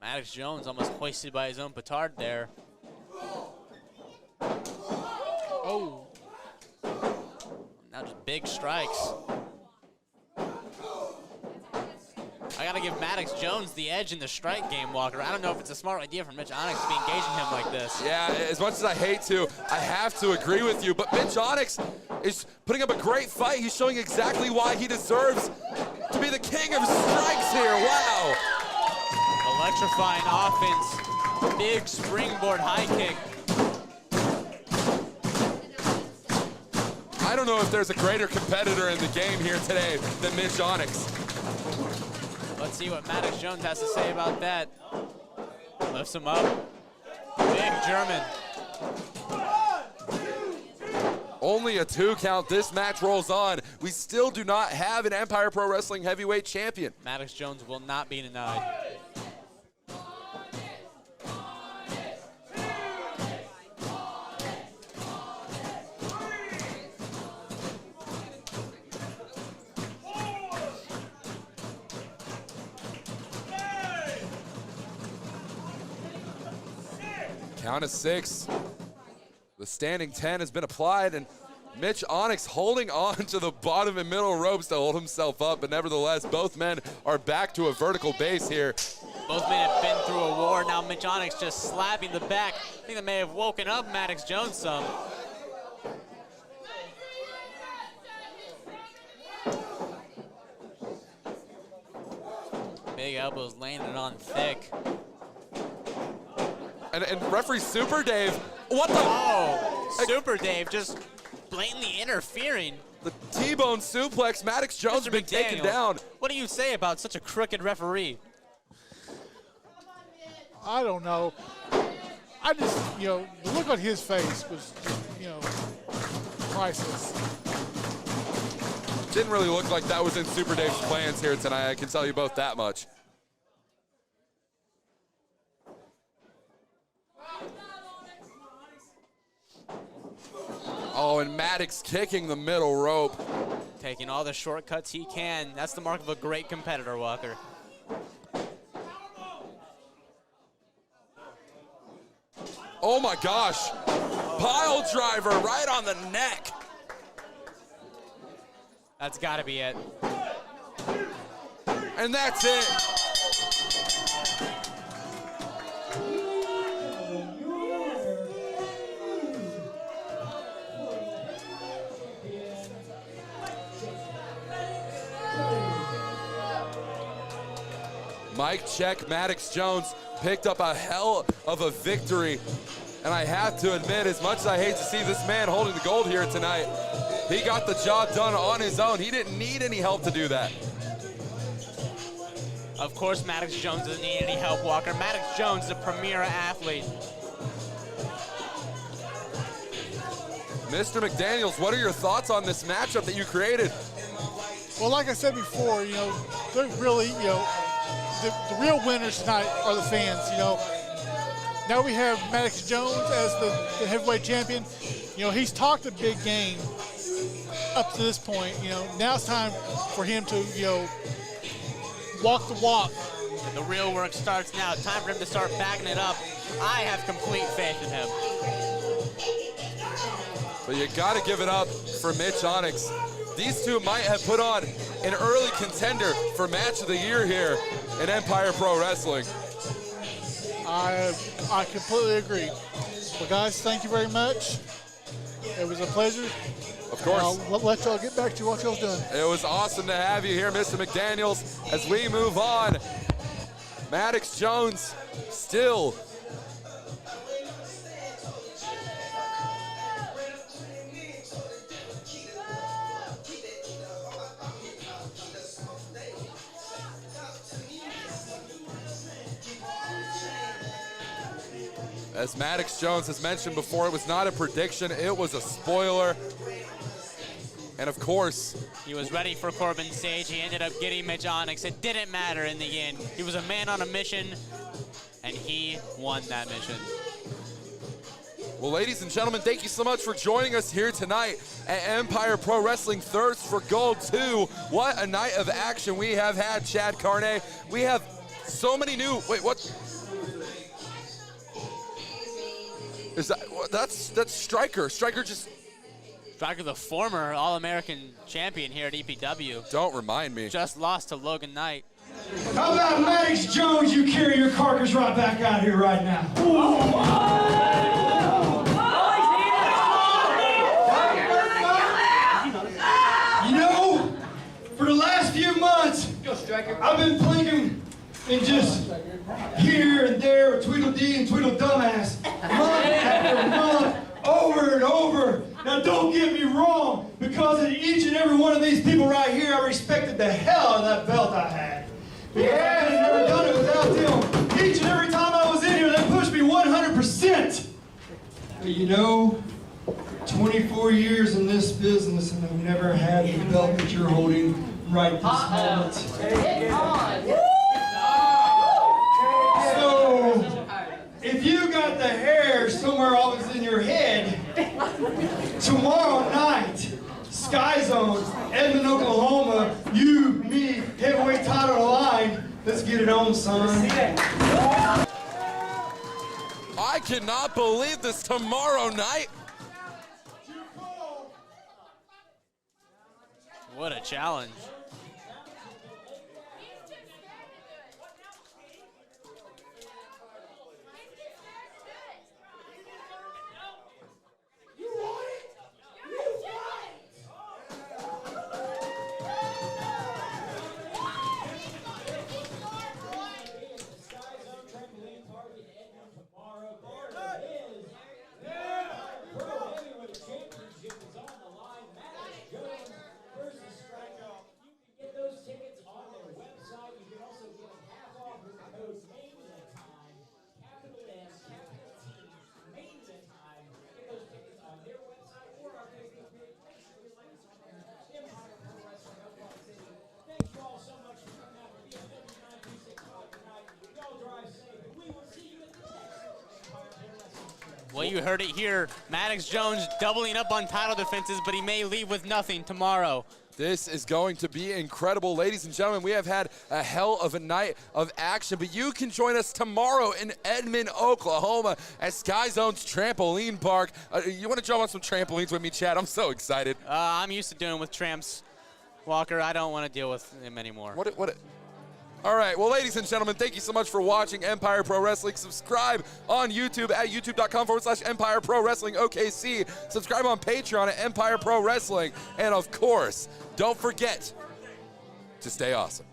Maddox Jones almost hoisted by his own petard there. Oh. Now just big strikes. I gotta give Maddox Jones the edge in the strike game, Walker. I don't know if it's a smart idea for Mitch Onyx to be engaging him like this. Yeah, as much as I hate to, I have to agree with you. But Mitch Onyx is putting up a great fight. He's showing exactly why he deserves to be the king of strikes here. Wow. Electrifying offense, big springboard high kick. I don't know if there's a greater competitor in the game here today than Mitch Onyx. Let's see what Maddox Jones has to say about that. Lifts him up. Big German. Only a 2 count. This match rolls on. We still do not have an Empire Pro Wrestling heavyweight champion. Maddox Jones will not be denied. Count of 6. The standing 10 has been applied, and Mitch Onyx holding on to the bottom and middle ropes to hold himself up, but nevertheless, both men are back to a vertical base here. Both men have been through a war. Now Mitch Onyx just slapping the back. I think that may have woken up Maddox Jones some. Big elbows landing on thick. And referee Super Dave, what the? Oh, Super Dave just blatantly interfering. The T-bone suplex, Maddox Jones has been taken down. What do you say about such a crooked referee? I don't know. I just, you know, the look on his face was, you know, priceless. Didn't really look like that was in Super Dave's plans here tonight, I can tell you both that much. Oh, and Maddox kicking the middle rope. Taking all the shortcuts he can. That's the mark of a great competitor, Walker. Oh my gosh. Pile driver right on the neck. That's got to be it. And that's it. Mike Check Maddox Jones picked up a hell of a victory. And I have to admit, as much as I hate to see this man holding the gold here tonight, he got the job done on his own. He didn't need any help to do that. Of course, Maddox Jones doesn't need any help, Walker. Maddox Jones is a premier athlete. Mr. McDaniels, what are your thoughts on this matchup that you created? Well, like I said before, they're really, the real winners tonight are the fans, Now we have Maddox Jones as the heavyweight champion. He's talked a big game up to this point. Now it's time for him to, walk the walk. The real work starts now. Time for him to start backing it up. I have complete faith in him. But you got to give it up for Mitch Onyx. These two might have put on an early contender for match of the year here in Empire Pro Wrestling. I completely agree. Well, guys, thank you very much. It was a pleasure. Of course. I'll let y'all get back to what y'all's doing. It was awesome to have you here, Mr. McDaniels. As we move on, Maddox Jones still as Maddox Jones has mentioned before, it was not a prediction, it was a spoiler. And of course, he was ready for Corbin Sage. He ended up getting Mitch Onyx. It didn't matter in the end. He was a man on a mission, and he won that mission. Well, ladies and gentlemen, thank you so much for joining us here tonight at Empire Pro Wrestling Thirst for Gold 2. What a night of action we have had, Chad Carney. We have so many new, wait, what? Is that, that's Striker. Striker, the former All-American champion here at EPW. Don't remind me. Just lost to Logan Knight. How about Maddox Jones? You carry your carcass right back out here right now. For the last few months, I've been plinking and just here and there, Tweedledee and Tweedledumbass, month after month, over and over. Now don't get me wrong, because of each and every one of these people right here, I respected the hell out of that belt I had. Because I could have never done it without them. Each and every time I was in here, they pushed me 100%. But 24 years in this business, and I've never had the belt that you're holding right this moment. So, if you got the hair somewhere always in your head, tomorrow night, Sky Zone, Edmond, Oklahoma, you, me, heavyweight title line. Let's get it on, son. I cannot believe this tomorrow night. What a challenge. Well, you heard it here. Maddox Jones doubling up on title defenses, but he may leave with nothing tomorrow. This is going to be incredible. Ladies and gentlemen, we have had a hell of a night of action, but you can join us tomorrow in Edmond, Oklahoma at Sky Zone's Trampoline Park. You want to jump on some trampolines with me, Chad? I'm so excited. I'm used to doing with tramps, Walker. I don't want to deal with him anymore. All right, well, ladies and gentlemen, thank you so much for watching Empire Pro Wrestling. Subscribe on YouTube at youtube.com/Empire Pro Wrestling OKC. Subscribe on Patreon at Empire Pro Wrestling. And of course, don't forget to stay awesome.